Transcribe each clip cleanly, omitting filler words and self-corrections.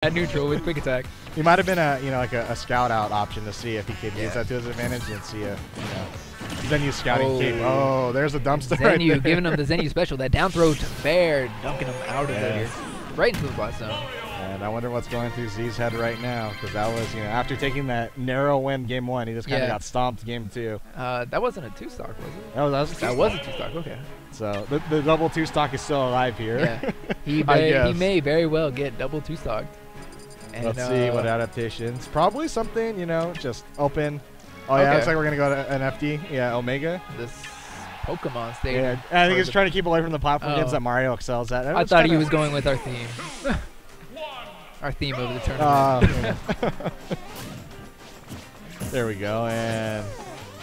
at neutral with quick attack. He might have been a like a scout out option to see if he could use that to his advantage and see if Zenyou scouting cape. Oh, there's a dumpster right there. Zenyou giving him the Zenyou special. That down throw to fair, dunking him out of there, right into the blast zone. And I wonder what's going through Z's head right now, because that was, after taking that narrow win game 1, he just kind of got stomped game 2. That wasn't a 2-stock, was it? Oh, that was a 2-stock. Okay. So the double 2-stock is still alive here. Yeah. He may very well get double 2-stocked. Let's see what adaptations. Probably something, just open. Oh, yeah, looks like we're going to go to an FD. Yeah, Omega. This Pokemon stage. Yeah, I think he's trying to keep away from the platform games that Mario excels at. I thought he was going with our theme. Our theme of the tournament. There we go, and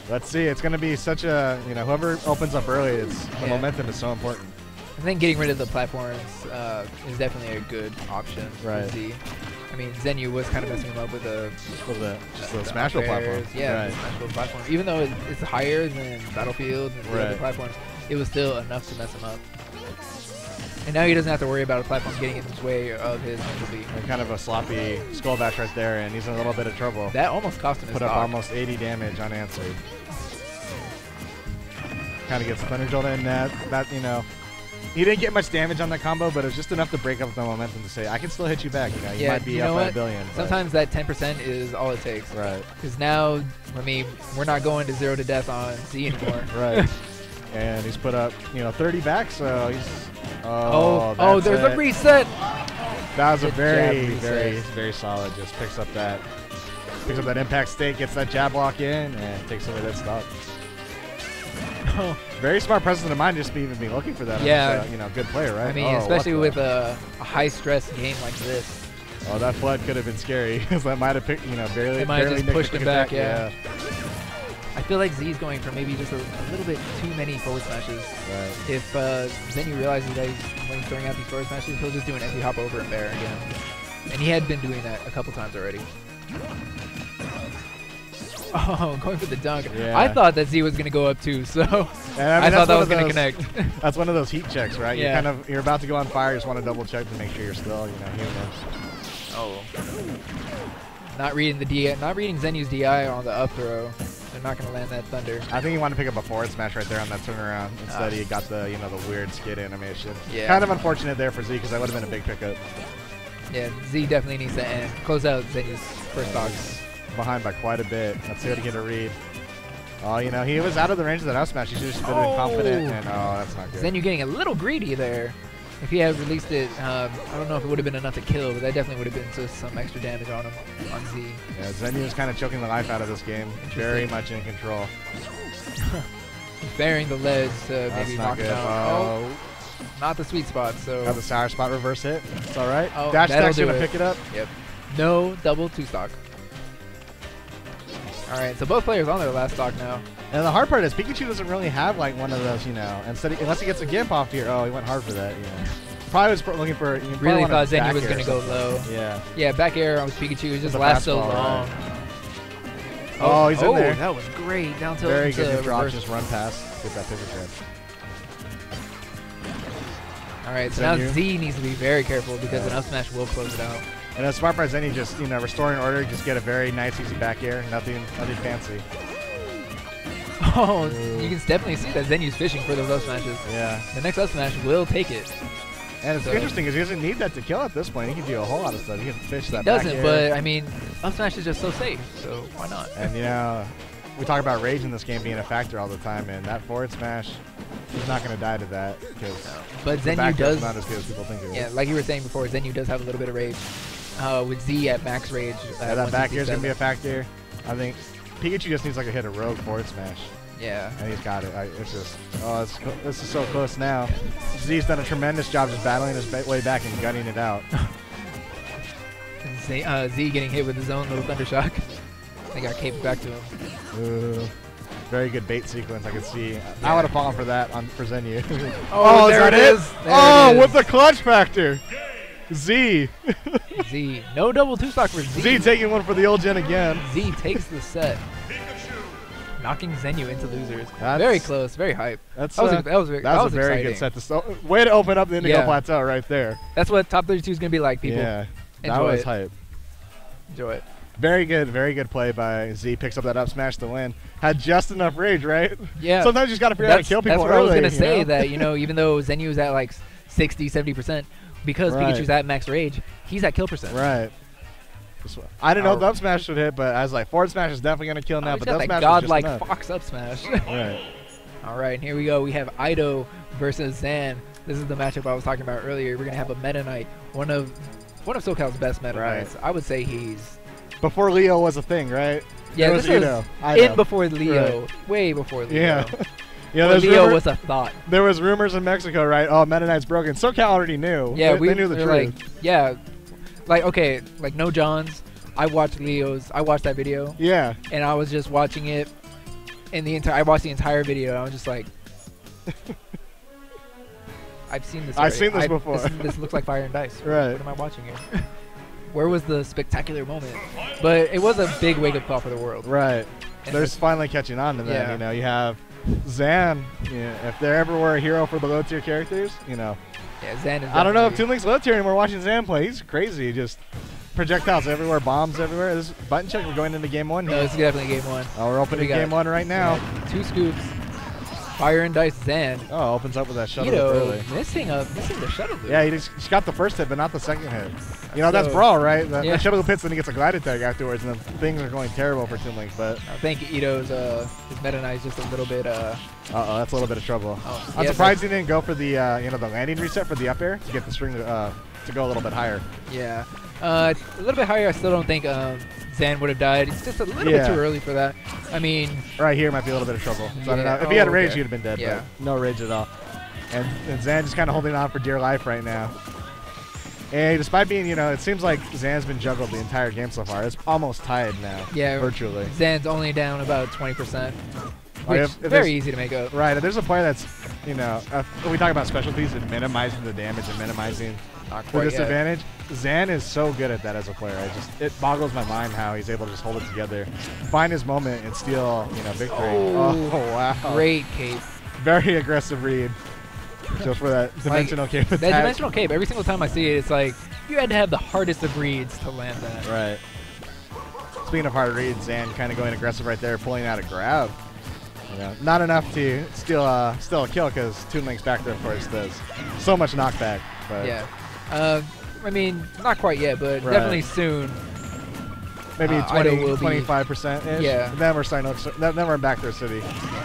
let's see. It's going to be such a, whoever opens up early, the momentum is so important. I think getting rid of the platforms is definitely a good option for Z. I mean, Zenyou was kind of messing him up with the Smashville platform. Yeah, the Smashville platform. Even though it's higher than Battlefield and the other platforms, it was still enough to mess him up. And now he doesn't have to worry about a platform getting in his way of his mental beat. Kind of a sloppy skull bash right there, and he's in a little bit of trouble. That almost cost him his Put up almost 80 damage unanswered. Kind of gets Thunder Jolt in that, he didn't get much damage on that combo, but it was just enough to break up the momentum to say, I can still hit you back. You might be up by a billion. Sometimes that 10% is all it takes. Right. Because now, I mean, we're not going to 0 to death on Z anymore. Right. And he's put up, 30 back, so he's... there's a reset. That was a very solid. Just picks up that impact state, gets that jab lock in, and takes away that stop. Very smart presence of mind, just even be looking for that. Yeah, good player, right? I mean, especially with a high stress game like this. Oh, that flood could have been scary because that might have picked, barely. It might have just pushed him back. Yeah. I feel like Z's going for maybe just a little bit too many forward smashes. Right. If Zenyou realizes that when he's throwing out these forward smashes, he'll just do an empty hop over and bear again. And he had been doing that a couple times already. Oh, going for the dunk. Yeah. I thought that Z was going to go up too, so I thought that was going to connect. That's one of those heat checks, right? Yeah. You're about to go on fire, you just want to double check to make sure you're still, human. Oh. Not reading Zenyou's DI on the up throw. They're not going to land that thunder. I think he wanted to pick up a forward smash right there on that turnaround. Instead, he got the the weird skid animation. Yeah. Kind of unfortunate there for Z because that would have been a big pickup. Yeah, Z definitely needs to close out Zenyou's first stock. Behind by quite a bit. Let's see what he can get a read. Oh, he was out of the range of that up smash. He should have just been confident, and that's not good. Zenyou getting a little greedy there. If he had released it, I don't know if it would have been enough to kill, but that definitely would have been just some extra damage on him, on Z. Yeah, Zenyou is kind of choking the life out of this game. Very much in control. Bearing the ledge to maybe knock him out. Oh, not the sweet spot, so... Got the sour spot reverse hit. It's all right. Oh, Dash attack's going to pick it up. Yep. No double 2-stock. All right, so both players on their last stock now. And the hard part is Pikachu doesn't really have like one of those, unless he gets a Gimp off here. Oh, he went hard for that, Probably was looking for... Really thought Zenyou was going to go low. Yeah. Yeah, back air on Pikachu. It just lasts so long. Right. Oh, he's in there. That was great. Down tilt. Very good drop, just run past. Get that pivot grab. All right, so now Z needs to be very careful because an up smash will close it out. And a smart by Zenyou just, restoring order, just get a very nice, easy back air. Nothing fancy. Oh, you can definitely see that Zenyou's fishing for those up smashes. Yeah. The next up smash will take it. And it's interesting because he doesn't need that to kill at this point. He can do a whole lot of stuff. He can fish that back air. He doesn't, but I mean, up smash is just so safe, so why not? And we talk about rage in this game being a factor all the time, and that forward smash, he's not going to die to that. But Zenyou does. Not as good as people think it is. Yeah, like you were saying before, Zenyou does have a little bit of rage. With Z at max rage. That back air is going to be a factor. I think Pikachu just needs to hit a rogue forward smash. Yeah. And he's got it. It's just, this is so close now. Z's done a tremendous job just battling his way back and gunning it out. Z getting hit with his own little thunder shock. They got caped back to him. Ooh. Very good bait sequence, I could see. Yeah. I would have fallen for that for Zenyou. Oh, there it is. With the clutch factor. Z. Z. No double 2-stock for Z. Z taking one for the old gen again. Z takes the set. Knocking Zenyou into losers. Very close, very hype. That was a very good set. Way to open up the Indigo Plateau right there. That's what top 32 is going to be like, people. Yeah. That was hype. Enjoy it. Very good play by Z. Picks up that up smash to win. Had just enough rage, right? Yeah. Sometimes you just got to figure out how to kill people early. That's what early, I was going to say, know? that, even though Zenyou is at like 60, 70%, because Pikachu's at max rage, he's at kill percent. Right. I didn't know the up smash would hit, but I was like, forward smash is definitely going to kill now. But up smash godlike just enough. Fox up smash. Right. All right, here we go. We have Ido versus Zan. This is the matchup I was talking about earlier. We're going to have a Meta Knight, one of SoCal's best Meta Knights. I would say he's... Before Leo was a thing, right? Yeah, this was in before Leo. Way before Leo. Yeah. Yeah, Leo was a thought. There was rumors in Mexico, right? Oh, Meta Knight's broken. SoCal already knew. Yeah, they knew the truth. Okay, like no Johns. I watched that video. Yeah. And I was just watching it, and I watched the entire video. And I was just like, I've seen this. I've seen this before. This looks like Fire and Dice. Right. What am I watching here? Where was the spectacular moment? But it was a big wake-up call for the world. Right. They're finally catching on to that. You have Zan. If there ever were a hero for the low-tier characters, Yeah, Zan is. I don't know if Toon Link's low-tier anymore. Watching Zan play, he's crazy. Just projectiles everywhere, bombs everywhere. This button check. We're going into game 1 here. No, this is definitely game 1. Oh, we're opening game 1 right now. 2 scoops. Fire and Dice Zan. Oh, opens up with that shuttle loop early. Missing the shuttle loop. Yeah, he just got the first hit, but not the second hit. That's Brawl, right? The shuttle loop hits, then he gets a glide attack afterwards, and then things are going terrible for Toon Link. But I think Ito's his Meta Knight is just a little bit. That's a little bit of trouble. Oh, I'm surprised he didn't go for the the landing reset for the up air to get the string to go a little bit higher. Yeah, a little bit higher. I still don't think Zan would have died. It's just a little bit too early for that. I mean, right here might be a little bit of trouble. So I don't know. If he had rage, he'd have been dead. Yeah. But no rage at all. And Zan just kind of holding on for dear life right now. And despite being, it seems like Zan's been juggled the entire game so far. It's almost tied now. Yeah, virtually. Zan's only down about 20%. Which very easy to make up. Right. If there's a player that's, when we talk about specialties and minimizing the damage and minimizing the disadvantage, Zan is so good at that as a player. It boggles my mind how he's able to just hold it together, find his moment, and steal, victory. Oh, wow. Great cape. Very aggressive read. Just for that dimensional cape attack. That dimensional cape, every single time I see it, it's like you had to have the hardest of reads to land that. Right. Speaking of hard reads, Zan kind of going aggressive right there, pulling out a grab. Not enough to steal a kill because Toon Link's back there, of course, does so much knockback. But yeah. I mean, not quite yet, but definitely soon. Maybe 25%-ish. Yeah. Then we're starting to, then we're in back to our city.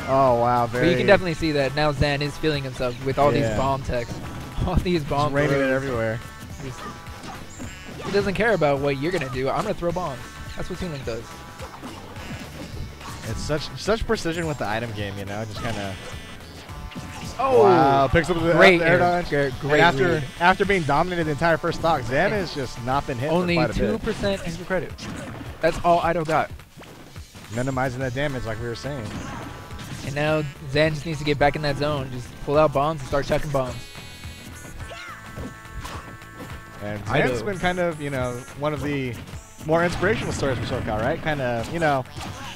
Oh, wow. But you can definitely see that now Zan is feeling himself with all these bomb techs. All these bombs. Raining it everywhere. He doesn't care about what you're going to do. I'm going to throw bombs. That's what Toon Link does. It's such precision with the item game, just kind of... Oh, wow! Picks up the air dodge. Great after being dominated the entire first stock, Zan has just not been hit. Only for quite a bit. 2% extra credit. That's all Ido got. Minimizing that damage, like we were saying. And now Zan just needs to get back in that zone. Just pull out bombs and start chucking bombs. And Zan's been kind of, one of the more inspirational stories for SoCal, right? Kind of,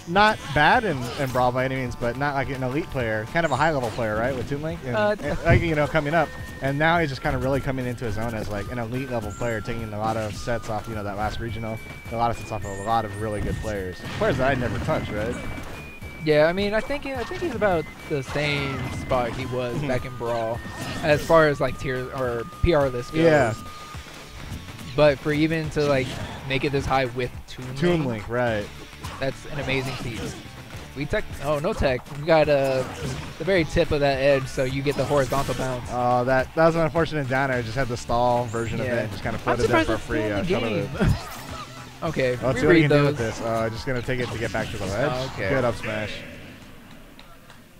not bad in Brawl by any means, but not like an elite player. Kind of a high-level player, right, with Toon Link? And, coming up. And now he's just kind of really coming into his own as, like, an elite-level player, taking a lot of sets off, that last regional. A lot of sets off of a lot of really good players. Players that I'd never touched, right? Yeah, I mean, I think he's about the same spot he was back in Brawl, as far as, like, tier or PR list goes. Yeah. But for even to, like, make it this high with Toon Link, right. That's an amazing feat. No tech. We got the very tip of that edge, so you get the horizontal bounce. Oh, that was an unfortunate downer. I just had the stall version of it and just kind of floated there for free. Okay, let's see what you can do with this. Just going to take it to get back to the ledge. Okay. Good up smash.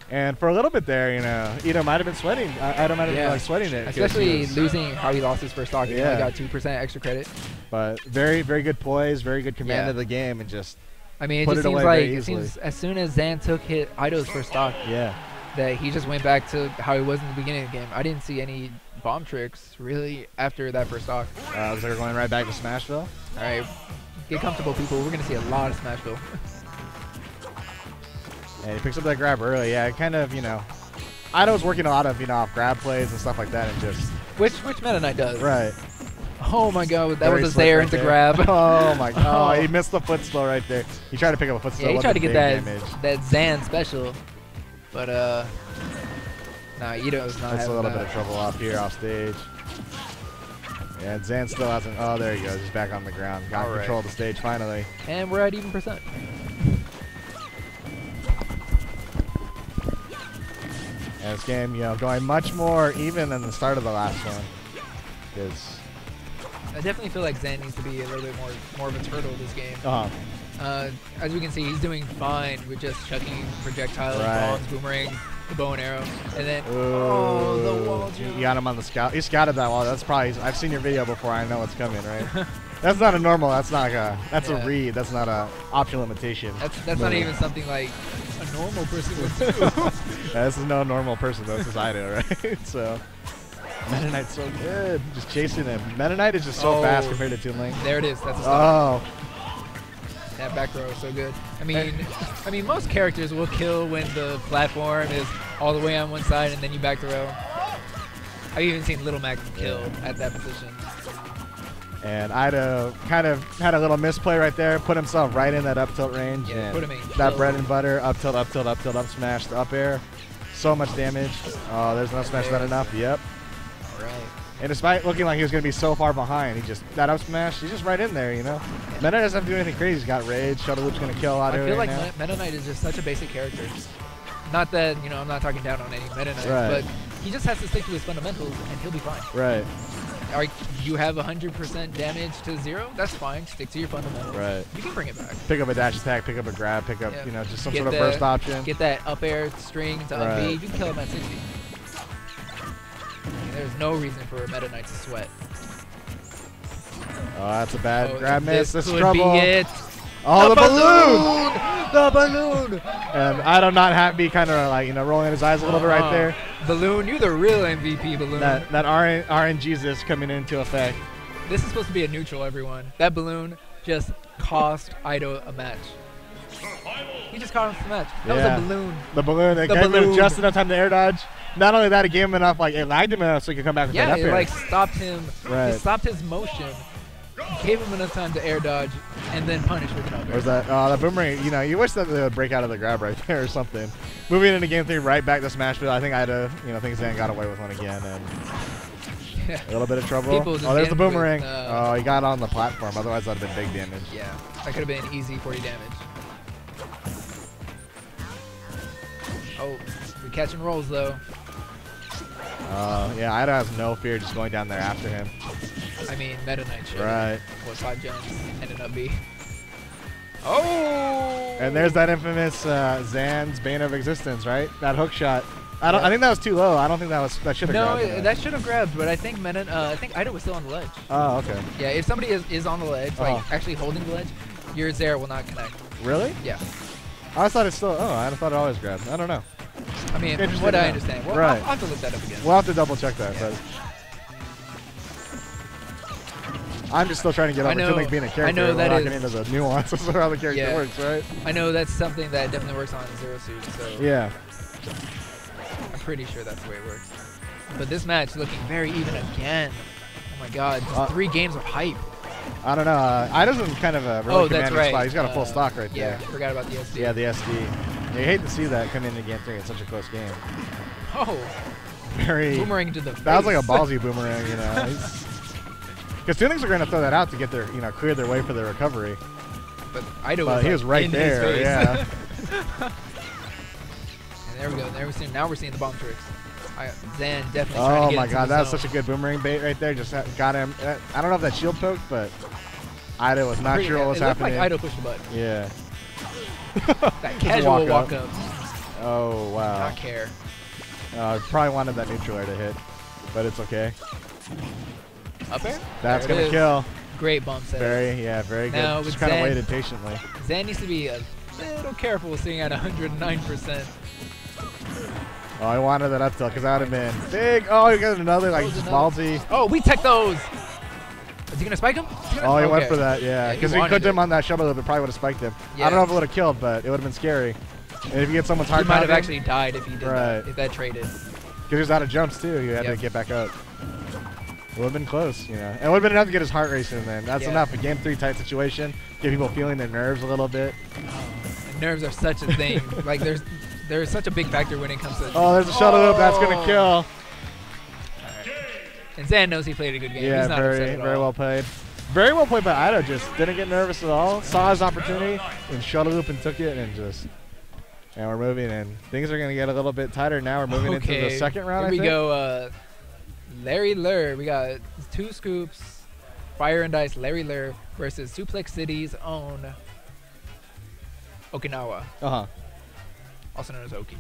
And for a little bit there, Ito might have been sweating. Ito might have been sweating it. Especially losing how he lost his first stock. He only got 2% extra credit. But very, very good poise, very good command of the game, and just I mean, it seems as soon as Zan took Ido's first stock, that he just went back to how he was in the beginning of the game. I didn't see any bomb tricks really after that first stock. Looks like we're going right back to Smashville. All right, get comfortable, people. We're gonna see a lot of Smashville. And he picks up that grab early. Yeah, kind of, Ido's working a lot of, off grab plays and stuff like that, and just which Meta Knight does. Right. Oh my god, that Very was a slick Zaire right into there. grab. Oh my god, he missed the footstool right there. He tried to pick up a footstool. Yeah, he tried to get damage. that Zan special, but nah, Ito's not That's a having little that. bit of trouble up here off stage. Yeah, Zan still hasn't. Oh, there he goes. He's back on the ground. Got control of the stage finally. And we're at even percent. And this game, you know, going much more even than the start of the last one. Because I definitely feel like Zan needs to be a little bit more of a turtle this game. As we can see, he's doing fine with just chucking projectiles, bombs, boomerang, the bow and arrow, and then the wall jump. You got him on the scout. He scouted that wall. That's probably. I've seen your video before. I know what's coming, right? That's not a normal. That's not like a. That's a read. That's not a option limitation. That's not even something like a normal person would do. Yeah, this is no normal person. This is Ido, right? So. Meta Knight's so good. Just chasing him. Meta Knight is just so fast compared to Toon Link. There it is. That's a stop. That back throw is so good. I mean, most characters will kill when the platform is all the way on one side and then you back throw. I've even seen Little Mac kill at that position. And Ido kind of had a little misplay right there. Put himself right in that up tilt range. Yeah, put him in. That bread and butter up tilt, up tilt, up tilt, up smash, the up air. So much damage. Oh, there's no smash, not enough. Yep. Right. And despite looking like he was going to be so far behind, that up smash, he's just right in there, you know? Meta doesn't have to do anything crazy. He's got rage. Shuttle Loop's going to kill out of I feel like Meta Knight is just such a basic character. Not that, you know, I'm not talking down on any Meta Knight, but he just has to stick to his fundamentals and he'll be fine. Right. Alright, you have 100% damage to 0? That's fine. Stick to your fundamentals. Right. You can bring it back. Pick up a dash attack, pick up a grab, pick up, you know, just some sort of burst option. Get that up air string to up B. You can kill him at 60. There's no reason for a Meta Knight to sweat. Oh, that's a bad grab miss. This could trouble. Be it. Oh, the balloon! The balloon! And Ido not happy, kind of like, you know, rolling his eyes a little bit right there. Balloon, you're the real MVP, Balloon. That RNGesus coming into effect. This is supposed to be a neutral, everyone. That balloon just cost Ido a match. He just cost him the match. That was a balloon. The balloon. That gave him just enough time to air dodge. Not only that, it gave him enough, like, it lagged him enough so he could come back with that up air. Yeah, it like stopped him. It stopped his motion. Gave him enough time to air dodge and then punish with an up air. Or that, the boomerang, you know, you wish that they would break out of the grab right there or something. Moving into game 3, right back to Smashville. I think Ido, you know, think Zan got away with one again. And a little bit of trouble. Oh, there's the boomerang. Oh, he got on the platform. Otherwise, that would have been big damage. Yeah, that could have been easy 40 damage. Oh, we catching rolls, though. Yeah, Ido has no fear just going down there after him. I mean, Meta Knight should. Right. Was 5 jumps, ended up B. Oh! And there's that infamous Zan's Bane of Existence, right? That hook shot. I think that was too low. I don't think that should have grabbed. No, that should have grabbed, but I think I think Ido was still on the ledge. Oh, okay. Yeah, if somebody is on the ledge, like actually holding the ledge, your Zaire will not connect. Really? Yeah. I thought it still. Oh, I thought it always grabbed. I don't know. I mean, from what I understand. Well, I'll have to look that up again. We'll have to double check that. But I'm just still trying to get over Toon Link being a character. I know that we're not getting into the nuances of how the character works, right? I know that's something that definitely works on Zero Suit. So yeah. I'm pretty sure that's the way it works. But this match looking very even again. Oh my God, just 3 games of hype. I don't know. Ido's kind of a really commanding spot. He's got a full stock right there. Yeah, forgot about the SD. Yeah, the SD. You hate to see that come into game 3. It's such a close game. Oh. Very. Boomerang to the face. That was like a ballsy boomerang, you know. Because Toon Links are going to throw that out to get their, you know, clear their way for their recovery. But Ido was, he was right there, yeah. And there we go. Now we're seeing the bomb tricks. Zan definitely trying to get Oh my into God, the that was zone. such a good boomerang bait right there. Just got him. I don't know if that shield poked, but Ido was not sure what was happening. It looked like Ido pushed the button. Yeah. That casual walk up. Oh, wow. Not care. Probably wanted that neutral air to hit, but it's okay. Up air? That's going to kill. Great bump set. Very good. Now just kind of waited patiently. Zan needs to be a little careful sitting at 109%. Oh, I wanted that up tilt because that would have been big. Oh, you got another, like, just ballsy. Oh, we tech those. Is he going to spike him? Oh, he went for that, yeah. Because if he cooked him on that shuttle loop, it probably would have spiked him. Yeah. I don't know if it would have killed, but it would have been scary. And if you get someone's hard he might have actually died if he did that, if that traded. Because he was out of jumps, too. You had to get back up. Would have been close, you know. And it would have been enough to get his heart racing, and then that's enough. A game 3 tight situation, get people feeling their nerves a little bit. And nerves are such a thing. Like there's such a big factor when it comes to. Oh, there's a shuttle loop that's gonna kill. And Zan knows he played a good game. Yeah, He's not very well played. Very well played by Ido. Just didn't get nervous at all. Saw his opportunity and shuttle loop and took it, and just. And we're moving, and things are gonna get a little bit tighter now. We're moving into the second round. Here we go. Larry Lur. We got 2Scoops, Fire and Ice, Larry Lur versus Suplex City's own Okinawa. Also known as Oki.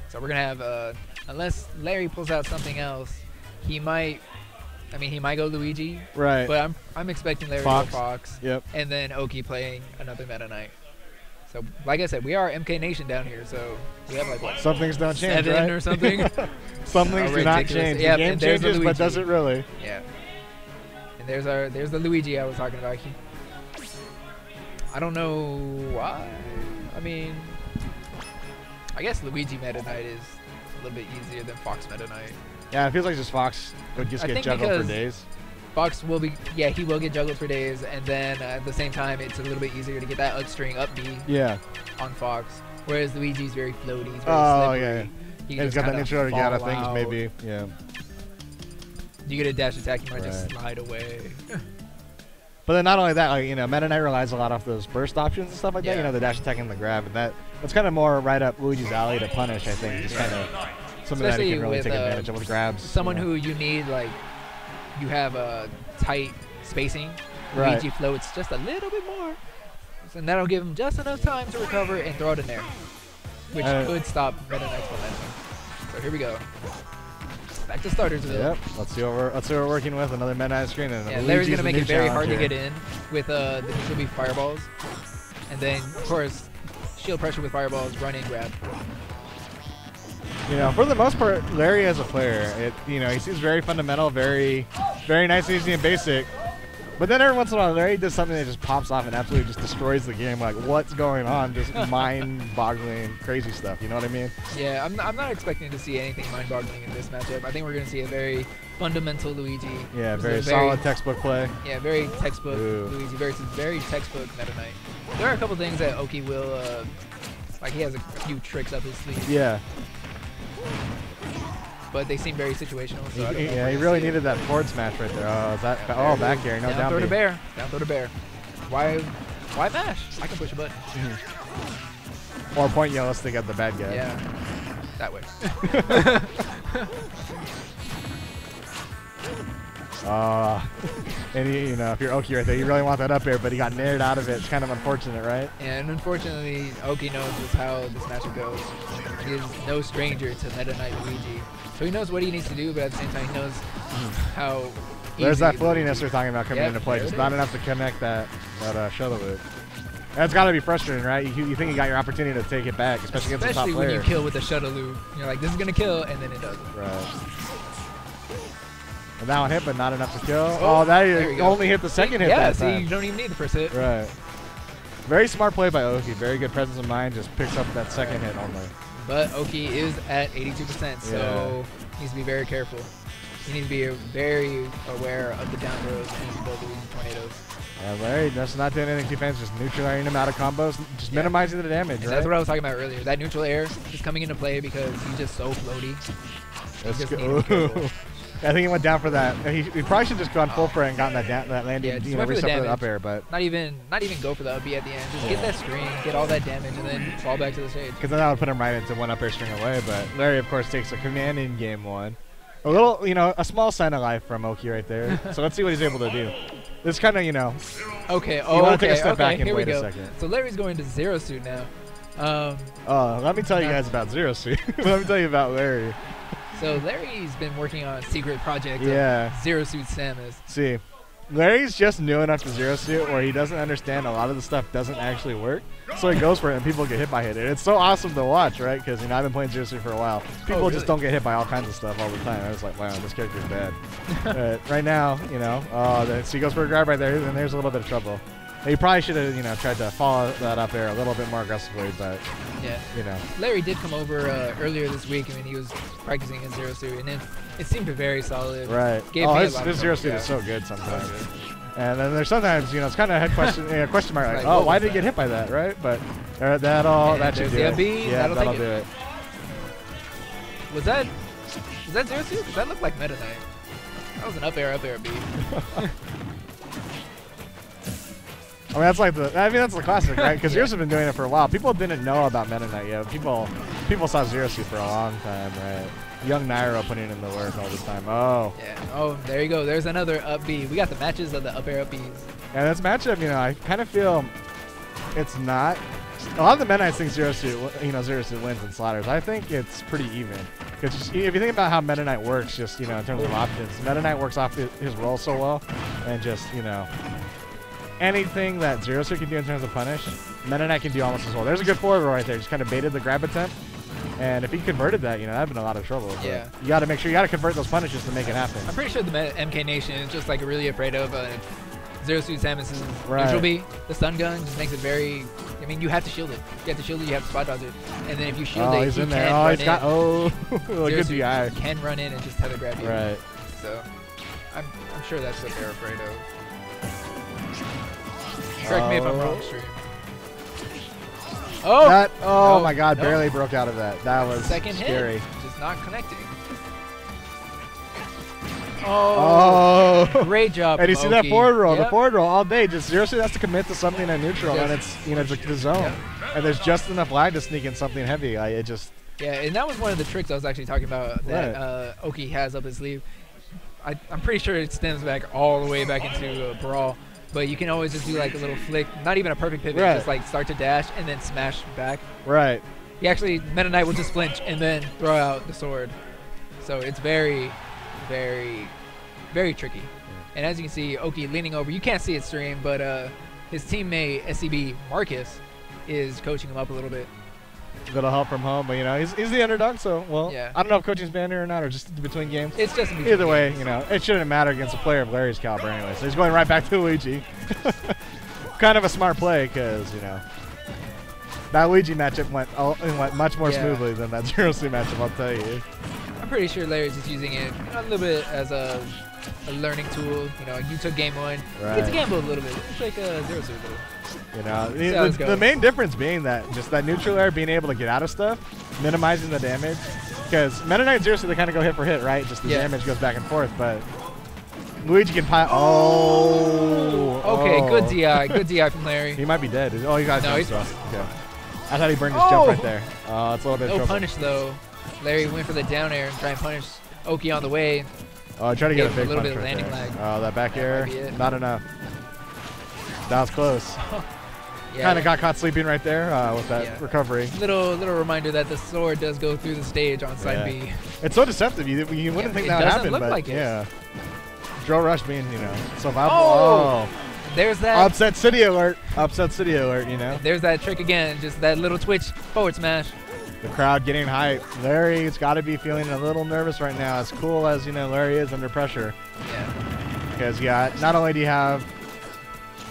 So we're gonna have, unless Larry pulls out something else, he might. I mean, he might go Luigi. Right. But I'm expecting Larry to go Fox. Yep. And then Oki playing another Meta Knight. So, like I said, we are MK Nation down here, so we have like what? Some things don't change, 7 right? or something. Some things do not change. Yeah, the game changes, but does it really? Yeah. And there's the Luigi I was talking about. I don't know why. I mean, I guess Luigi Meta Knight is a little bit easier than Fox Meta Knight. Yeah, it feels like just Fox would just get juggled for days. Fox will be, he will get juggled for days, and then at the same time, it's a little bit easier to get that up string, up B on Fox. Whereas Luigi's very floaty, he's very slippery. He's got that neutral to get out of things, maybe. Yeah. You get a dash attack, you might just slide away. But then not only that, like, you know, Meta Knight relies a lot off those burst options and stuff like that. You know, the dash attack and the grab, and that's kind of more right up Luigi's alley to punish. I think just kind of something that he can really take advantage of with grabs. Someone who you need like. You have a tight spacing. Luigi floats just a little bit more. And that'll give him just enough time to recover and throw it in there. Which could stop Meta Knight's momentum. So here we go. Back to Startersville. Yep. Let's see what we're working with. Another Meta Knight screen. And Larry's going to make it very hard to get in with the neutral B fireballs. And then, of course, shield pressure with fireballs, run and grab. You know, for the most part, Larry as a player, you know, he seems very fundamental, very nice, easy, and basic. But then every once in a while, Larry does something that just pops off and absolutely just destroys the game. Like, what's going on? Just mind-boggling, crazy stuff. You know what I mean? Yeah, I'm not expecting to see anything mind-boggling in this matchup. I think we're going to see a very fundamental Luigi. Yeah, very solid textbook play. Yeah, very textbook Luigi versus very textbook Meta Knight. There are a couple things that Oki will, like he has a few tricks up his sleeve. Yeah. But they seem very situational. So he really needed that forward smash right there. Oh, is that? Oh, back air. No, down throw to bear. Down throw to bear. Why mash? I can push a button. Or point yellow stick at the bad guy. Yeah, that way. And you know, if you're Oki right there, you really want that up air, but he got nared out of it. It's kind of unfortunate, right? And unfortunately, Oki knows just how this matchup goes. He is no stranger to Meta Knight Luigi. So he knows what he needs to do, but at the same time, he knows how There's that floatiness we're talking about coming into play. Just not enough to connect that shuttle loop. That's got to be frustrating, right? You think you got your opportunity to take it back, especially against the top player. Especially when you kill with the shuttle loop. You're like, this is going to kill, and then it doesn't. Right. And that one hit, but not enough to kill. Oh, that only hit the second hit that time. Yeah, see, you don't even need the first hit. Right. Very smart play by Oki. Very good presence of mind. Just picks up that second hit only. But Oki is at 82%, so he needs to be very careful. You need to be very aware of the down throws and both the tornadoes. Yeah, Larry just not doing anything defense, just neutralizing him out of combos, just minimizing the damage, right? That's what I was talking about earlier. That neutral air is coming into play because he's just so floaty. Let's go. I think he went down for that. He probably should just gone full for it and gotten that landing, you know, reset for the up air, but not even go for the up B at the end. Just get that screen, get all that damage, and then fall back to the stage. Because then that would put him right into one up air string away. But Larry, of course, takes a command in game one. A little, you know, a small sign of life from Oki right there. So let's see what he's able to do. This kind of, you know. Okay. You want to take a step back and wait a second. So Larry's going to Zero Suit now. Let me tell you guys about Zero Suit. Let me tell you about Larry. So Larry's been working on a secret project. Zero Suit Samus. See, Larry's just new enough to Zero Suit where he doesn't understand a lot of the stuff doesn't actually work. So he goes for it and people get hit by it. It's so awesome to watch, right? Because, you know, I've been playing Zero Suit for a while. People just don't get hit by all kinds of stuff all the time. I was like, wow, this character's bad. Right now, you know, so he goes for a grab right there, and there's a little bit of trouble. He probably should have, you know, tried to follow that up air a little bit more aggressively, but yeah, you know. Larry did come over earlier this week. I mean, he was practicing his Zero Suit, and it seemed very solid. Right. His Zero Suit is so good sometimes. So good. And then there's sometimes, you know, it's kind of a head question, question mark, like, oh, why did he get hit by that, right? But that should do it. Yeah, that'll do it. Was that Zero Suit? Because that looked like Meta Knight. That was an up air B. I mean, that's the classic, right? Because Zero's been doing it for a while. People didn't know about Meta Knight yet. People saw Zero Suit for a long time, right? Young Nairo putting in the work all this time. Oh. Yeah. Oh, there you go. There's another up B. We got the matches of the up air up Bs. And this matchup, you know, I kind of feel it's not. A lot of the Meta Knights think Zero Suit wins in slaughters. I think it's pretty even. Because if you think about how Meta Knight works, just, you know, in terms of options, Meta Knight works off his roll so well, and just, you know, anything that Zero Suit can do in terms of punish, Meta Knight can do almost as well. There's a good forward roll right there. Just kind of baited the grab attempt. And if he converted that, you know, that'd been a lot of trouble. Yeah. You got to make sure you got to convert those punishes to make it happen. I'm pretty sure the MK Nation is just like really afraid of Zero Suit Samus's neutral B. The stun gun just makes it very. I mean, you have to shield it. You have to shield it. You have to spot dodge it. And then if you shield it, he's in there. Oh, he's got. Oh, good DI. Can run in and just tether grab you. Right. So, I'm sure that's what they're afraid of. Correct me if I'm wrong, stream. Oh! Oh my God! No. Barely broke out of that. That was second scary. Hit, just not connecting. Oh! Great job. And you see that forward roll? Yep. The forward roll all day. Just Zero Suit has to commit to something at neutral, and it's it's like the zone, and there's just enough lag to sneak in something heavy. It just. Yeah, and that was one of the tricks I was actually talking about that Oki has up his sleeve. I'm pretty sure it stems back all the way back into Brawl. But you can always just do like a little flick, not even a perfect pivot, just like start to dash and then smash back. Right. He actually, Meta Knight will just flinch and then throw out the sword. So it's very, very, very tricky. And as you can see, Oki leaning over. You can't see it stream, but his teammate, SCB Marcus, is coaching him up a little bit. A little help from home, but you know, he's the underdog, so, well, yeah. I don't know if coaching's banned here or not, or just between games. It's just in between Either way, games. you know, it shouldn't matter against a player of Larry's caliber anyway, so he's going right back to Luigi. Kind of a smart play, because, you know, that Luigi matchup went much more smoothly than that Zero Suit matchup, I'll tell you. I'm pretty sure Larry's just using it a little bit as a learning tool. You know, you took game one. Right. Get to gamble a little bit. It's like a Zero Suit little. You know, the main difference being that just that neutral air being able to get out of stuff, minimizing the damage. Because Meta Knight and Zero Suit, they kind of go hit for hit, right? Just the damage goes back and forth, but Luigi can pile. Okay, good DI. Good DI from Larry. He might be dead. Oh, he got he's okay. I thought he burned his jump right there. Oh, it's a little bit no punish, though. Larry went for the down air and try and punish Oki on the way. Oh, I tried to get a big little punch bit of landing lag. Oh, that back air, not enough. That was close. Kind of got caught sleeping right there with that recovery. Little reminder that the sword does go through the stage on side B. It's so deceptive. You wouldn't think that would happen, but like yeah. Draw rush being, you know, so viable. Oh! There's that. Upset City alert. Upset City alert, you know. There's that trick again. Just that little twitch forward smash. The crowd getting hype. Larry's got to be feeling a little nervous right now. As cool as, you know, Larry is under pressure. Yeah. Because,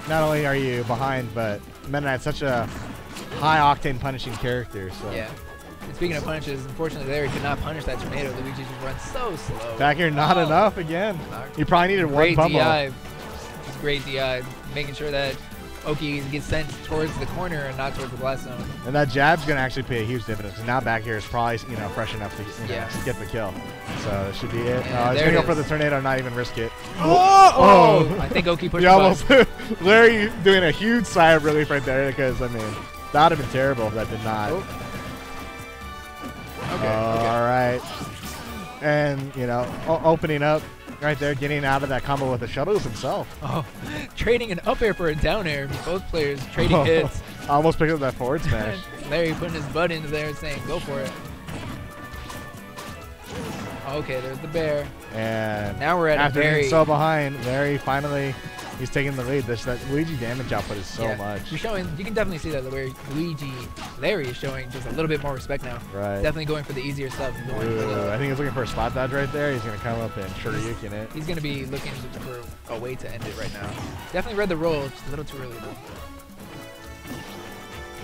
not only are you behind, but Meta Knight's such a high-octane punishing character. So. Yeah. And speaking of punishes, unfortunately, Larry could not punish that tornado. Luigi just runs so slow. Back here, not enough again. You probably needed one bumble. Just great DI, making sure that Oki gets sent towards the corner and not towards the blast zone. And that jab's going to actually pay a huge dividend, because now back here is probably, you know, fresh enough to get the kill. So that should be it. He's going to go for the tornado and not even risk it. Oh! I think Oki pushed almost Larry doing a huge sigh of relief right there, because, I mean, that would have been terrible if that did not. Okay. All right. And, you know, opening up right there, getting out of that combo with the shuttles himself. Oh, trading an up air for a down air. Both players trading hits. Almost picked up that forward smash. Larry putting his butt into there saying, go for it. Okay, there's the bear. And now we're at after a very... being so behind, Larry finally He's taking the lead. That Luigi damage output is so much. You're showing. You can definitely see that where Larry is showing just a little bit more respect now. Right. Definitely going for the easier stuff. I think he's looking for a spot dodge right there. He's gonna come up and Shoryuken it. He's gonna be looking for a way to end it right now. Definitely read the roll. Just a little too early though.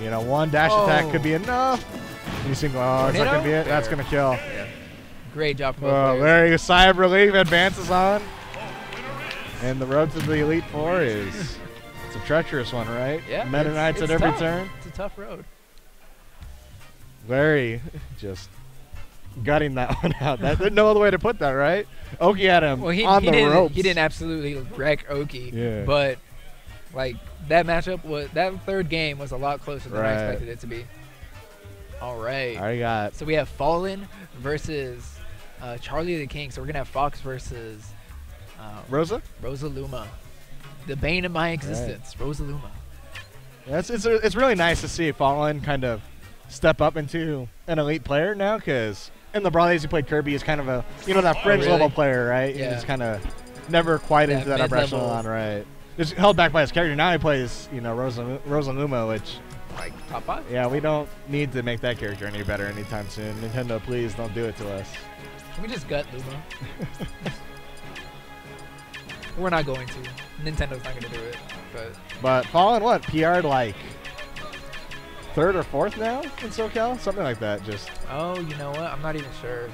You know, one dash attack could be enough. You think, oh, is that gonna be it? That's gonna kill. Yeah. Great job from both players. Larry, a sigh of relief, advances on. And the road to the Elite Four is it's a treacherous one, right? Yeah. Meta Knights at every turn. It's a tough road. Larry just gutting that one out. There's no other way to put that, right? Oki had him on the ropes. He didn't absolutely wreck Oki. Yeah. But like that matchup was that third game was a lot closer than I expected it to be. All right. So we have Fallen versus Charlie the King. So we're gonna have Fox versus Rosa Luma, the bane of my existence, Rosa Luma. Yeah, it's really nice to see Fallen kind of step up into an elite player now, because in the Brawl days he played Kirby as kind of a that fringe level player, right? Yeah. He's kind of never quite into that upper echelon, right? Just held back by his character. Now he plays Rosa Luma, which like top 5. Yeah, we don't need to make that character any better anytime soon. Nintendo, please don't do it to us. Can we just gut Luma? We're not going to. Nintendo's not going to do it. But Fallen, what? PR'd like 3rd or 4th now in SoCal? Something like that. Just. Oh, you know what? I'm not even sure.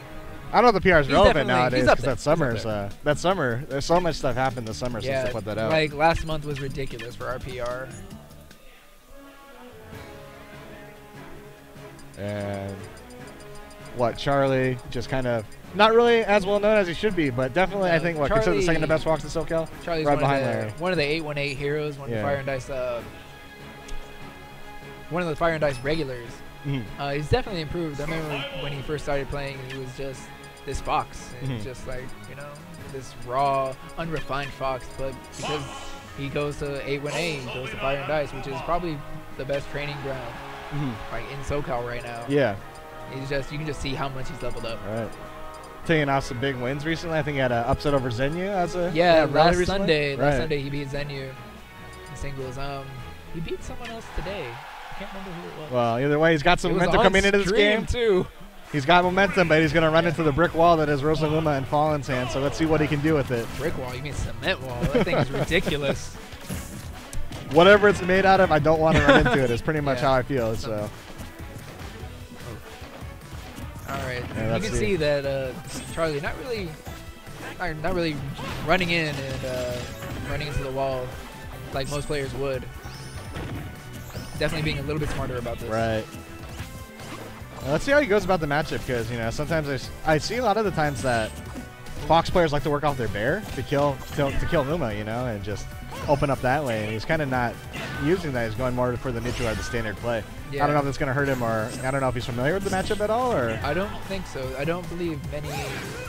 I don't know if the PR is relevant nowadays because that summer, there's so much stuff happened this summer since they put that out. Like last month was ridiculous for our PR. And what, Charlie just kind of not really as well known as he should be, but definitely I think considered the second to best Fox in SoCal. Charlie's right behind Larry. One of the 818 heroes, one of the Fire and Dice one of the Fire and Dice regulars. He's definitely improved. I remember when he first started playing, he was just this Fox. It's just like, this raw, unrefined Fox, but because he goes to 818, he goes to Fire and Dice, which is probably the best training ground like in SoCal right now. Yeah. You can just see how much he's leveled up. Right. Taking off some big wins recently. I think he had an upset over Zenyou as a last Sunday. Last Sunday he beat Zenyou in singles. He beat someone else today. I can't remember who it was. Well, either way, he's got some momentum coming into this game too. He's got momentum, but he's going to run into the brick wall that is Rosa Luma and Fallen's hand. So let's see what he can do with it. Brick wall? You mean cement wall? That thing is ridiculous. Whatever it's made out of, I don't want to run into it. It's pretty much how I feel. So. All right, you can see that Charlie not really running in and running into the wall like most players would. Definitely being a little bit smarter about this. Right. Well, let's see how he goes about the matchup, because sometimes I see a lot of the times that Fox players like to work off their bear to kill Luma, and just open up that way. And he's kind of not using that. He's going more for the neutral or the standard play. Yeah. I don't know if that's going to hurt him, or I don't know if he's familiar with the matchup at all. Or I don't think so. I don't believe many,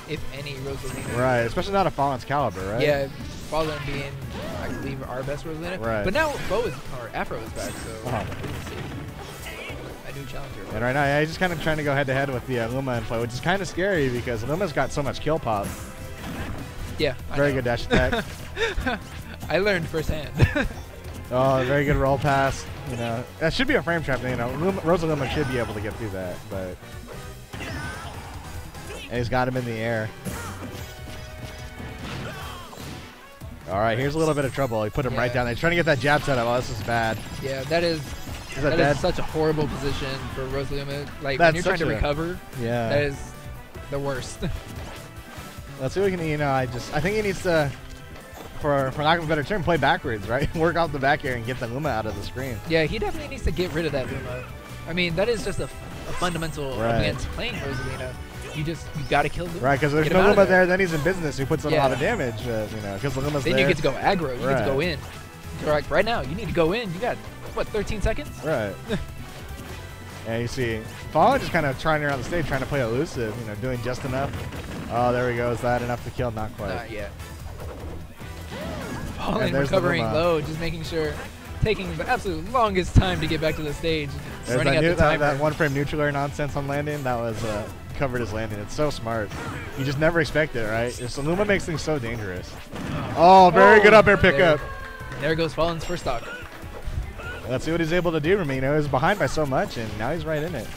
if any, Rosalina. Right, especially not a Fallen's caliber, right? Yeah, Fallen being, I believe, our best Rosalina. Right. But now Afro is back, so we'll see. A new challenger. And right now, he's just kind of trying to go head-to-head with the Luma in play, which is kind of scary because Luma's got so much kill pop. Yeah. Very good dash attack. I learned firsthand. Oh, very good roll pass. That should be a frame trap. Rosa Luma should be able to get through that, but and he's got him in the air. All right, here's a little bit of trouble. He put him right down there. He's trying to get that jab set up. Oh, this is bad. Yeah, that is such a horrible position for Rosalina. Like when you're trying to recover, that is the worst. Let's see what we can. I think he needs to, for lack of a better term, play backwards, right? Work off the back air and get the Luma out of the screen. Yeah, he definitely needs to get rid of that Luma. I mean, that is just a fundamental against playing Rosalina. You got to kill Luma. Right, because there's no Luma there, then he's in business. He puts in a lot of damage, because the Luma's there. Then you get to go aggro. You get to go in. So like right now, you need to go in. You got, 13 seconds? Right. And you see Fallen just kind of trying around the stage, trying to play elusive, doing just enough. Oh, there we go. Is that enough to kill? Not quite. Not yet. Fallen recovering low, just making sure, taking the absolute longest time to get back to the stage. Running out the timer. That one-frame neutral air nonsense on landing, that was covered his landing. It's so smart. You just never expect it, right? Luma makes things so dangerous. Oh, very good up air pickup. There goes Fallen's first stock. Let's see what he's able to do. He was behind by so much, and now he's right in it.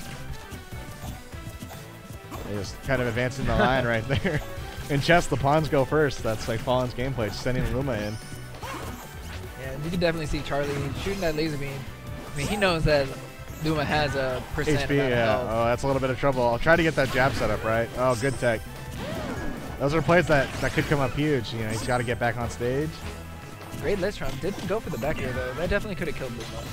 He's kind of advancing the line right there. In chess, the pawns go first. That's like Fallen's gameplay, just sending Luma in. Yeah, you can definitely see Charlie shooting that laser beam. I mean, he knows that Luma has a percent HP, yeah. Oh, that's a little bit of trouble. I'll try to get that jab set up, right? Oh, good tech. Those are plays that could come up huge. You know, he's got to get back on stage. Great ledge trump. Didn't go for the back air, though. That definitely could have killed Luma.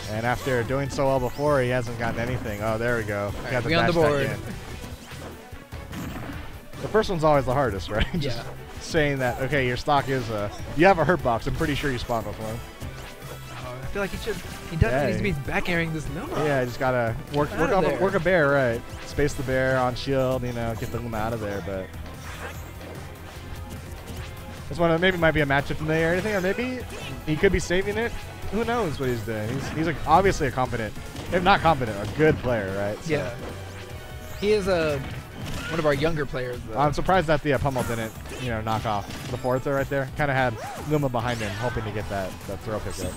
And after doing so well before, he hasn't gotten anything. Oh, there we go. Right, got the we on the board. The first one's always the hardest, right? Just saying that, okay, your stock is you have a hurt box. I'm pretty sure you spawned with one. Oh, I feel like he definitely needs to be back airing this Luma. Yeah, you just gotta work a bear, right? Space the bear on shield, you know, get the Luma out of there, but this one maybe might be a matchup from there or anything, or maybe he could be saving it. Who knows what he's doing? He's like obviously a competent, if not competent, a good player, right? So. Yeah. He is one of our younger players, though. I'm surprised that the pummel didn't, you know, knock off the forward throw right there. Kind of had Luma behind him, hoping to get that throw pick up.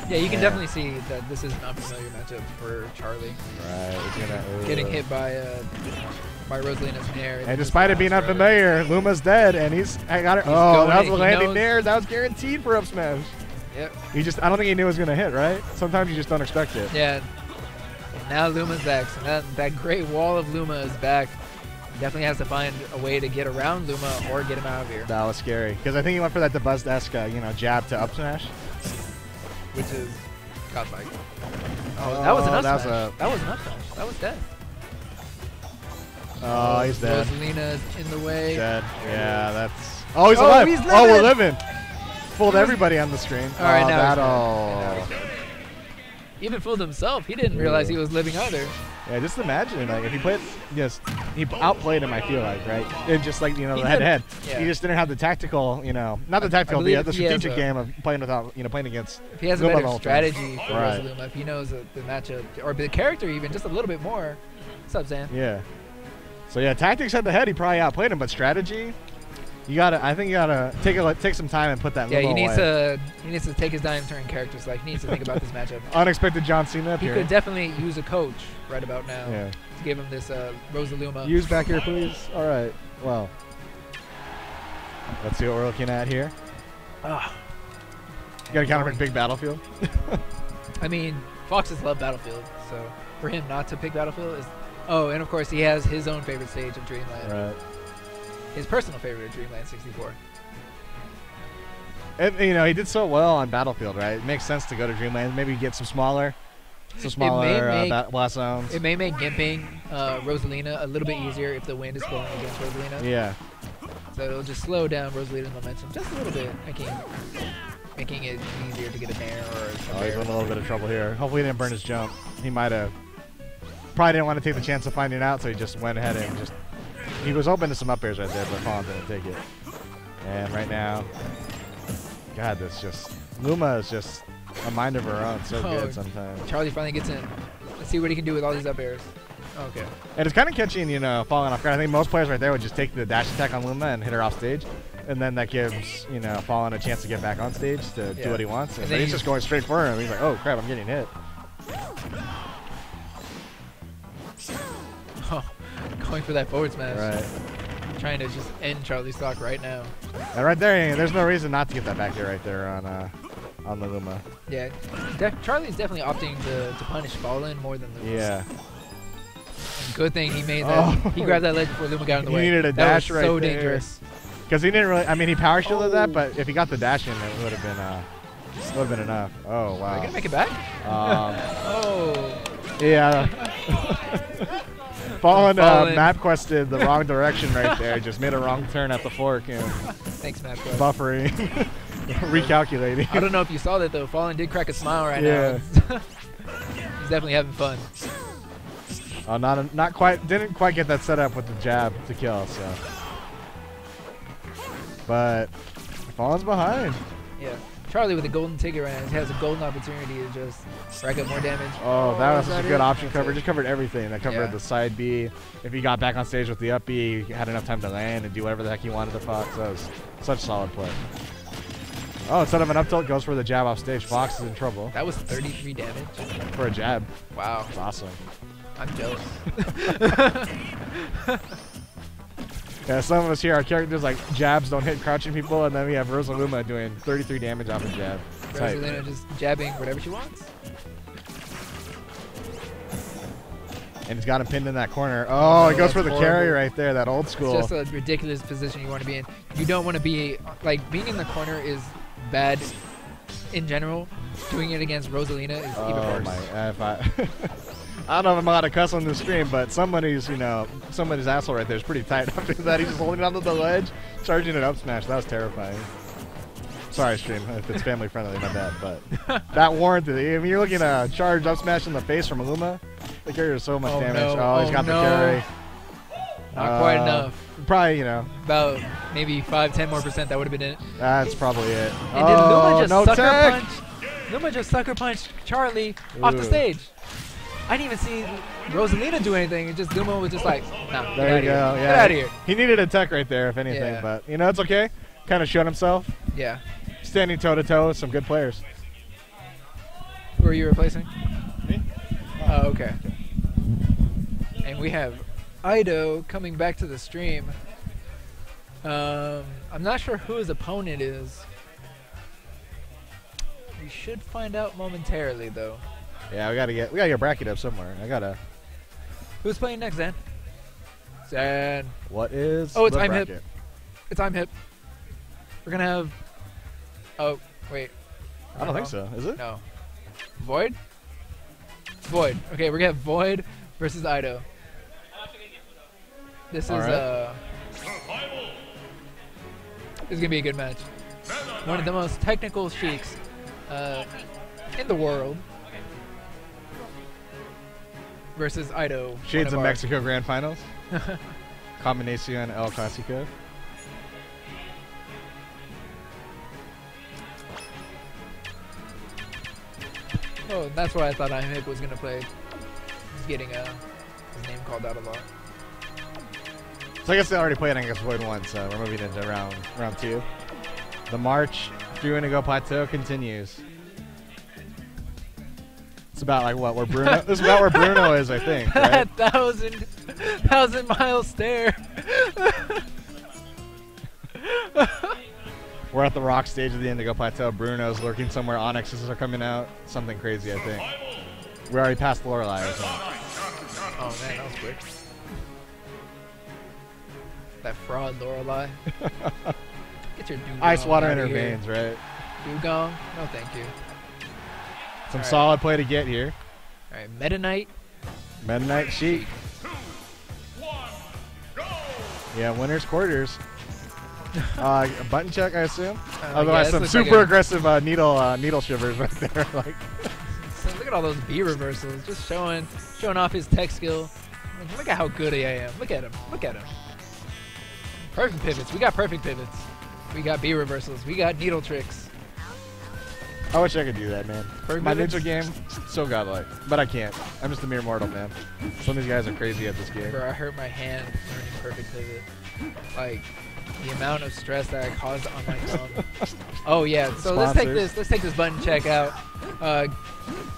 Yeah, you can definitely see that this is an unfamiliar matchup for Charlie. Right. Getting hit by Rosalina's nair. And despite it being unfamiliar, Luma's dead, and I got it. Oh, that was a landing nair. That was guaranteed for up smash. Yep. I don't think he knew it was gonna hit, right? Sometimes you just don't expect it. Yeah. And now Luma's back, so that great wall of Luma is back. Definitely has to find a way to get around Luma or get him out of here. That was scary because I think he went for that DeBuzz-esque, you know, jab to up smash, which is godlike. Oh, that was an up smash. That was an up smash. That was death. Oh, he's dead. Rosalina's in the way. Dead. Yeah, that's. Oh, he's alive. He's living. Oh, we're living. Fooled everybody on the screen. All right, now. He even fooled himself. He didn't realize he was living either. Yeah, just imagine, like, if he played, he outplayed him, I feel like, right? And just like, you know, the head-to-head. He just didn't have the tactical, you know, not the tactical, the strategic game of playing without, you know, playing against. If he has a better strategy for Rosaluma, if he knows the matchup, or the character even, just a little bit more. What's up, Zan? Yeah. So, yeah, tactics head-to-head, he probably outplayed him, but strategy, I think you gotta take some time and put that. Yeah, he needs to take his time turn characters. Like he needs to think about this matchup. Unexpected John Cena up here. He could definitely use a coach right about now to give him this Rosaluma. Use back here, please. All right. Well, let's see what we're looking at here. You got to counter pick big Battlefield. I mean, Foxes love Battlefield, so for him not to pick Battlefield is. Oh, and of course he has his own favorite stage of Dreamland. Right. His personal favorite, Dreamland 64. And, you know, he did so well on Battlefield, right? It makes sense to go to Dreamland. Maybe get some smaller blast zones. It may make gimping Rosalina a little bit easier if the wind is blowing against Rosalina. Yeah. So it'll just slow down Rosalina's momentum just a little bit, making it easier to get a nair or something. Oh, he's in a little bit of trouble here. Hopefully he didn't burn his jump. He might have. Probably didn't want to take the chance of finding out, so he just went ahead and just. He was open to some up airs right there, but Fallen didn't take it. And right now, God, Luma is just a mind of her own. So good sometimes. Charlie finally gets in. Let's see what he can do with all these up airs. Okay. And it's kind of catching, you know, Fallen off guard. I think most players right there would just take the dash attack on Luma and hit her off stage. And then that gives, you know, Fallen a chance to get back on stage to do what he wants. And he's just going straight for him. He's like, oh, crap, I'm getting hit. Going for that forward smash. Right. Trying to just end Charlie's stock right now. And right there, there's no reason not to get that back here right there on the Luma. Yeah. Charlie's definitely opting to punish Fallen more than Luma. Yeah. And good thing he made that. He grabbed that ledge before Luma got in the way. He needed a dash right there. That was so dangerous. Because he didn't really, I mean, he power shielded that, but if he got the dash in, it would have been enough. Oh, wow. Are you going to make it back? Yeah. Fallen map quested the wrong direction right there. Just made a wrong turn at the fork and thanks, map quest. Buffering, recalculating. I don't know if you saw that though. Fallen did crack a smile right now. He's definitely having fun. Not quite. Didn't quite get that set up with the jab to kill. So, but Fallen's behind. Yeah. Charlie with a golden ticket right now. He has a golden opportunity to just rack up more damage. Oh, that was a good option cover. Just covered everything. That covered the side B. If he got back on stage with the up B, he had enough time to land and do whatever the heck he wanted to Fox. That was such solid play. Oh, instead of an up tilt, goes for the jab off stage. Fox is in trouble. That was 33 damage. For a jab. Wow. That's awesome. I'm jealous. Yeah, some of us here, our characters like jabs don't hit crouching people, and then we have Rosaluma doing 33 damage off a jab. Rosalina just jabbing whatever she wants. And he's got him pinned in that corner. Oh, he goes for the carry right there, that old school. It's just a ridiculous position you want to be in. You don't want to be, like, being in the corner is bad in general. Doing it against Rosalina is even worse. I don't know if I'm allowed to cuss on the stream, but somebody's asshole right there is pretty tight. After that, he's just holding onto the ledge, charging an up smash. That was terrifying. Sorry, stream, if it's family friendly, my bad, but that warranted it. I mean, you're looking at a charged up smash in the face from Illuma. The carry does so much damage. No. He's got the carry. Not quite enough. Probably, you know. About maybe 5-10% more that would have been it. That's probably it. And did Luma just sucker punch? Luma just sucker punched Charlie off the stage. I didn't even see Rosalina do anything. It just Luma was just like, nah, there you go. Yeah. Get out of here. He needed a tech right there, if anything, but you know, it's okay. Kind of showed himself. Yeah. Standing toe to toe with some good players. Who are you replacing? Me. Oh, okay. And we have Ido coming back to the stream. I'm not sure who his opponent is. We should find out momentarily, though. Yeah, we gotta get bracket up somewhere. Who's playing next, Zan? Zan. What is? Oh, it's I'm Hip. It's I'm Hip. We're gonna have. Oh, wait. I don't think so. Is it? No. Void? Void. Okay, we're gonna have Void versus Ido. This is this is gonna be a good match. One of the most technical Sheiks in the world versus Ido. Shades of Mexico Grand Finals. Combinación El Clásico. Oh, that's why I thought I'm Hip was gonna play. He's getting his name called out a lot. So I guess they already played against Void 1, so we're moving into round 2. The march through Indigo Plateau continues. It's about like what? Where Bruno? This is about where Bruno is, I think. Right? That thousand mile stare. We're at the rock stage of the Indigo Plateau. Bruno's lurking somewhere. Onyxes are coming out. Something crazy, I think. We're already past Lorelei or something. Oh man, that was quick. That fraud Lorelei. Get your dugong ice water out in her of here. veins, right? Dugong? No, thank you. Some solid play to get here. All right, Meta Knight. Meta Knight Sheik. Yeah, winner's quarters. A button check, I assume. Otherwise, some super aggressive needle shivers right there. Like, so look at all those B reversals, just showing off his tech skill. Look at how good I am. Look at him. Look at him. Perfect pivots. We got perfect pivots. We got B reversals. We got needle tricks. I wish I could do that, man. Perfect My pivots? ninja game, so godlike. But I can't. I'm just a mere mortal, man. Some of these guys are crazy at this game. Bro, I hurt my hand learning perfect pivot. Like, the amount of stress that I caused on my thumb. Oh yeah, so let's take this button check out.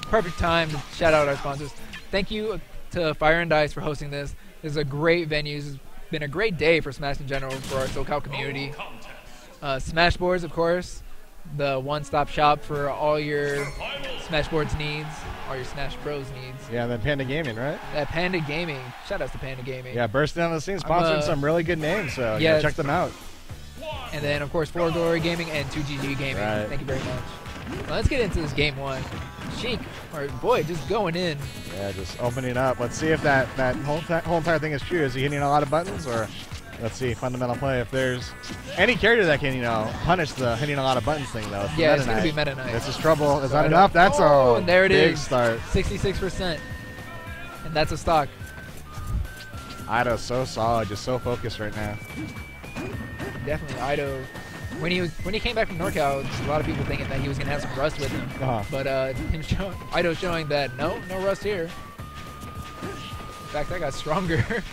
Perfect time to shout out our sponsors. Thank you to Fire and Dice for hosting this. This is a great venue. It's been a great day for Smash in general for our SoCal community. Smashboards, of course, the one-stop shop for all your Smashboards needs, all your Smash Bros needs. Yeah, and then Panda Gaming, right? Panda Gaming. Shout outs to Panda Gaming. Yeah, bursting on the scene, sponsoring some really good names, so yeah, check them out. And then, of course, 4 Glory Gaming and 2GG Gaming. Right. Thank you very much. Well, let's get into this game 1. Sheik, or boy, just going in. Yeah, just opening up. Let's see if that whole entire thing is true. Is he hitting a lot of buttons, or let's see, fundamental play. If there's any character that can, punish the hitting a lot of buttons thing, though. Yeah, it's going to be Meta Knight. This is trouble. Is that enough? That's a there it big is. Start. 66%. And that's a stock. Ido's so solid, just so focused right now. Definitely, Ido. When he came back from NorCal, a lot of people thinking that he was going to have some rust with him. But Ido showing that no rust here. In fact, I got stronger.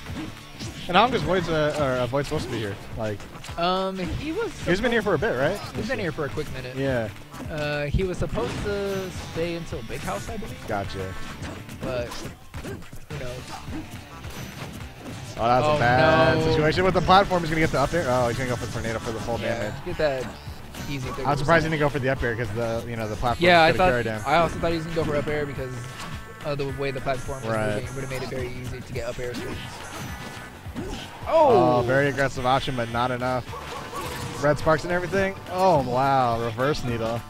And how long is Void's supposed to be here? Like, he's been here for a bit, right? He's been here for a quick minute. Yeah. He was supposed to stay until Big House, I believe. Gotcha. But who knows? Oh, that's a bad situation. With the platform, he's gonna get the up air. Oh, he's gonna go for the tornado for the full damage. Get that easy. I'm surprised he didn't go for the up air because the the platform. Yeah, I also thought he was gonna go for up air because of the way the platform was moving. It would have made it very easy to get up air strings. Oh, very aggressive option, but not enough. Red sparks and everything. Oh wow, reverse needle.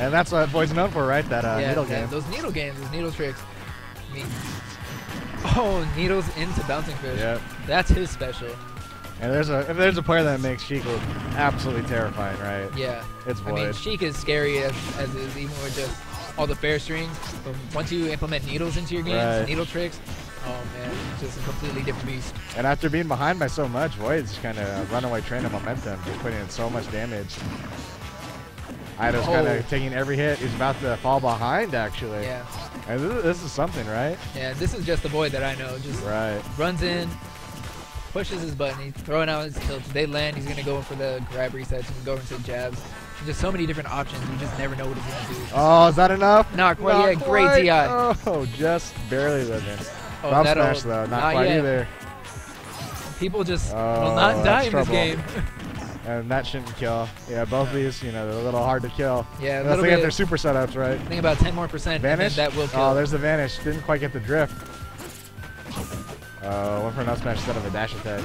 And that's what Void's known for, right? That needle game. Those needle games, those needle tricks. I mean, needles into bouncing fish. Yep. That's his special. And if there's a player that makes Sheik look absolutely terrifying, right? Yeah. It's Void. I mean, Sheik is scary as is, even with just all the fair strings. But once you implement needles into your games, needle tricks, oh man, it's just a completely different beast. And after being behind by so much, Void's kind of runaway train of momentum. He's putting in so much damage. Ido's kind of taking every hit. He's about to fall behind, actually. Yeah. And this is something, right? Yeah, this is just the Void that I know. Just runs in, pushes his button, he's throwing out his tilts. They land, he's going to go in for the grab resets and go into jabs. There's so many different options, you just never know what he's going to do. Oh, is that enough? Not quite yet. Great DI. Oh, just barely living. Bump smash, though. Not quite either. People just will not die in this game. And that shouldn't kill. Yeah, both of these, they're a little hard to kill. Yeah, let's get their super setups, right? I think about 10% more vanish. That will kill. Oh, there's the vanish. Didn't quite get the drift. Went for an up smash instead of a dash attack.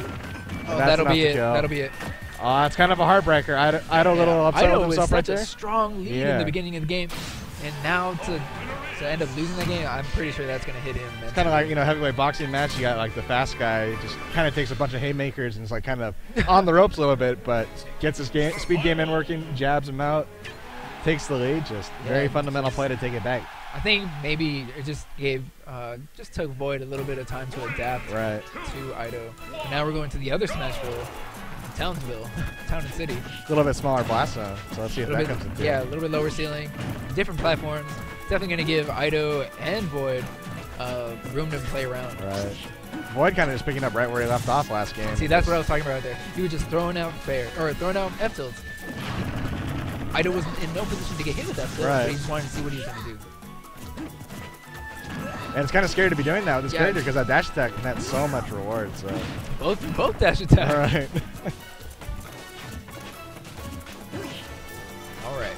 Oh, that'll be it. That'll be it. Oh, it's kind of a heartbreaker. Ido a little upset with himself right there. Ido was such a strong lead in the beginning of the game, and now to end up losing that game, I'm pretty sure that's going to hit him. It's kind of like, heavyweight boxing match. You got like the fast guy, just kind of takes a bunch of haymakers and is like kind of on the ropes a little bit, but gets his speed game in working, jabs him out, takes the lead. Just very fundamental play to take it back. I think maybe it just just took Void a little bit of time to adapt to Ido. And now we're going to the other Smash Bowl, Townsville, Town and City. A little bit smaller blast zone, so let's see if that comes into it. Yeah, a little bit lower ceiling, different platforms. Definitely going to give Ido and Void room to play around. Right. Void kind of just picking up right where he left off last game. See, that's what I was talking about right there. He was just throwing out throwing out F tilts. Ido was in no position to get hit with that tilt, but he just wanted to see what he was going to do. And it's kind of scary to be doing that with this character because that dash attack can have so much reward. So both dash attacks. All right. All right.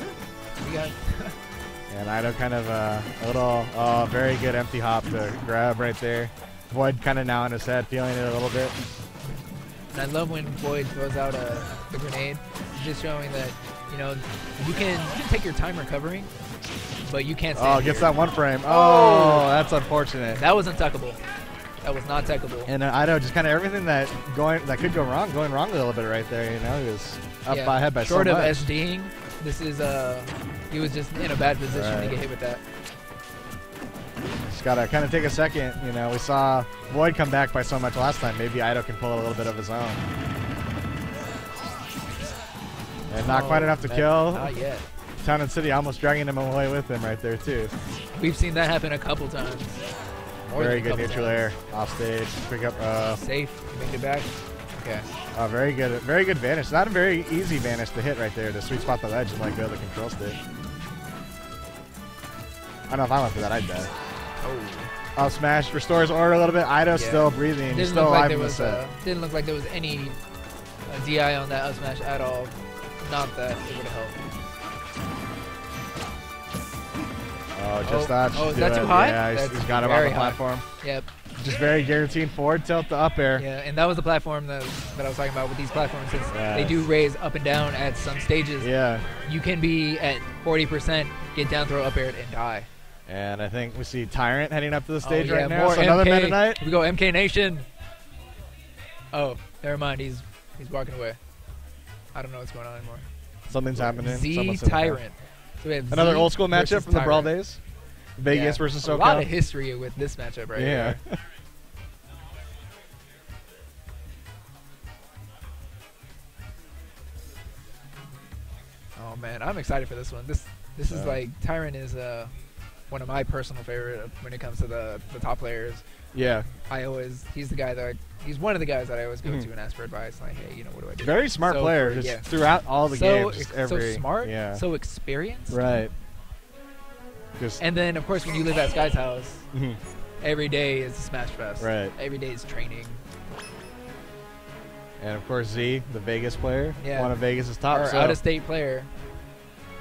We got. And Ido kind of a little very good empty hop to grab right there. Void kind of now in his head, feeling it a little bit. And I love when Void throws out the grenade, just showing that you can take your time recovering. But you can't stand gets that one frame. Oh, that's unfortunate. That was untuckable. That was not tuckable. And Ido just kind of everything that could go wrong, going wrong a little bit right there. He was up by head by so much. Short of SDing, this is he was just in a bad position to get hit with that. Just gotta kind of take a second. We saw Void come back by so much last time. Maybe Ido can pull a little bit of his own. And not quite enough to kill. Not yet. Town and City almost dragging him away with him right there too. We've seen that happen a couple times. Very good neutral air off stage. Pick up. Safe. Make it back. Okay. Very good vanish. Not a very easy vanish to hit right there to sweet spot the ledge and like go to the control stick. I don't know if I went for that. I'd bet. Oh, smash restores order a little bit. Ido's still breathing. He's still alive in the set. Didn't look like there was any DI on that up smash at all. Not that it would have helped. Oh, just that. Oh, is that too high? Yeah, he's got him on the platform. Yep. Just very guaranteed forward tilt to up air. Yeah, and that was the platform that I was talking about with these platforms. Since they do raise up and down at some stages, you can be at 40%, get down throw up air and die. And I think we see Tyrant heading up to the stage right now. So another Meta Knight. We go MK Nation. Oh, never mind. He's walking away. I don't know what's going on anymore. Something's happening. Z Tyrant. So we have another old school matchup from the Brawl days. Vegas versus SoCal. A lot of history with this matchup right here. Oh man, I'm excited for this one. This is like Tyrant is one of my personal favorite when it comes to the top players. Yeah. He's the guy he's one of the guys that I always go to and ask for advice. Like, hey, you know, what do I do? Very smart player, just throughout all the games. So smart, so experienced. Right. And then, of course, when you live at Sky's house, every day is a Smash Fest. Right. Every day is training. And, of course, Z, the Vegas player. Yeah. One of Vegas' top. Our out-of-state player.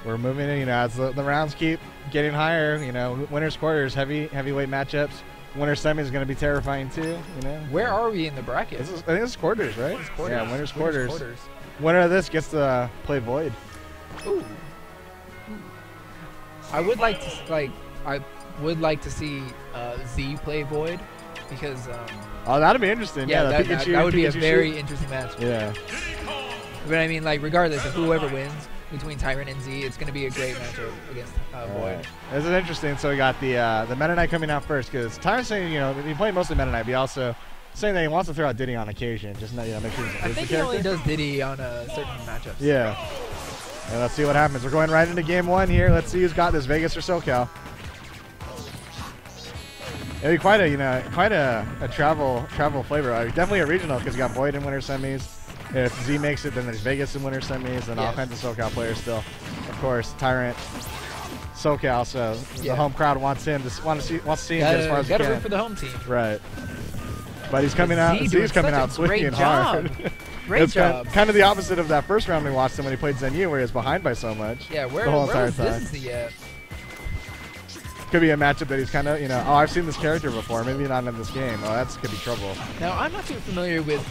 We're moving in, you know, as the rounds keep getting higher, you know, winners, quarters, heavyweight matchups. Winner semi is going to be terrifying, too, you know. Where are we in the bracket? I think this is quarters, right? It's quarters. Yeah, winners, quarters. Winner of this gets to play Void. Ooh. I would like to see Z play Void because oh, that'd be interesting. Yeah, that would be a very interesting match. Yeah. But I mean, like, regardless of whoever wins between Tyrant and Z, it's going to be a great matchup against Void. This is interesting. So we got the Meta Knight coming out first because Tyrant's saying, you know, he played mostly Meta Knight, but he also saying that he wants to throw out Diddy on occasion, just not, you know, make sure he's I think he only does Diddy on certain matchups. Yeah. And let's see what happens. We're going right into game 1 here. Let's see who's got this, Vegas or SoCal. It'll be quite a travel flavor. Definitely a regional because you got Void in winter semis. If Z makes it, then there's Vegas in winter semis and all kinds of SoCal players still. Of course, Tyrant, SoCal. So the home crowd wants to see him get as far as he can. Got to root for the home team. Right. But he's coming out. Z's coming out swiftly and hard. Great job. Kind of the opposite of that first round we watched him when he played Zenyou, where he was behind by so much. Yeah, where the whole entire was time. this yet? Could be a matchup that he's kind of, you know, oh, I've seen this character before, maybe not in this game. Oh, that's could be trouble. Now, I'm not too familiar with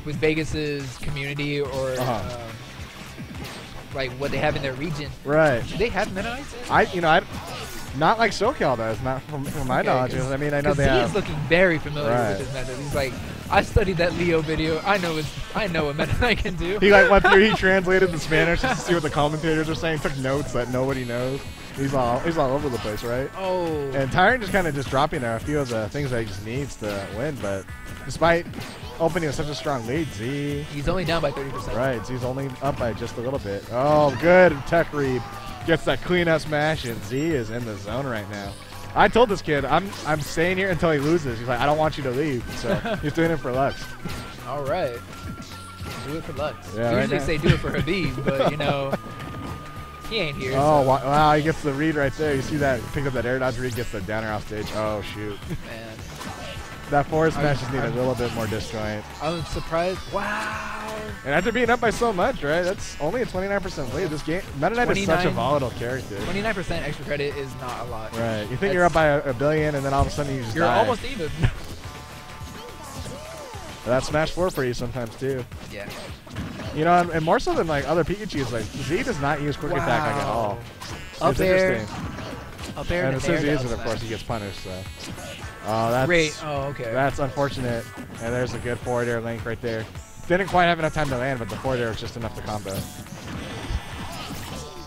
Vegas's community or like what they have in their region. Right. Do they have Meta Knights? Not like SoCal does, not from my knowledge. I mean, I know they have. He is looking very familiar with his method. He's like, I studied that Leo video. I know what Meta Knight can do. He like went through. He translated the Spanish just to see what the commentators are saying. Took notes that nobody knows. He's all over the place, right? Oh. And Tyrant just kind of dropping a few of the things that he just needs to win. But despite opening with such a strong lead, Z. He's only down by 30%. Right. Z's only up by just a little bit. Oh, good tech read. Gets that clean up smash, and Z is in the zone right now. I told this kid, I'm staying here until he loses. He's like, I don't want you to leave. So he's doing it for Lux. All right. Do it for Lux. Yeah, usually say do it for Habib, but, you know, he ain't here. Oh, so. Wow. He gets the read right there. You see that? Pick up that air dodge read, gets the downer off stage. Oh, shoot. Man. That forward smash just needs a little bit more disjoint. I was surprised. Wow. And after being up by so much, right? That's only a 29% lead. This game, Meta Knight is such a volatile character. 29% extra credit is not a lot. Right. You think you're up by a billion, and then all of a sudden you just You're die. almost even. That's Smash 4 for you sometimes, too. Yeah. You know, and more so than, like, other Pikachus, like, Z does not use quick attack like, at all. Up there. Up there. And as soon as he uses it, of course, he gets punished, so. Oh, that's great. Oh, okay. That's unfortunate. And there's a good forward air link right there. Didn't quite have enough time to land, but the forward air was just enough to combo.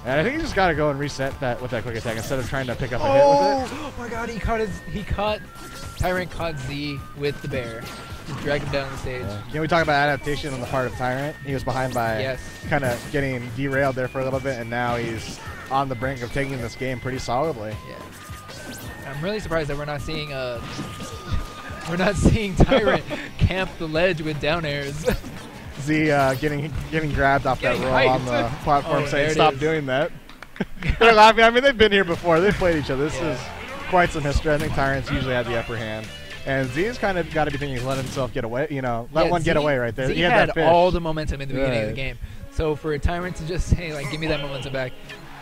And I think you just got to go and reset that with that quick attack instead of trying to pick up a hit with it. Oh my god, Tyrant caught Z with the bear. Just dragged him down the stage. Yeah. Can we talk about adaptation on the part of Tyrant? He was behind by kind of getting derailed there for a little bit, and now he's on the brink of taking this game pretty solidly. Yeah. I'm really surprised that we're not seeing Tyrant camp the ledge with down airs. Z getting grabbed off that roll on the platform, saying stop doing that. They're laughing. I mean, they've been here before. They've played each other. This is quite some history. I think Tyrant's usually had the upper hand. And Z's kind of got to be thinking he's letting himself get away. You know, let one get away right there. Z he had that fish. all the momentum in the beginning of the game. So for Tyrant to just say, like, give me that momentum back,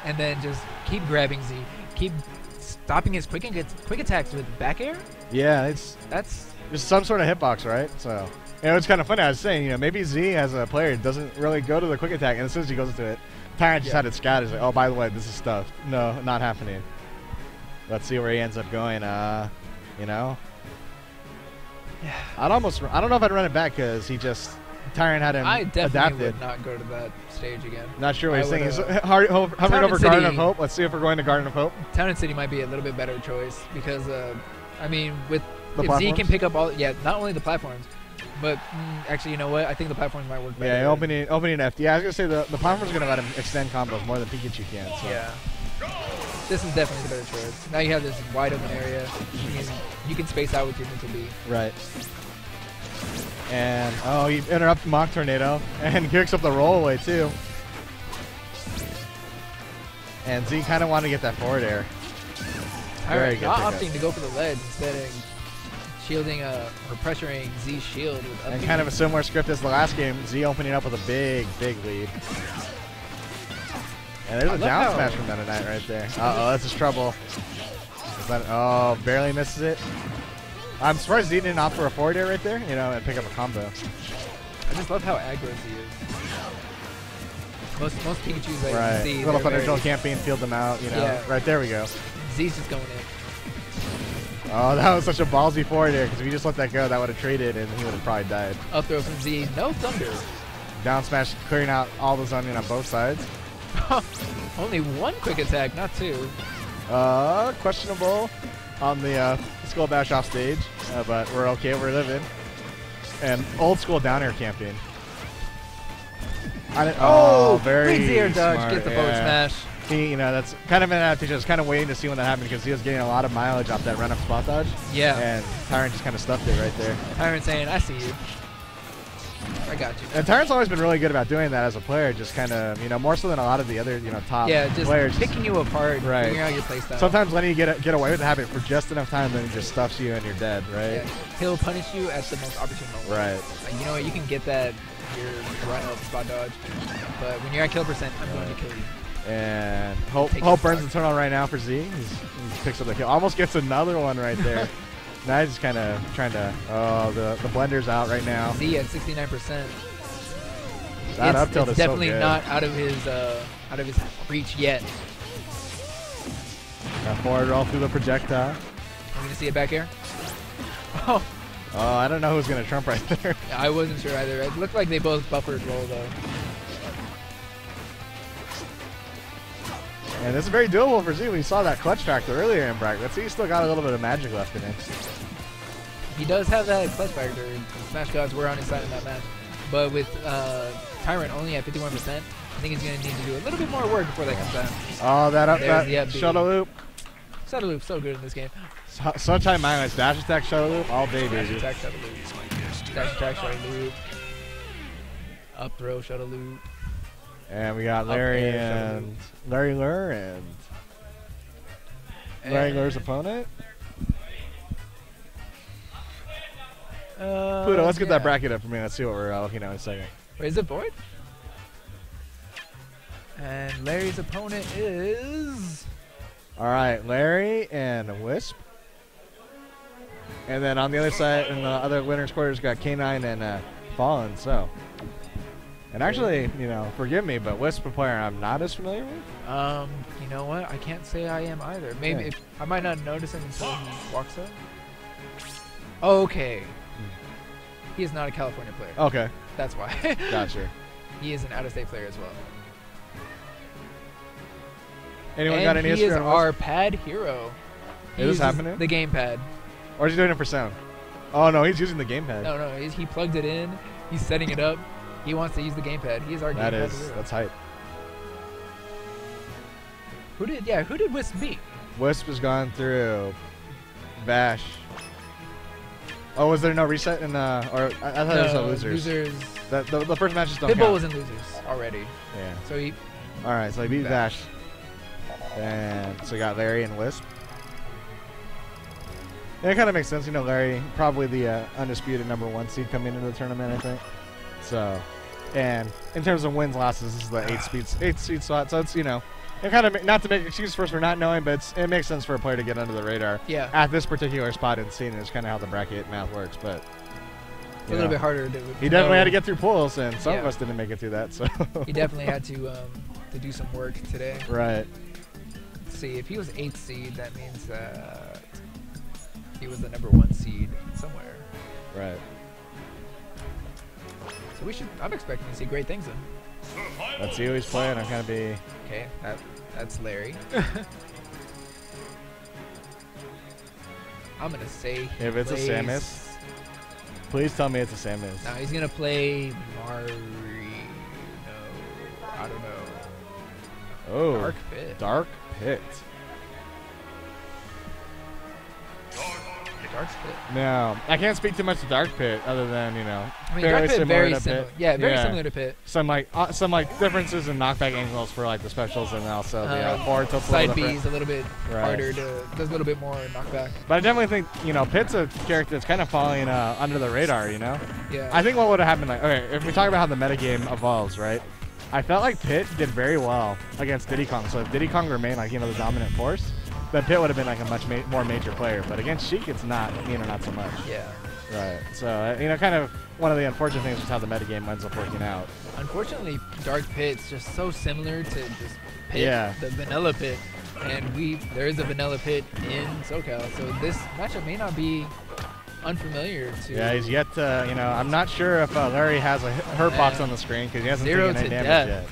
and then just keep grabbing Z, keep stopping his quick attacks with back air. Yeah, that's just some sort of hitbox, right? So, you know, it's kind of funny. I was saying, you know, maybe Z as a player doesn't really go to the quick attack, and as soon as he goes into it, Tyrant just had it scattered. He's like, oh, by the way, this is stuff. No, not happening. Let's see where he ends up going. You know, I don't know if I'd run it back because Tyrant had him I definitely adapted. would not go to that stage again. Not sure what he's saying. He's hovering over Garden of Hope. Let's see if we're going to Garden of Hope. Town and City might be a little bit better choice because, I mean, if Z can pick up not only the platforms, but actually, you know what? I think the platforms might work better. Yeah, opening FD. Yeah, I was gonna say the platform's gonna let him extend combos more than Pikachu can. So. Yeah. This is definitely the better choice. Now you have this wide open area. You can space out with your neutral B. Right. And, oh, he interrupted Mach Tornado and kicks up the roll away, too. And Z kind of wanted to get that forward air. Very good. Not opting to go for the ledge instead of shielding or pressuring Z's shield with up and kind of a similar script as the last game, Z opening up with a big lead. And there's a down smash from Meta Knight right there. Uh-oh, that's his trouble. Oh, barely misses it. I'm surprised Z didn't opt for a forward air right there, you know, and pick up a combo. I just love how aggro Z is. Most Pikachus that right. you see. Little Thunder Drill camping, field them out, you know. Yeah. Right, there we go. Z's just going in. Oh, that was such a ballsy forward air, because if you just let that go, that would have traded, and he would have probably died. Up throw from Z, no Thunder. Down smash, clearing out all the zoning on both sides. Only one quick attack, not two. Questionable on the Skull Bash off stage, but we're okay, we're living. And old school down air camping. Very big air dodge, smart. get the forward smash. He, you know, that's kind of an adaptation. I was kind of waiting to see when that happened because he was getting a lot of mileage off that run up spot dodge. Yeah. And Tyrant just kind of stuffed it right there. Tyrant saying, I see you. I got you. And Tyrant's always been really good about doing that as a player, just kind of, you know, more so than a lot of the other, you know, top players. Yeah, just picking you apart, right. figuring out your playstyle. Sometimes letting you get away with the habit for just enough time, then he just stuffs you and you're dead, right? Yeah. He'll punish you at the most opportune moment. Right. Like, you know what, you can get that, your run up spot dodge, but when you're at kill percent, I'm going to kill you. And Hope burns the turn on right now for Z. He picks up the kill. Almost gets another one right there. Now he's just kind of trying to, the blender's out right now. Z at 69%. That up tilt is so definitely good. not out of his reach yet. Forward roll through the projectile. I'm gonna see it back here. Oh, I don't know who's gonna trump right there. I wasn't sure either. It looked like they both buffered roll though. And this is very doable for Z. We saw that clutch factor earlier in bracket. Let's see, he's still got a little bit of magic left in it. He does have that clutch factor. Smash gods were on his side in that match, but with Tyrant only at 51%, I think he's going to need to do a little bit more work before that comes out. Oh, that shuttle loop. Shuttle loop, so good in this game. Sunshine Minus, dash attack shuttle loop, all day, baby. Dash attack shuttle loop. Dash attack shuttle loop. Up throw shuttle loop. And we got Larry and Larry Lur and Larry Lur's opponent. Pluto, let's get that bracket up for me. Let's see what we're looking at in a second. Wait, is it Void? And Larry's opponent is... All right, Larry and Wisp. And then on the other side, in the other winner's quarters, got K9 and Fallen. So, and actually, you know, forgive me, but Wisp, a player I'm not as familiar with. You know what? I can't say I am either. Maybe I might not notice him until he walks up. Okay. He is not a California player. Okay. That's why. Gotcha. He is an out-of-state player as well. Anyone got any history on Wisp? He is our pad hero. Is this happening? The gamepad. Or is he doing it for sound? Oh, no, he's using the gamepad. No, he plugged it in. He's setting it up. He wants to use the gamepad. He is our gamepad hero. That's hype. Who did Wisp beat? Wisp has gone through Bash. Oh, was there no reset in or I thought there was no losers. The first match just don't count. Pitbull was in losers already. Yeah. So he. All right, so he beat Bash. And so we got Larry and Wisp. Yeah, it kind of makes sense. You know, Larry, probably the undisputed #1 seed coming into the tournament, I think. So, and in terms of wins, losses, this is the 8th seed slot. So it's, you know, it kind of, not to make excuses for us for not knowing, but it makes sense for a player to get under the radar at this particular spot in the scene. It's kind of how the bracket math works, but a little bit harder to he definitely had to get through pools, and some of us didn't make it through that. So he definitely had to do some work today. Right. Let's see, if he was 8th seed, that means that he was the #1 seed somewhere. Right. So I'm expecting to see great things then. Let's see who he's playing. I'm gonna be. Okay, that's Larry. I'm gonna say if it's a Samus, please tell me it's a Samus. No, he's gonna play Mario. No, I don't know. Oh, Dark Pit. Dark Pit. Dark Pit. No, I can't speak too much to Dark Pit other than, you know, I mean, Dark Pit very similar. Yeah, very similar to Pit. Some like differences in knockback angles for like the specials and also the forward tilt. Side B is a little bit harder to, does a little bit more knockback. But I definitely think, you know, Pit's a character that's kind of falling under the radar, you know? Yeah. I think what would have happened, like, okay, if we talk about how the metagame evolves, right? I felt like Pit did very well against Diddy Kong. So if Diddy Kong remained like, you know, the dominant force, then Pit would have been like a much more major player. But against Sheik, it's not, you know, not so much. Yeah. Right. So, you know, kind of one of the unfortunate things is how the metagame ends up working out. Unfortunately, Dark Pit's just so similar to just Pit, the vanilla Pit. And there is a vanilla Pit in SoCal. So this matchup may not be unfamiliar to. Yeah, he's yet to, you know, I'm not sure if Larry has a hurt box on the screen because he hasn't taken any damage yet.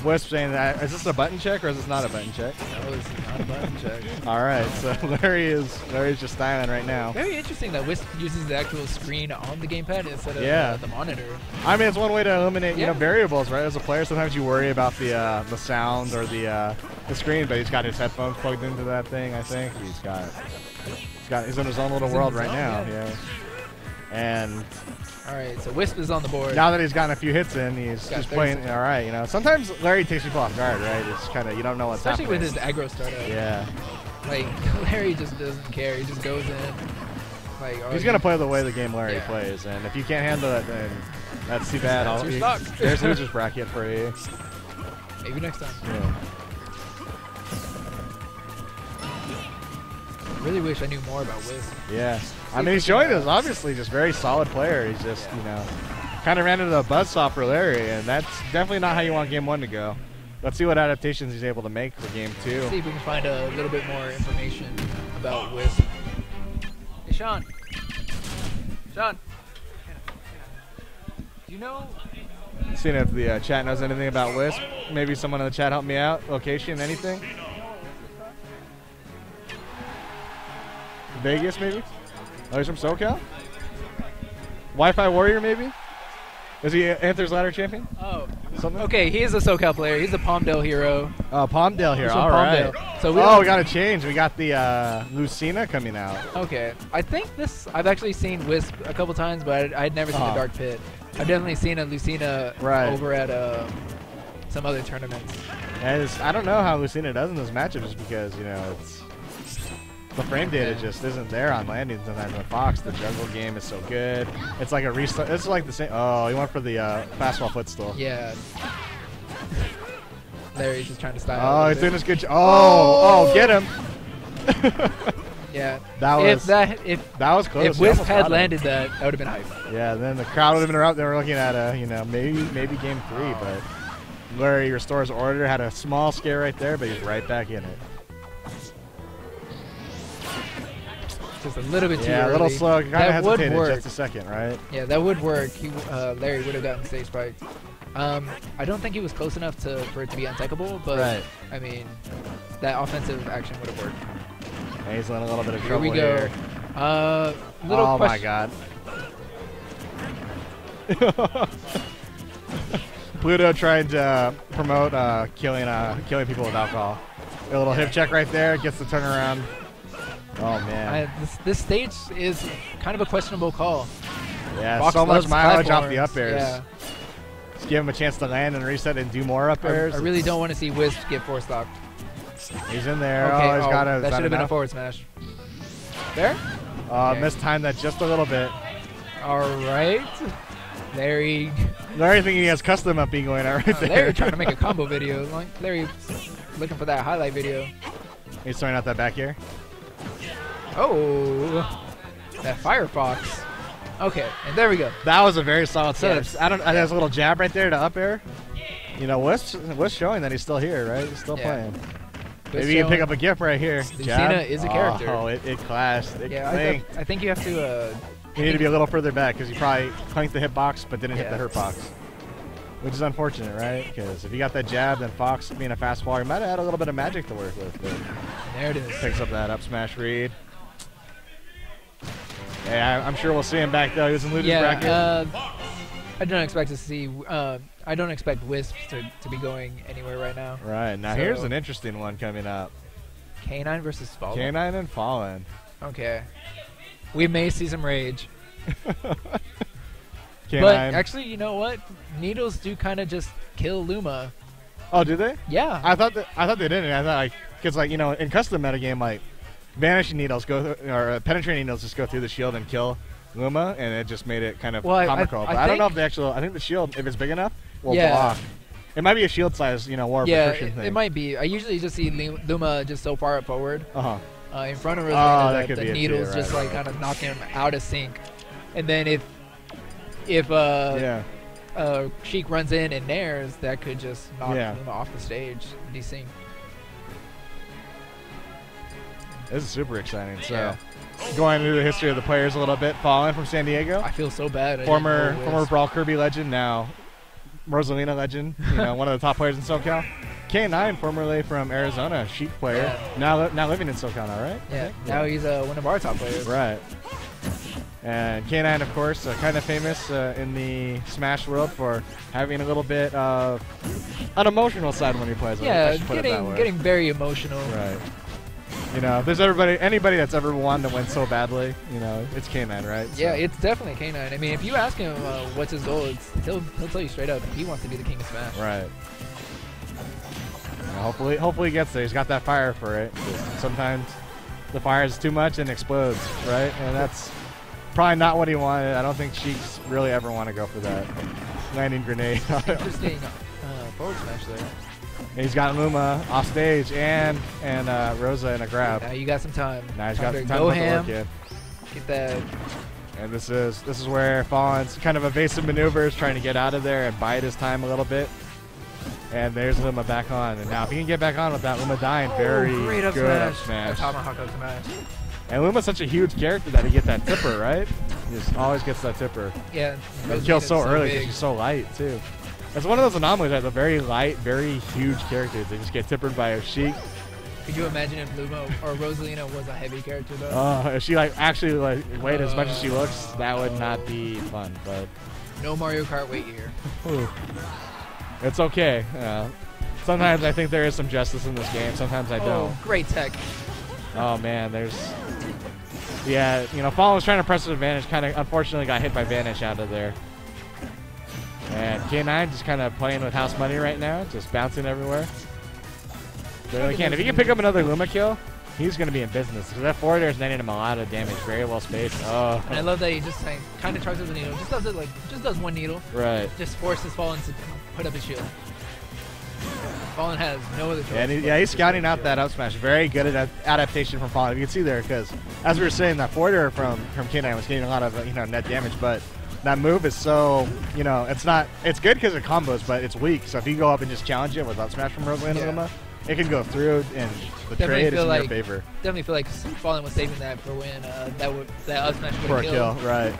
Wisp saying that, is this a button check or is this not a button check? No, it's not a button check. All right, so Larry's just styling right now. Very interesting that Wisp uses the actual screen on the gamepad instead of the monitor. I mean, it's one way to eliminate, you know, variables, right? As a player, sometimes you worry about the sound or the screen, but he's got his headphones plugged into that thing, I think. He's in his own little world right now, yeah. And all right, so Wisp is on the board. Now that he's gotten a few hits in, he's just playing. All right, you know. Sometimes Larry takes people off guard, right? It's kind of, you don't know what's happening. Especially with his aggro startup. Yeah. Like Larry just doesn't care. He just goes in. Like he's gonna play the way the game Larry plays, and if you can't handle it, then that's too bad. That's your stock. There's loser's bracket for you. Maybe next time. Yeah. Really wish I knew more about Wisp. Yeah. I mean, he's showing us obviously just very solid player. He's just, you know, kind of ran into the buzzsaw for Larry, and that's definitely not how you want Game 1 to go. Let's see what adaptations he's able to make for Game 2. Let's see if we can find a little bit more information about Wisp. Hey, Sean. Sean. Do you know? Seeing if the chat knows anything about Wisp. Maybe someone in the chat help me out. Location, anything? Vegas, maybe? Oh, he's from SoCal? Wi-Fi Warrior, maybe? Is he Anthers Ladder champion? Oh. Something? Okay, he is a SoCal player. He's a Palmdale hero. Oh, Palmdale hero. All right. So we got to change. We got the Lucina coming out. Okay. I think I've actually seen Wisp a couple times, but I'd never seen the Dark Pit. I've definitely seen a Lucina over at some other tournaments. I don't know how Lucina does in this matchup just because, you know, the frame data just isn't there on landing sometimes with Fox. The juggle game is so good. It's like a restart. It's like the same. Oh, he went for the fastball footstool. Yeah. Larry's just trying to style. Oh, he's doing this good job. Oh, get him. Yeah. That was close. If Wisp had landed that would have been hype. Yeah, then the crowd would have been around. They were looking at you know, maybe Game 3, but Larry restores order. Had a small scare right there, but he's right back in it. Just a little bit too early. Yeah, a little slow. Kind of hesitated just a second, right? Yeah, that would work. Larry would have gotten stage spiked. I don't think he was close enough for it to be untechable, but I mean, that offensive action would have worked. And he's in a little bit of trouble here. Here we go. Oh my God. Pluto tried to promote killing people with alcohol. A little hip check right there, gets the turnaround. Oh man. This stage is kind of a questionable call. Yeah, Fox so much mileage off the up airs. Yeah. Just give him a chance to land and reset and do more up airs. I really don't want to see Wisp get force locked. He's in there. Okay, he's got that should have been a forward smash. There? Mistimed that just a little bit. All right. Larry thinking he has custom up being going out right there. Larry trying to make a combo video. Larry looking for that highlight video. He's throwing out that back air. Oh, that Firefox. Okay, and there we go. That was a very solid setup. There's a little jab right there to up air. You know, Wisp showing that he's still here, right? He's still playing. Maybe you can pick up a gift right here. Lucina is a character. Oh, it clashed. I think you have to. You need to be a little further back because you probably clanked the hitbox but didn't hit the hurt box. Which is unfortunate, right? Because if you got that jab, then Fox being a fast faller, might have had a little bit of magic to work with. But there it is. Picks up that up smash read. Yeah, I'm sure we'll see him back though. He was in loser's bracket. I don't expect to see. I don't expect Wisp to be going anywhere right now. Right now, here's an interesting one coming up. K9 versus Fallen. K9 and Fallen. Okay. We may see some rage. K9. But actually, you know what? Needles do kind of just kill Luma. Oh, do they? Yeah. I thought they didn't. I thought because like you know in custom metagame like vanishing needles or penetrating needles just go through the shield and kill Luma, and it just made it kind of comical. But I don't know if I think the shield, if it's big enough, will block. It might be a shield size, war protection thing. It might be. I usually just see Luma just so far up forward. In front of Rosalina that the needles just kind of knock him out of sync. And then if Sheik runs in and nairs, that could just knock Luma off the stage, desync. This is super exciting. So, going into the history of the players a little bit, Fallen from San Diego. I feel so bad. Former Brawl Kirby legend, now Rosalina legend. One of the top players in SoCal. K9, formerly from Arizona, Sheik player. Now living in SoCal now, right? Yeah. Now he's one of our top players. Right. And K9, of course, kind of famous in the Smash world for having a little bit of an emotional side when he plays. Yeah, getting very emotional. Right. If there's anybody that's ever wanted to win so badly, it's K9, right? Yeah, it's definitely K9. I mean, if you ask him what's his goal, he'll tell you straight up he wants to be the king of Smash. Right. Hopefully he gets there. He's got that fire for it. Sometimes the fire is too much and explodes, right? And that's probably not what he wanted. I don't think Sheiks really ever want to go for that landing grenade. Interesting forward smash there. And he's got Luma off stage and Rosa in a grab. Now you got some time. Now he's got some time to put the work in. Get that. And this is where Fallen's kind of evasive maneuvers, trying to get out of there and bide his time a little bit. And there's Luma back on. And now if he can get back on without Luma dying, very good up smash. Tomahawk up smash. And Luma's such a huge character that he gets that tipper, right? He just always gets that tipper. Yeah. He kills so early because she's so light, too. It's one of those anomalies that the very light, very huge characters. They just get tippered by a Sheik. Could you imagine if Luma or Rosalina was a heavy character, though? If she actually weighed as much as she looks, that would not be fun. But no Mario Kart weight here. It's okay. Sometimes I think there is some justice in this game. Sometimes I don't. Great tech. Oh man, Fallen was trying to press his advantage. Kind of unfortunately got hit by Vanish out of there. And K9 just kind of playing with house money right now, just bouncing everywhere. Really can. If he can pick up another Luma kill, he's going to be in business. Because that forward air is netting him a lot of damage, very well spaced. Oh. And I love that he just kind of charges the needle. Just does one needle. Right. Just forces Fallen to put up his shield. Fallen has no other choice. He's scouting out that up smash. Very good at adaptation from Fallen. You can see there, because as we were saying, that forward air from K9 was getting a lot of net damage, but that move is so, it's good because it combos, but it's weak. So if you go up and just challenge it with up smash from Rosalina and Luma, it can go through, and the trade is in your favor. Definitely feel like Fallen was saving that for when that up smash would for a kill, right?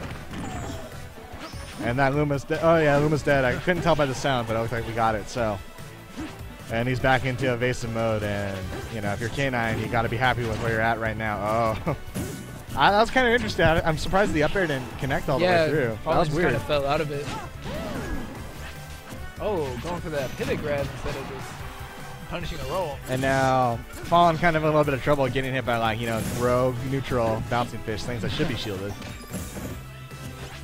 And that Luma's dead. Oh yeah, Luma's dead. I couldn't tell by the sound, but it looked like we got it. So, and he's back into evasive mode, and if you're K9, you got to be happy with where you're at right now. Oh. That was kind of interesting. I'm surprised the up air didn't connect all the way through. That was weird. Kind of fell out of it. Oh, going for that pivot grab instead of just punishing a roll. And now Fallen kind of in a little bit of trouble getting hit by rogue, neutral, bouncing fish, things that should be shielded.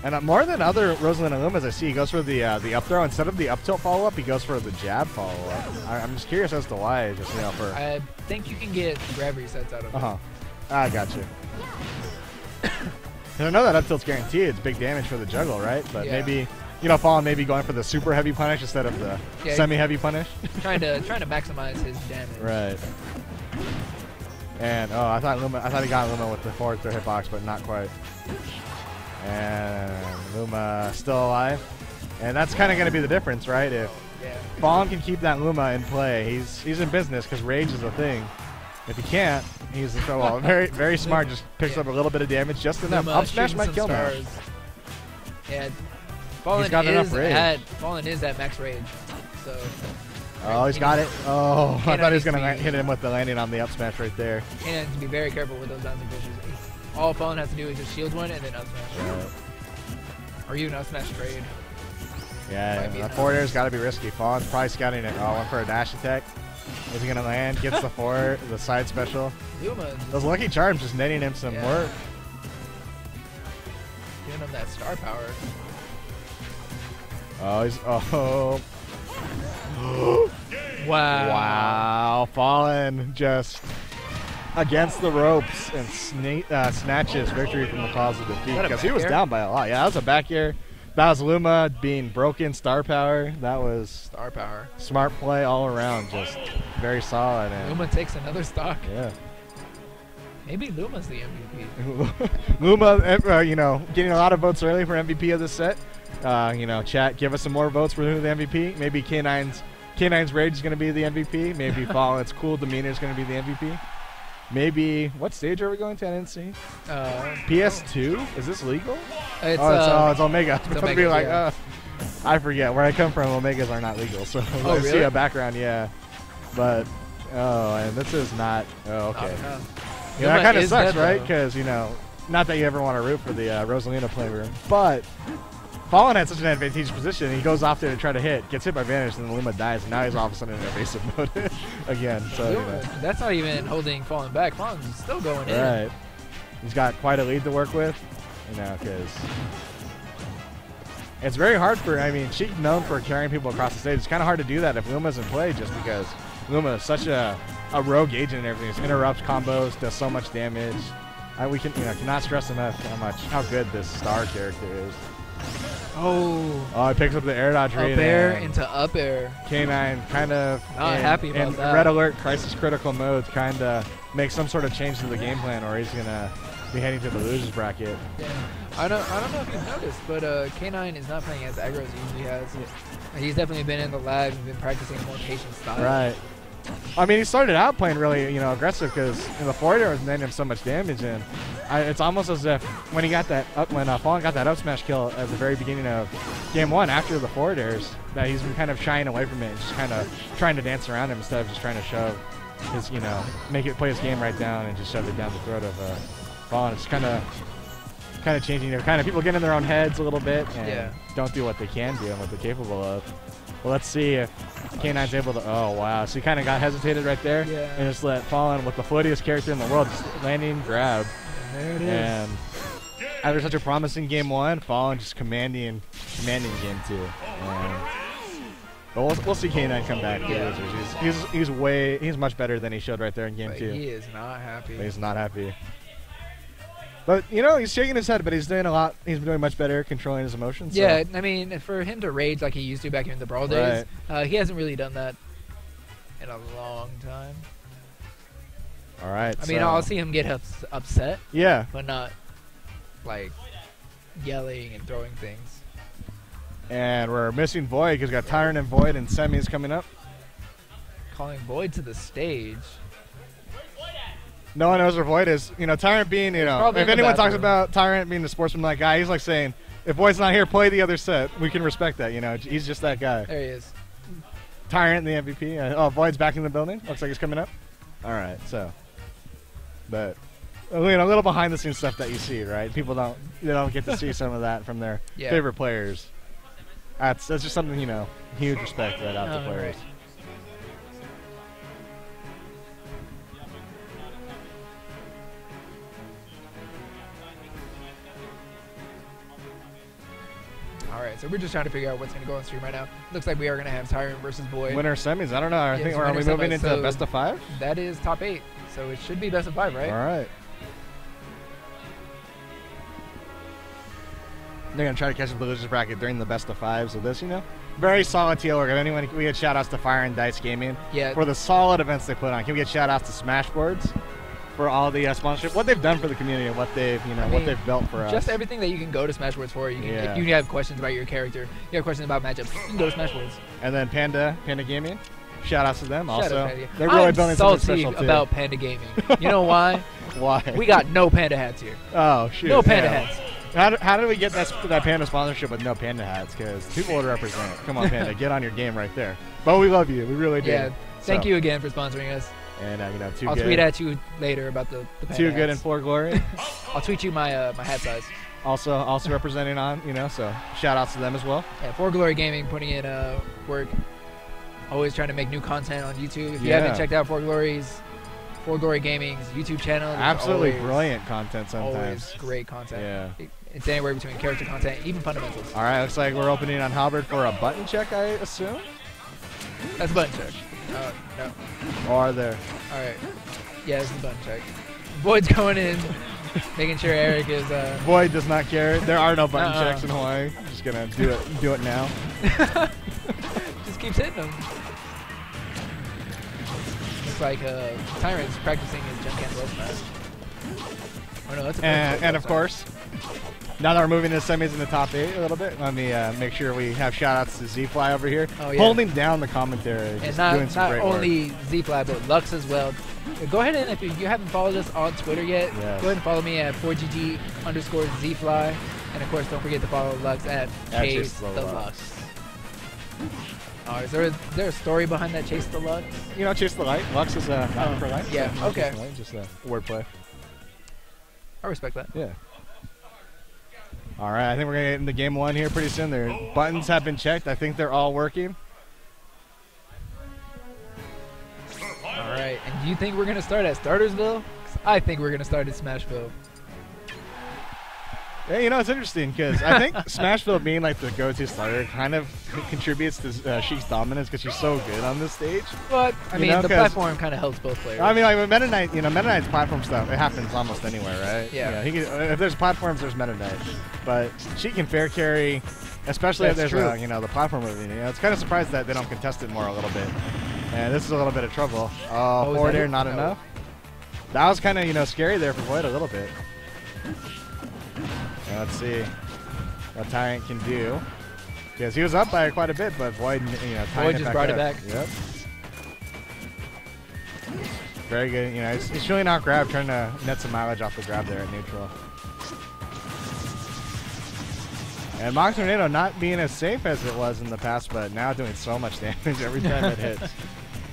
And more than other Rosalina Lumas I see, he goes for the up throw instead of the up tilt follow up. He goes for the jab follow up. I'm just curious as to why. Just for. I think you can get grab resets out of it. I got you. I know that up tilt's guaranteed. It's big damage for the juggle, right? But maybe, Fallen maybe going for the super heavy punish instead of the semi-heavy punish. trying to maximize his damage. Right. And I thought he got Luma with the forward throw hitbox, but not quite. And Luma still alive. And that's kind of going to be the difference, right? If Fallen can keep that Luma in play, he's in business because rage is a thing. If he can't, he's in trouble. Very, very smart. Just picks up a little bit of damage, just enough. Up smash might kill him. Yeah, Fallen is at max rage. So. Oh, he's got it. Oh, I thought he was gonna hit him with the landing on the up smash right there. And to be very careful with those bouncing fishes. All Fallen has to do is just shield one and then up smash. Right. Or even up smash trade. Yeah, that forward air's got to be risky. Fallen's probably scouting it. Oh, went for a dash attack. Is he going to land? Gets the forward, the side special. Those lucky charms just netting him some work. star power. Oh, he's wow. Wow, Fallen just against the ropes and snatches victory from the cause of defeat because he was down by a lot. Yeah, that was a back air. That was Luma being broken star power. That was star power. Smart play all around, just very solid. And Luma takes another stock. Yeah. Maybe Luma's the MVP. Luma, you know, getting a lot of votes early for MVP of this set. You know, chat, give us some more votes for who the MVP. Maybe K9's Rage is going to be the MVP. Maybe Fallen's cool demeanor is going to be the MVP. Maybe, what stage are we going to? I didn't see. PS2? Is this legal? It's Omega. It's Omega, like, yeah. I forget. Where I come from, Omegas are not legal. So I really? see a background, yeah. But, and this is not, okay. Yeah, that kind of sucks, right? Because, you know, not that you ever want to root for the Rosalina playroom, but Fallen had such an advantageous position. He goes off there to try to hit, gets hit by Vanish, and then Luma dies, and now he's all of a sudden in evasive mode again. So, you know. That's not even holding Fallen back. Fallen's still going in. Right. He's got quite a lead to work with, you know, because it's very hard for, I mean, she's known for carrying people across the stage. It's kind of hard to do that if Luma's in play just because Luma is such a rogue agent and everything. Just interrupts combos, does so much damage. We cannot stress enough how good this star character is. Oh, he picks up the air dodge read. Up air into up air. K9 kind of not happy about that. Red alert, crisis critical mode, kind of make some sort of change to the game plan, or he's gonna be heading to the losers bracket. Yeah. I don't know if you've noticed, but K9 is not playing as aggro as he usually has. Yeah. He's definitely been in the lab and been practicing a more patient style. Right. I mean, he started out playing really, you know, aggressive because the forwarder was landing him so much damage, and it's almost as if when he got that Fallen got that up smash kill at the very beginning of game one after the forward airs, that he's been kind of shying away from it, and just kind of trying to dance around him instead of just trying to shove his, you know, play his game right down and just shove it down the throat of Fallen. It's kind of changing. Kind of people get in their own heads a little bit and don't do what they can do and what they're capable of. Well, let's see if K9's able to. Oh, wow. So he kind of got hesitated right there and just let Fallen with the floatiest character in the world, just landing grab. And there it is. And after such a promising game one, Fallen just commanding game two. But we'll see K9 come back. Yeah. He's much better than he showed right there in game two. He is not happy. He's not happy. But, you know, he's shaking his head, but he's doing a lot. He's doing much better controlling his emotions. Yeah, so. I mean, for him to rage like he used to back in the Brawl days, he hasn't really done that in a long time. All right. I mean, I'll see him get upset. Yeah. But not, like, yelling and throwing things. And we're missing Void because we've got Tyrant and Void and semis coming up. Calling Void to the stage. No one knows where Void is. You know, Tyrant being, you know, if anyone talks about Tyrant being the sportsman-like guy, he's like saying, if Void's not here, play the other set. We can respect that, you know. He's just that guy. There he is. Tyrant, the MVP. Void's back in the building. Looks like he's coming up. All right, so. But, you know, a little behind-the-scenes stuff that you see, right? People don't get to see some of that from their favorite players. That's just something, you know, huge respect right out to players. Right. Alright, so we're just trying to figure out what's going to go on stream right now. Looks like we are going to have Tyrant versus Void. Winner semis. I don't know. I think are we moving into best of 5? That is top 8. So it should be best of 5, right? All right. They're going to try to catch up the losers bracket during the best of 5s of this, you know? Very solid TL work. If anyone, we get shout outs to Fire and Dice Gaming for the solid events they put on. Can we get shout outs to Smashboards for all the sponsorship, what they've done for the community, and what they've, you know, what they've built for us. Just everything that you can go to Smashboards for. You can, if you have questions about your character, you have questions about matchups, you can go to Smashboards. And then Panda Gaming, shout outs to them also. They're really building something special too. About Panda Gaming. You know why? Why? We got no Panda hats here. Oh shoot! No Panda hats. How did we get that Panda sponsorship with no Panda hats? Because people would represent. Come on, Panda, get on your game right there. But we love you. We really do. Yeah. Thank you again for sponsoring us. And you know, I'll tweet at you later about the Panda Too good hats. in Floor Glory. I'll tweet you my my hat size. Also representing on, you know, so shout outs to them as well. Yeah, Floor Glory Gaming putting in work. Always trying to make new content on YouTube. If you haven't checked out Floor Glory Gaming's YouTube channel, absolutely brilliant content sometimes. Always great content. Yeah. It's anywhere between character content, even fundamentals. All right, looks like we're opening on Halberd for a button check, I assume? That's a button check. No. Or are there? All right. Yeah, this is a button check. Void's going in, making sure Eric is... Void does not care. There are no button checks in Hawaii. I'm just going to do it now. Just keeps hitting them. Looks like Tyrant's practicing his jump cancel up smash. Oh, no, that's a and of course, now that we're moving to the semis in the top 8 a little bit, let me make sure we have shout-outs to Z-Fly over here. Oh, yeah. Holding down the commentary. And doing some not great only Z-Fly, but Lux as well. Go ahead and if you haven't followed us on Twitter yet, go ahead and follow me at 4GG_Z-Fly. And of course, don't forget to follow Lux at Chase the Lux. Oh, is there a story behind that Chase the Lux? You know, Chase the Light. Lux is a Latin for light. Yeah, so okay. Just a wordplay. I respect that. Yeah. All right, I think we're going to get into game 1 here pretty soon. Their buttons have been checked. I think they're all working. All right, and do you think we're going to start at Startersville? 'Cause I think we're going to start at Smashville. Yeah, you know, it's interesting because I think Smashville being like the go-to starter kind of contributes to Sheik's dominance because she's so good on this stage. But, I mean, the platform kind of helps both players. I mean, like with Meta Knight, you know, Meta Knight's platform stuff, it happens almost anywhere, right? Yeah. He can, if there's platforms, there's Meta Knight. But she can fair carry, especially if there's, you know, the platform moving. You know, it's kind of surprised that they don't contest it more a little bit. And this is a little bit of trouble. Forward air, not enough. That was kind of, you know, scary there for Void a little bit. And let's see what Tyrant can do. Because he was up by quite a bit, but Void, you know, Void just brought it back. Yep. Very good. You know, he's showing out grab, trying to net some mileage off the grab there at neutral. And Mox Tornado not being as safe as it was in the past, but now doing so much damage every time it hits.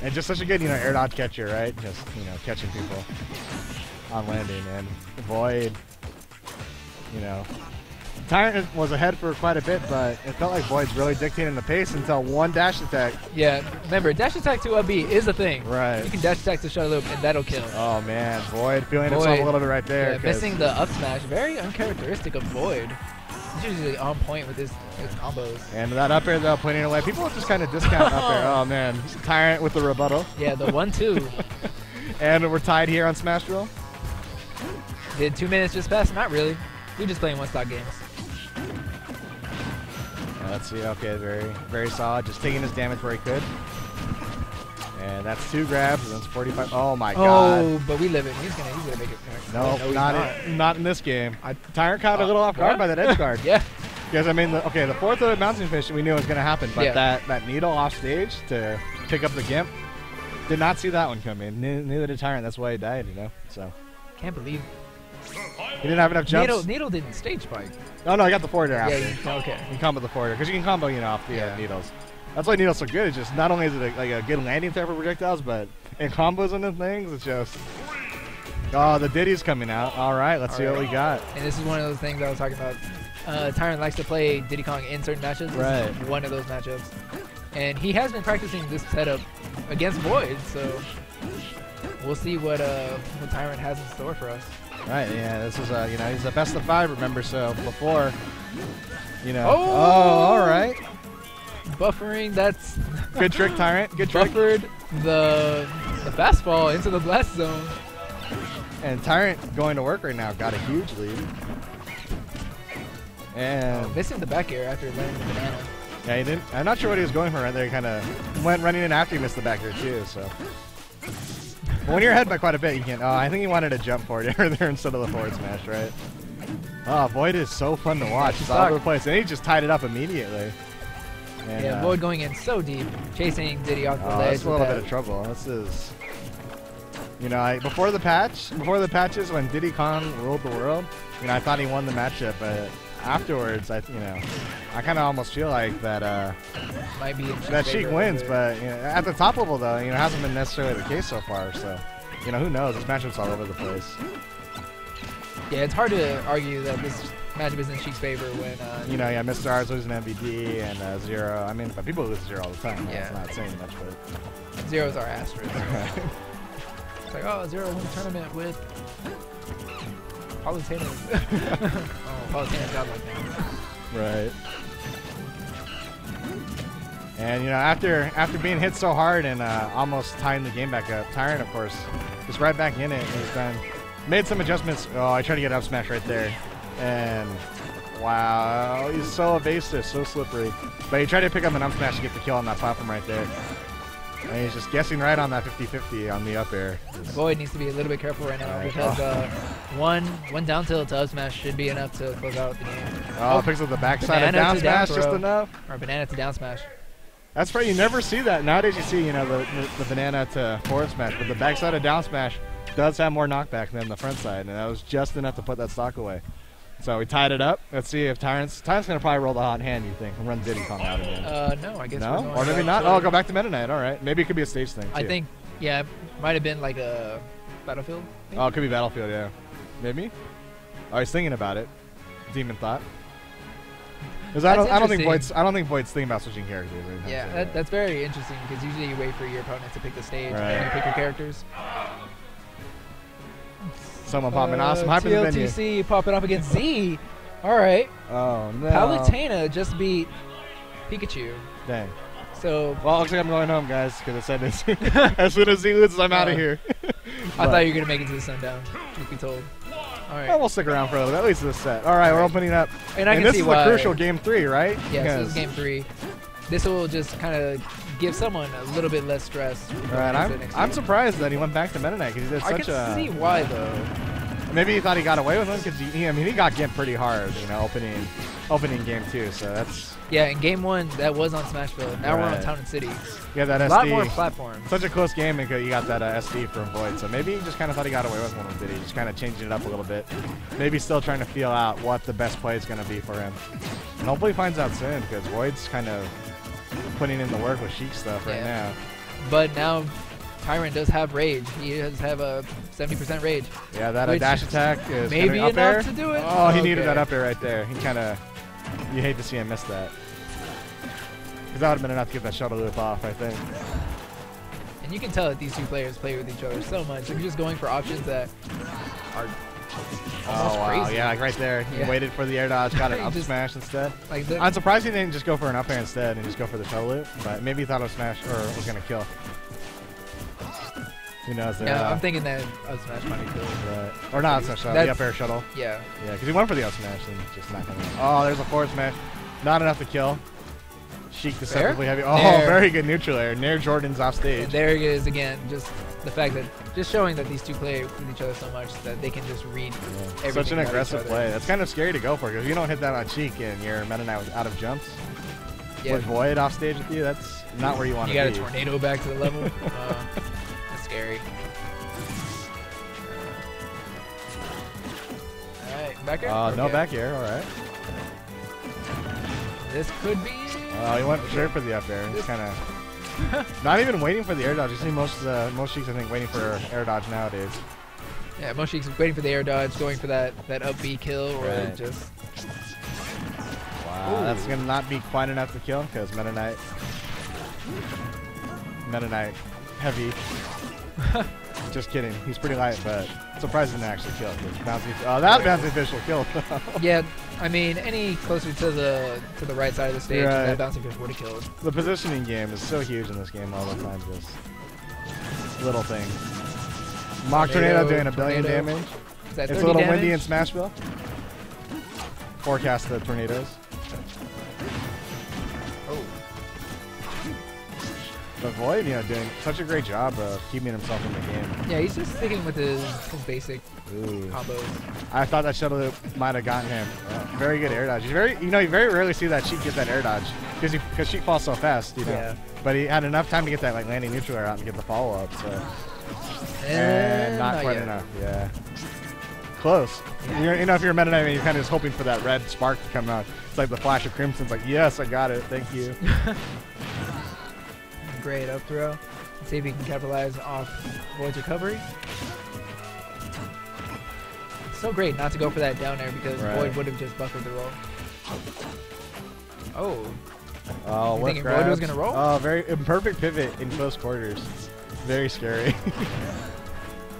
And just such a good, you know, air dodge catcher, right? Just, you know, catching people on landing. And Void, you know, Tyrant was ahead for quite a bit, but it felt like Void's really dictating the pace until one dash attack. Yeah, remember, dash attack to up B is a thing. Right. You can dash attack to shut loop, and that'll kill. Oh, man. Void feeling himself a little bit right there. Yeah, missing the up smash. Very uncharacteristic of Void. He's usually on point with his combos. And that up air, though, pointing away. People just kind of discount up air. Oh, man. Tyrant with the rebuttal. Yeah, the 1-2. And we're tied here on Smashville. Did 2 minutes just pass? Not really. We're just playing one-stock games. Yeah, let's see. Okay, very, very solid. Just taking his damage where he could. And that's 2 grabs. And that's 45. Oh, my God. Oh, but we live it. He's gonna make it. No, not in this game. Tyrant caught a little off guard by that edge guard. Yeah. Because, I mean, the 4th mountain fish we knew was going to happen. But that needle off stage to pick up the gimp, did not see that one coming. Neither did Tyrant. That's why he died, you know. So. Can't believe. He didn't have enough jumps. Needle didn't stage spike. Oh, no, I got the forward air after. Yeah, okay. You can combo the forward air. Because you can combo, you know, off the needles. That's why Needle's so good. It's just not only is it like a good landing threat for projectiles, but in combos and the things, it's just... Oh, the Diddy's coming out. All right, let's see what we got. And this is one of those things I was talking about. Tyrant likes to play Diddy Kong in certain matches. Right. This is one of those matchups. And he has been practicing this setup against Void, so we'll see what Tyrant has in store for us. Right, yeah, this is, you know, he's a best of 5, remember, so before, you know. Oh, all right. Buffering, that's... Good trick, Tyrant, good trick. Buffered the fastball into the blast zone. And Tyrant going to work right now, got a huge lead. And missing the back air after landing the banana. Yeah, he didn't. I'm not sure what he was going for right there. He kind of went running in after he missed the back air too, so. But when you're ahead by quite a bit, you can't. Oh, I think he wanted to jump forward air there instead of the forward smash, right? Oh, Void is so fun to watch. It's all over the place. And he just tied it up immediately. And, yeah, Void going in so deep, chasing Diddy off the ledge. That's a little bit of trouble. This is, you know, before the patches when Diddy Kong ruled the world, you know, I thought he won the matchup, but afterwards, I kind of almost feel like that might be that Sheik wins. But you know, at the top level, though, you know, hasn't been necessarily the case so far. So, you know, who knows? This matchup's all over the place. Yeah, it's hard to argue that this matchup is in Sheik's favor when you know, yeah, Mr. R's losing MVD and Zero. I mean, but people lose Zero all the time. Yeah, it's not saying much, but Zero's our asterisk. It's like, oh, Zero won the tournament with Palutena. Oh, Palutena got like that. Right. And you know, after being hit so hard and almost tying the game back up, Tyrant, of course, just right back in it. He's done, made some adjustments. Oh, I tried to get up smash right there, and wow, he's so evasive, so slippery. But he tried to pick up an up smash to get the kill on that platform right there. And he's just guessing right on that 50-50 on the up air. Void needs to be a little bit careful right now because one down tilt to up smash should be enough to close out the game. Oh, picks up the backside of down smash just enough. Or banana to down smash. That's right. You never see that. Nowadays you see, you know, the banana to forward smash, but the backside of down smash does have more knockback than the front side, and that was just enough to put that stock away. So we tied it up. Let's see if Tyrant's gonna probably roll the hot hand. You think and run Diddy Kong out again? No, I guess no, or maybe not. Oh, go back to Meta Knight. All right, maybe it could be a stage thing. Too. I think, yeah, it might have been like a Battlefield. Maybe? Oh, it could be Battlefield. Yeah, maybe. Oh, he's thinking about it. Demon thought. I don't think Void's thinking about switching characters. Yeah, that's very interesting because usually you wait for your opponent to pick the stage and then you pick your characters. Someone popping awesome hype in the venue. TLTC popping up against Z. All right. Oh no. Palutena just beat Pikachu. Dang. So. Well, looks like I'm going home, guys, because I said this. As soon as Z loses, I'm out of here. I thought you were gonna make it to the sundown. Truth be told. All right. Well, we'll stick around for a little bit, at least this set. All right, we're opening up. And this is a crucial game 3, right? Yeah, this is game 3. This will just kind of give someone a little bit less stress. Right, I'm surprised that he went back to Meta Knight because he did such a. I can see why though. Maybe he thought he got away with him because he got gimped pretty hard, you know, opening game 2. So that's. Yeah, in game 1 that was on Smashville. Now we're on Town and City. Yeah, that SD. A lot more platforms. Such a close game because you got that SD from Void. So maybe he just kind of thought he got away with one, did he? Just kind of changing it up a little bit. Maybe still trying to feel out what the best play is going to be for him. And hopefully he finds out soon because Void's kind of putting in the work with Sheik stuff right now. But now Tyrant does have rage. He does have a 70% rage. Yeah, that dash attack is maybe up enough air. to do it. Oh, he needed that up air right there. He kind of, you hate to see him miss that. Because that would have been enough to get that shuttle loop off, I think. And you can tell that these two players play with each other so much. They're just going for options that are almost crazy. Yeah, like right there. He waited for the air dodge, got an up smash instead. Like I'm surprised he didn't just go for an up air instead and just go for the shuttle loop. But maybe he thought it was smash or was going to kill. Who knows? Yeah, I'm thinking that up smash might be cool. Right. Or not up smash, the up air shuttle. Yeah. Yeah, because he went for the up smash and just not coming. Oh, there's a forward smash. Not enough to kill. Sheik deceptively heavy. Oh, very good neutral air. Nair Jordan's off stage. And there it is again. Just the fact that, just showing that these two play with each other so much that they can just read everything. Such an aggressive play. That's kind of scary to go for because if you don't hit that on Sheik and your Meta Knight out of jumps, with Void off stage with you, that's not where you want to be. You got a tornado back to the level. That's scary. All right, back air. No back air. All right. This could be. Oh, he went straight for the up air. He's kind of not even waiting for the air dodge. You see most Sheiks, I think, waiting for air dodge nowadays. Yeah, most Sheiks waiting for the air dodge, going for that up B kill, or just. Wow, that's gonna not be quite enough to kill because Meta Knight heavy. Just kidding. He's pretty light, but surprising to actually kill. That bouncing fish will kill. Yeah, I mean, any closer to the right side of the stage, that bouncing fish would have killed. The positioning game is so huge in this game all the time. Just little things. Mock tornado doing 1 billion damage. It's a little windy in Smashville. Forecast the tornadoes. But Void, doing such a great job of keeping himself in the game. Yeah, he's just sticking with his basic combos. I thought that shuttle loop might have gotten him. Very good air dodge. You very rarely see that Sheik get that air dodge because Sheik falls so fast, Yeah. But he had enough time to get that landing neutral air out and get the follow up. So and not quite enough. Yeah. Close. Yeah. If you're a Meta Knight, you're kind of just hoping for that red spark to come out. It's like the flash of crimson. It's like, yes, I got it. Thank you. Great up throw. Let's see if he can capitalize off Void's recovery. It's so great not to go for that down air because Void would have just buffered the roll. Oh, you thinking Void was going to roll? Oh, very imperfect pivot in close quarters. Very scary.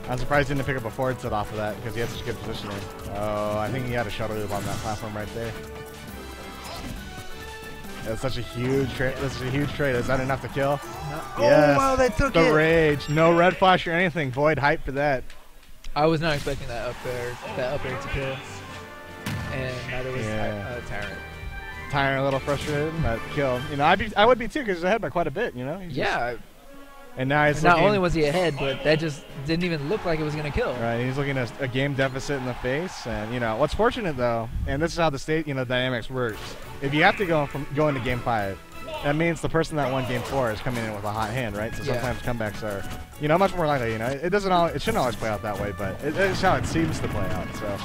I'm surprised he didn't pick up a forward set off of that because he had such good positioning. Oh, I think he had a shuttle loop on that platform right there. That's such a huge trade. This is a huge trade. Is that enough to kill? No. Yes. Oh, wow, that took the it. rage. No red flash or anything. Void hype for that. I was not expecting that up air to kill. And neither was Tyrant. Tyrant a little frustrated, but kill. You know, I would be too because he's ahead by quite a bit. You know. Yeah. And now he's not only was he ahead, but that just didn't even look like it was gonna kill. Right. He's looking at a game deficit in the face, and you know what's fortunate though, and this is how the dynamics works. If you have to go into game 5, that means the person that won game 4 is coming in with a hot hand, right? So sometimes comebacks are, you know, much more likely. You know, it shouldn't always play out that way, but it's how it seems to play out. So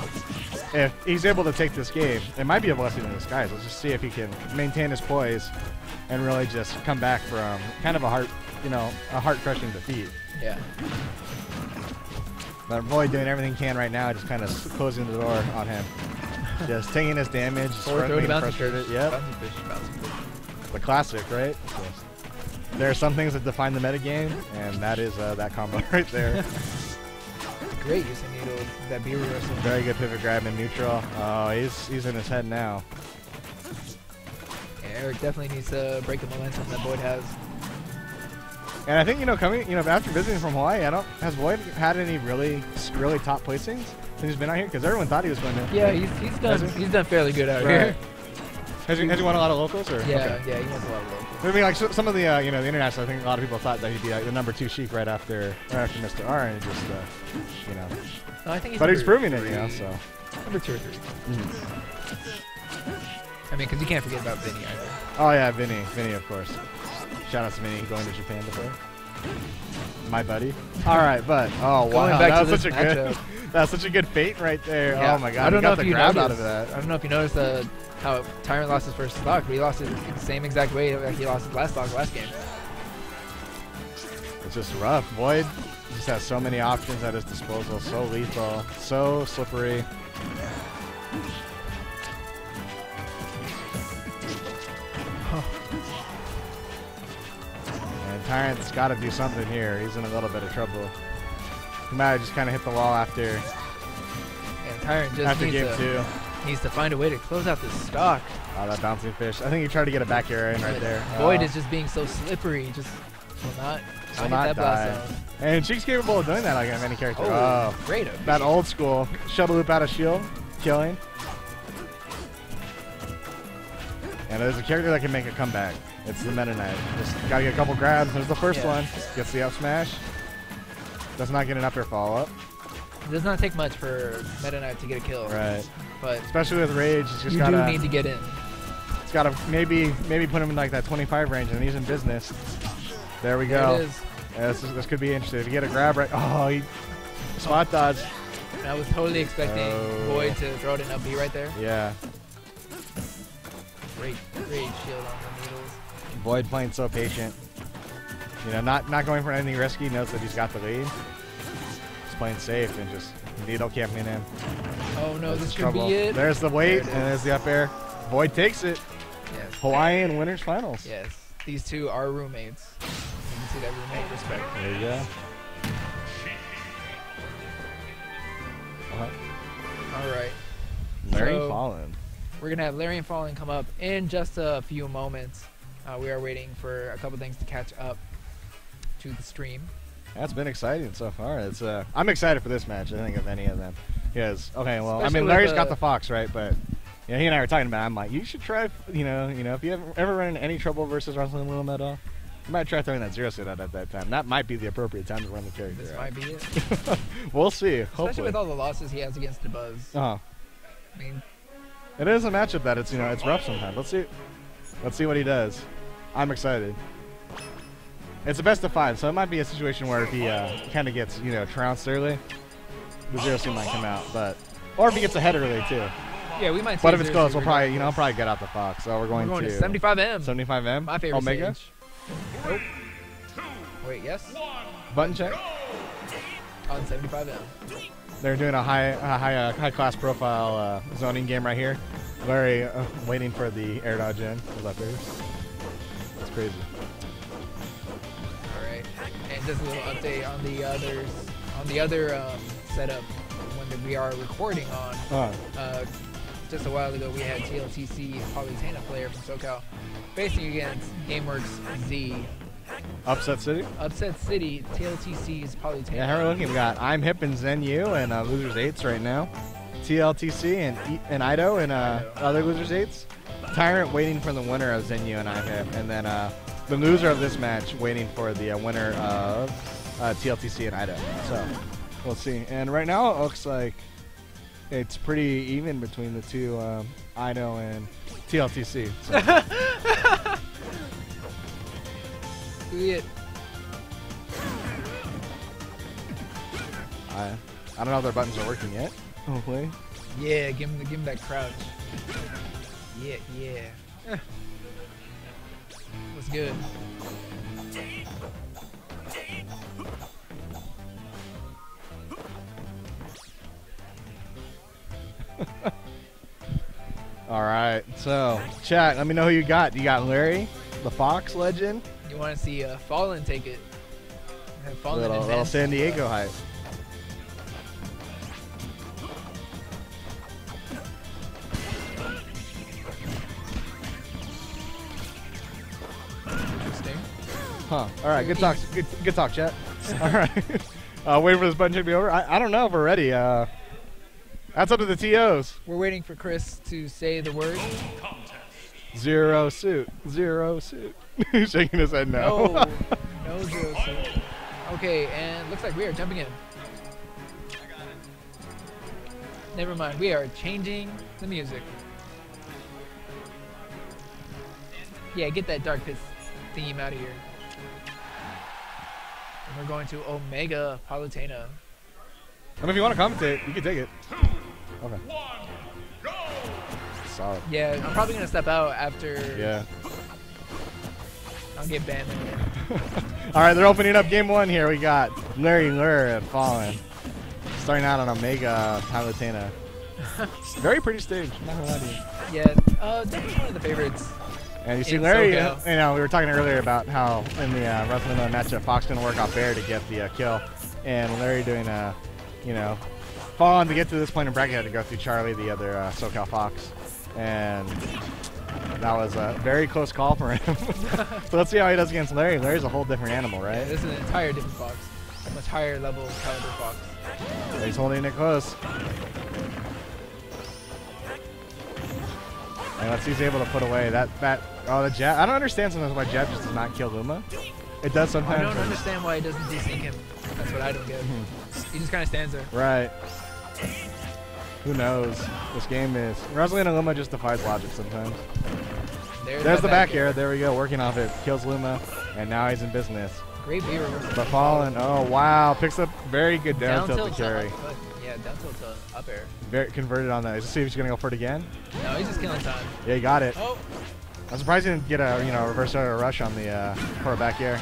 if he's able to take this game, it might be a blessing in disguise. Let's just see if he can maintain his poise and really just come back from kind of a heart-crushing defeat. Yeah. But Void doing everything he can right now, just kind of closing the door on him. Just taking his damage, being frustrated. Yep. The classic, right? So, there are some things that define the metagame, and that is that combo right there. Great use of needle, that B reversal. Very good pivot grab in neutral. Oh, he's in his head now. Yeah, Eric definitely needs to break the momentum that Void has. And I think, after visiting from Hawaii, has Void had any really top placings since he's been out here? Because everyone thought he was going to. Yeah, he's done fairly good out here. Has he won a lot of locals? Or? Yeah, okay. Yeah, he won a lot of locals. I mean, like some of the the international, I think a lot of people thought that he'd be like the number 2 Sheik right after Mr. R, and just No, I think he's proving it, so. Number 2 or 3. I mean, because you can't forget about Vinny either. Oh yeah, Vinny, of course. Shout out to Vinny going to Japan to play. My buddy. All right, but that was such a good fate right there. Yeah. Oh my God, I don't know if you noticed. Out of that. I don't know if you noticed how Tyrant lost his first stock, but he lost it the same exact way like he lost his last stock last game. It's just rough. Void just has so many options at his disposal. So lethal, so slippery. And Tyrant's got to do something here. He's in a little bit of trouble. He might have just kind of hit the wall after. And Tyrant just needs to find a way to close out this stock. Oh, that bouncing fish. I think he tried to get a back air in right there. Void is just being so slippery. Just will not die. Blast zone. And Sheik's capable of doing that against any character. Oh, great. That old school shuttle loop out of shield, killing. And there's a character that can make a comeback. It's the Meta Knight. Just gotta get a couple grabs. There's the first one. Gets the up smash. Does not get an up air follow up. It does not take much for Meta Knight to get a kill. Right. But especially with Rage, it's just you do need to get in. It's gotta maybe put him in like that 25 range, and he's in business. There we go. There it is. Yeah, this could be interesting. If you get a grab right, he spot dodge. I was totally expecting Void to throw it in up B right there. Yeah. Great shield on the needles. Void playing so patient. Not going for anything risky. Knows that he's got the lead. He's playing safe and just needle camping him. Oh no, this could be it. There's the weight and there's the up air. Void takes it. Yes. Hawaiian winners finals. Yes. These two are roommates. You can see that roommate respect. There you go. All right. Larry Fallen. We're going to have Larry and Fallen come up in just a few moments. We are waiting for a couple things to catch up to the stream. That's been exciting so far. It's I'm excited for this match, I think, of any of them. Because, Larry's got the Fox, right? But he and I were talking about it. I'm like, you should try, if you ever run into any trouble versus wrestling Little Metal, you might try throwing that zero set out at that time. That might be the appropriate time to run the character. This might be it. We'll see. Especially hopefully. with all the losses he has against DeBuzz. I mean, it is a matchup that it's it's rough sometimes. Let's see what he does. I'm excited. It's a best of 5, so it might be a situation where if he kind of gets trounced early, the zero suit might come out, or if he gets ahead early too. Yeah, we might. But if it's close, we'll probably I'll probably get out the Fox. So we're going to 75M. 75M. My favorite Omega. Stage. Nope. Wait, yes. Button check. On 75M. They're doing a high class profile zoning game right here. Larry waiting for the air dodge in. That's crazy. All right, and just a little update on the others on the other setup, one that we are recording on, just a while ago we had TLTC Palutena player from SoCal facing against GameWorks Z. Upset City? Upset City, TLTC's Palutena. Yeah, how are we looking? We got I'm Hip and Zenyou and Losers 8s right now. TLTC and Ido and other Losers 8s. Tyrant waiting for the winner of Zenyou and I'm Hip. And then the loser of this match waiting for the winner of TLTC and Ido. So we'll see. And right now it looks like it's pretty even between the two, Ido and TLTC. So. It. I don't know if their buttons are working yet. Hopefully. Yeah, give him that crouch. Yeah. What's good? All right, so chat, let me know who you got. You got Larry, the Fox legend. You want to see Fallen take it? Fallen little San Diego hype. Interesting. Huh. All right, good talk. Good talk, chat. All right. Wait for this button to be over. I don't know if we're ready. That's up to the TOs. We're waiting for Chris to say the word. Zero suit. Zero suit. He's shaking his head no. No zero suit. Okay, and looks like we are jumping in. Never mind, we are changing the music. Yeah, get that Dark Pits theme out of here. And we're going to Omega Palutena. I mean, if you want to commentate, you can take it. Okay. Solid. Yeah, I'm probably going to step out after. Yeah. I'll get banned again. All right, they're opening up game one here. We got Larry Lure at Fallen. Starting out on Omega Palutena. Very pretty stage. Not gonna lie to you. Yeah, definitely one of the favorites. And you see Larry, we were talking earlier about how in the Wrestling matchup, Fox didn't work off Bear to get the kill. And Larry doing Fallen to get to this point in bracket had to go through Charlie, the other SoCal Fox. And that was a very close call for him. So let's see how he does against Larry. Larry's a whole different animal, right? Yeah, this is an entire different Fox. A much higher level caliber Fox. Yeah, he's holding it close. And let's see if he's able to put away the jab. I don't understand sometimes why jab just does not kill Luma. It does sometimes. I don't understand why it doesn't desync him. That's what I don't get. He just kind of stands there. Right. Who knows? This game is... Rosalina Luma just defies logic sometimes. There's the back air. There we go. Working off it. Kills Luma. And now he's in business. Great B reversal. But Fallen. Oh, wow. Picks up very good down tilt to carry. Yeah, down tilt to up air. Very converted on that. Let's see if he's going to go for it again. No, he's just killing time. Yeah, he got it. Oh. I'm surprised he didn't get a reverse or a rush on the for a back air.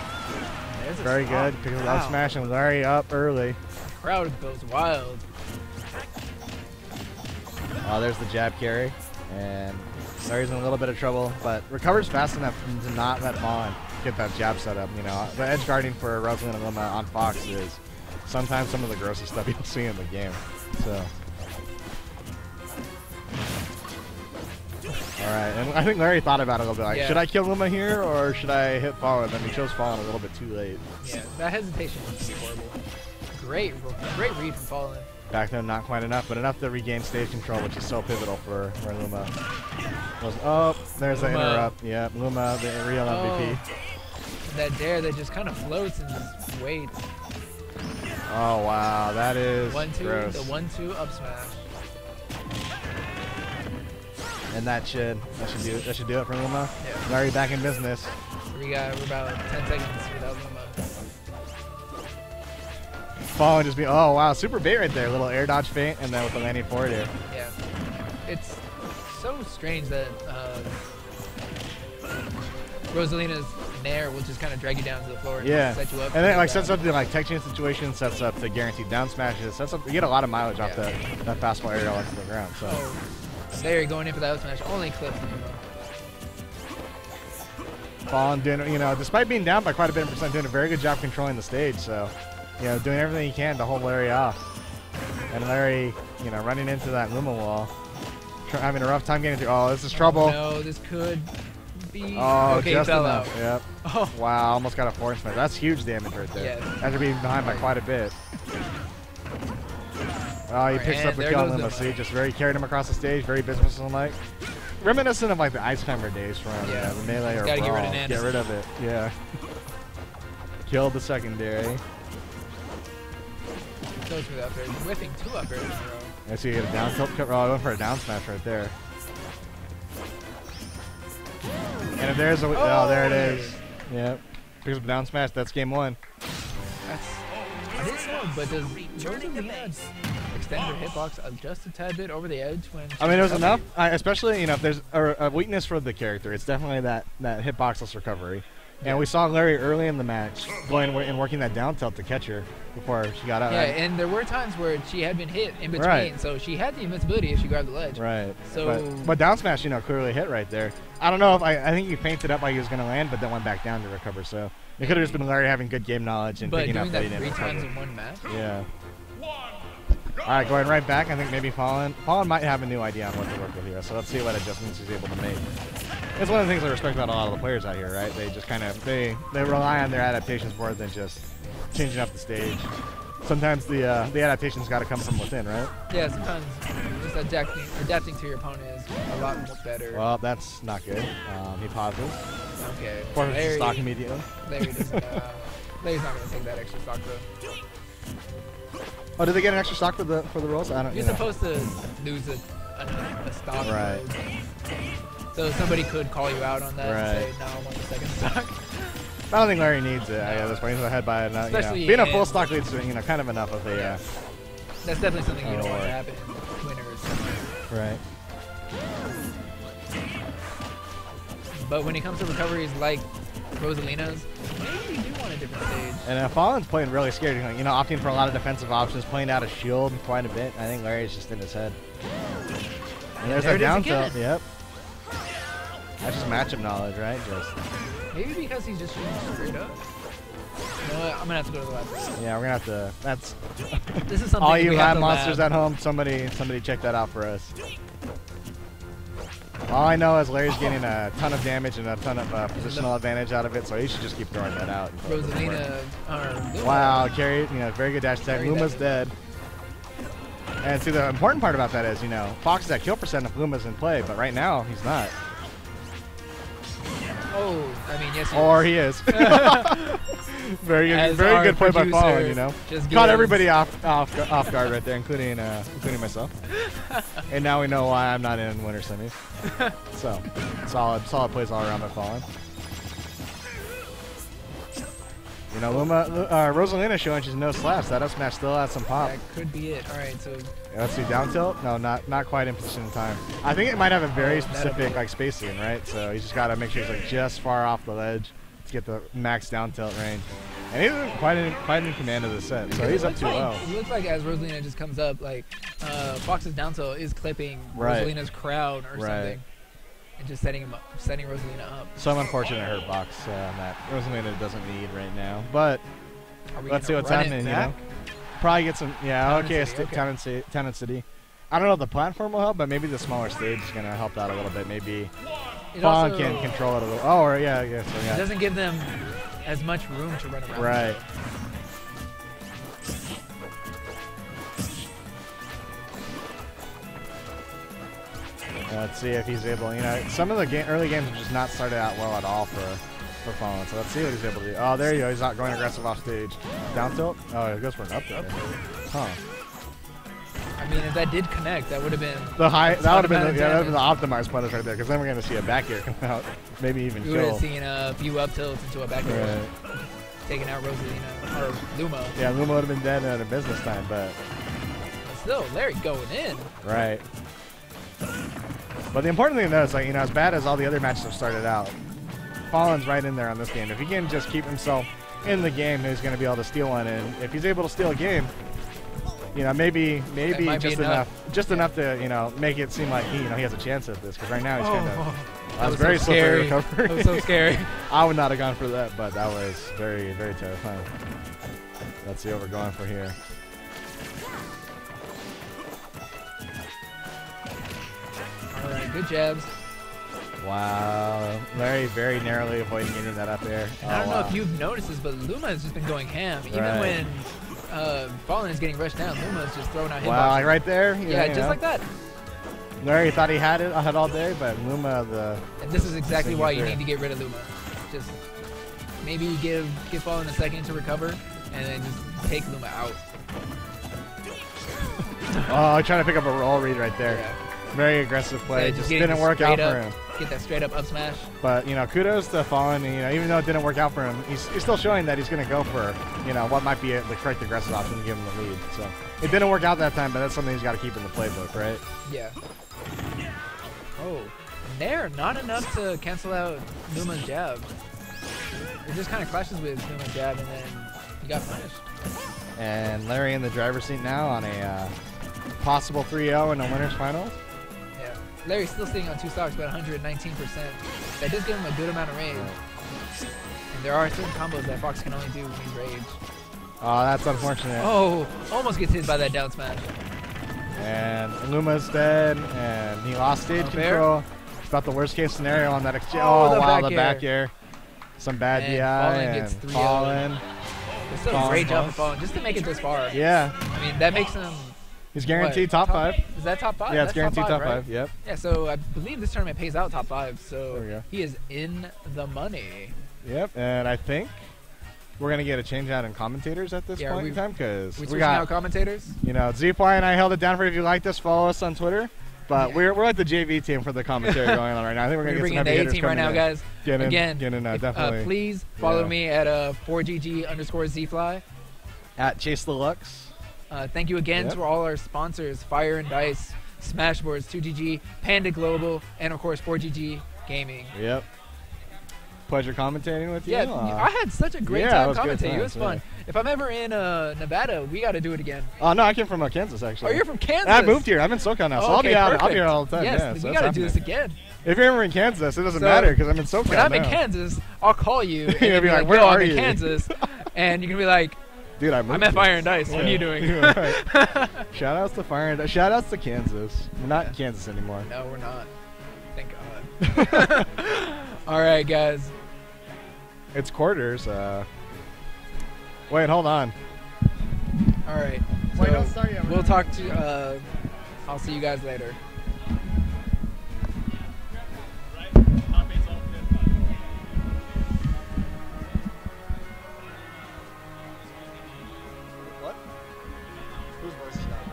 Very good. Picking up smash and Larry up early. Crowd goes wild. Oh, there's the jab carry. And Larry's in a little bit of trouble, but recovers fast enough to not let Fallen get that jab set up. The edge guarding for Rosalina Luma on Fox is sometimes some of the grossest stuff you'll see in the game. So. Alright, and I think Larry thought about it a little bit. Like, should I kill Luma here or should I hit Fallen? Then he chose Fallen a little bit too late. Yeah, that hesitation was horrible. Great read from Fallen. Back then, not quite enough, but enough to regain stage control, which is so pivotal for Luma. There's the interrupt. Yeah, Luma, the real MVP. That dare that just kind of floats and just waits. Oh, wow, that is gross. The 1-2 up smash. And that should do it. That should do it for Luma. Yeah. Larry back in business. We're about 10 seconds without Luma. Fallen just oh wow, super bait right there. Little air dodge feint and then with the landing forward air. Yeah. It's so strange that Rosalina's nair will just kind of drag you down to the floor and set you up. And then sets up the tech chain situation, sets up the guaranteed down smashes, sets up you get a lot of mileage off that fastball aerial onto the ground. So there going in for that up smash, only clip. Fallen doing, despite being down by quite a bit of percent, doing a very good job controlling the stage. So you know, doing everything he can to hold Larry off. And Larry, you know, running into that Luma wall. Having a rough time getting through. Oh, this is trouble. No, this could be. Oh, okay, just fell enough. out. Yep. Oh. Wow, almost got a force smash. That's huge damage right there. Yeah. After being behind by quite a bit. Oh, he picks up the kill on Luma. See, just very carried him across the stage. Very businesslike. Reminiscent of like the Ice Climber days from the Melee or Brawl. Get rid of it. Yeah. Killed the secondary. So smooth up there. Whipping 2 up there in a row. I see you get a down tilt. Oh, I went for a down smash right there. And if there's a there it is. Yep. Picks up a down smash. That's game 1. I didn't know, but does Rosalina extend her hitbox just a tad bit over the edge when? I mean, it was enough. Especially, you know, if there's a weakness for the character, it's definitely that hitboxless recovery. And we saw Larry early in the match going and working that down tilt to catch her before she got out. Yeah, and there were times where she had been hit in between, so she had the invincibility if she grabbed the ledge. Right. So, but down smash, you know, clearly hit right there. I don't know if I think he painted up like he was going to land, but then went back down to recover. So it could have just been Larry having good game knowledge and picking up that he didn't recover. But doing that 3 times in one match. Yeah. All right, going right back. I think maybe Fallen might have a new idea on what to work with here. So let's see what adjustments he's able to make. It's one of the things I respect about a lot of the players out here, right? They just kind of they rely on their adaptations more than just changing up the stage. Sometimes the adaptations got to come from within, right? Yeah, sometimes just adapting to your opponent is a lot more better. Well, that's not good. He pauses. Okay. Forces the stock immediately. Larry doesn't. Larry's not going to take that extra stock though. Oh, did they get an extra stock for the rolls? I don't. You're supposed to lose a stock. Right. So somebody could call you out on that and say, no, I want the second stock. I don't think Larry needs it. I this point he's ahead by enough. Especially being a full stock lead's kind of enough of a. That's definitely something you don't want to happen in winners. Right. But when it comes to recoveries like Rosalina's, maybe you do want a different stage. And Fallen's playing really scared. You know, opting for a lot of defensive options, playing out of shield quite a bit. I think Larry's just in his head. And there's that down tilt. Yep. That's just matchup knowledge, right? Just. Maybe because he's just shooting straight up. You know what? I'm gonna have to go to the lab. Yeah, we're gonna have to. That's. This is something. All you lab monsters at home, somebody check that out for us. All I know is Larry's getting a ton of damage and a ton of positional advantage out of it, so he should just keep throwing that out. Rosalina. Wow, carried. You know, very good dash attack. Luma's dead. And see, the important part about that is, you know, Fox is at kill percent if Luma's in play, but right now he's not. Oh, I mean, yes. Or he is. Very good play by Fallen. You know, caught everybody off guard right there, including myself. And now we know why I'm not in winter semis. So solid plays all around by Fallen. You know, Rosalina showing she's no slaps. That up smash still has some pop. That could be it. All right, so. Yeah, let's see, down tilt. No, not quite in position in time. I think it might have a very specific like spacing, right? So he's just got to make sure he's like just far off the ledge to get the max down tilt range. And he's quite in command of the set, so he's up too low. It looks like as Rosalina just comes up, like Fox's down tilt is clipping Rosalina's crown or something. And just setting Rosalina up. Some unfortunate hurt box that Rosalina doesn't need right now. But let's see what's happening. You know, probably get some. Yeah, okay. Town City. I don't know if the platform will help, but maybe the smaller stage is gonna help out a little bit. Maybe Fawn can control it a little. Oh, or yeah. It doesn't give them as much room to run around. Right. Let's see if he's able. You know, some of the early games have just not started out well at all for Fallen. So let's see what he's able to do. Oh, there you go. He's not going aggressive off stage. Down tilt. Oh, he goes for an up there. Huh. I mean, if that did connect, that would have been the high. That would have been the optimized punish right there. Because then we're going to see a back air come out. Maybe even kill. You would have seen a few up tilts into a back air, taking out Rosalina or Luma. Yeah, Luma would have been dead at a business time, but still, Larry going in. Right. But the important thing though is, like, you know, as bad as all the other matches have started out, Fallen's right in there on this game. If he can just keep himself in the game, he's going to be able to steal one. And if he's able to steal a game, you know, maybe just enough to, you know, make it seem like he has a chance at this. Because right now he's kind of. That was very slippery recovery. That was so scary. I would not have gone for that, but that was very, very terrifying. Let's see what we're going for here. All right, good jabs. Wow, Larry very narrowly avoiding getting that up there. And I don't know if you've noticed this, but Luma has just been going ham. Even when Fallen is getting rushed down, Luma's just throwing out hitboxes. Wow, like right there? Yeah, just like that. Larry thought he had it all day, but Luma, And this is exactly why you need to get rid of Luma. Just maybe give Fallen a second to recover, and then just take Luma out. Oh, trying to pick up a roll read right there. Yeah. Very aggressive play. Yeah, just didn't work out for him. Get that straight up smash. But, you know, kudos to Fallen. You know, even though it didn't work out for him, he's still showing that he's going to go for, you know, what might be the correct aggressive option to give him the lead. So it didn't work out that time, but that's something he's got to keep in the playbook, right? Yeah. Oh, Nair, not enough to cancel out Luma's jab. It just kind of clashes with Luma's jab, and then he got punished. And Larry in the driver's seat now on a possible 3-0 in the winners finals. Yeah, Larry's still sitting on 2 stocks, but 119%. That does give him a good amount of range. And there are certain combos that Fox can only do when he's rage. Oh, that's unfortunate. Oh, almost gets hit by that down smash. And Luma's dead, and he lost stage control. It's about the worst case scenario on that exchange. Oh, wow, the back air. Some bad DI, and Fallen. There's still a great job of Fallen, just to make it this far. Yeah. I mean, that makes him... He's guaranteed top 5. Is that top 5? Yeah, it's guaranteed top 5, right? Yep. Yeah, so I believe this tournament pays out top 5, so he is in the money. Yep, and I think we're going to get a change out in commentators at this point in time, because we got commentators. You know, Z-Fly and I held it down for you. If you like this, follow us on Twitter. But we're like the JV team for the commentary going on right now. I think we're going to get some heavy hitters team right now, guys. Get in, definitely. Please follow me at 4GG_Z-Fly. At Chase the Lux. Thank you again to all our sponsors, Fire and Dice, Smashboards, 2GG, Panda Global, and of course 4GG Gaming. Yep. Pleasure commentating with you. Yeah, I had such a great time commentating. It was fun. If I'm ever in Nevada, we got to do it again. Oh, no, I came from Kansas, actually. Oh, you're from Kansas? I moved here. I'm in SoCal now, so I'll be here all the time. Yes, we got to do this again. If you're ever in Kansas, it doesn't matter because I'm in SoCal When I'm in Kansas, I'll call you. And you'll be like, where are you? I'm in Kansas. And you can be like, dude, I'm at Fire and Dice. What are you doing? Shout outs to Fire and Dice. Shout outs to Kansas. We're not in Kansas anymore. No, we're not. Thank God. All right, guys. It's quarters. Wait, hold on. All right. So wait, don't start yet. We'll talk to. I'll see you guys later. What? Whose voice is that?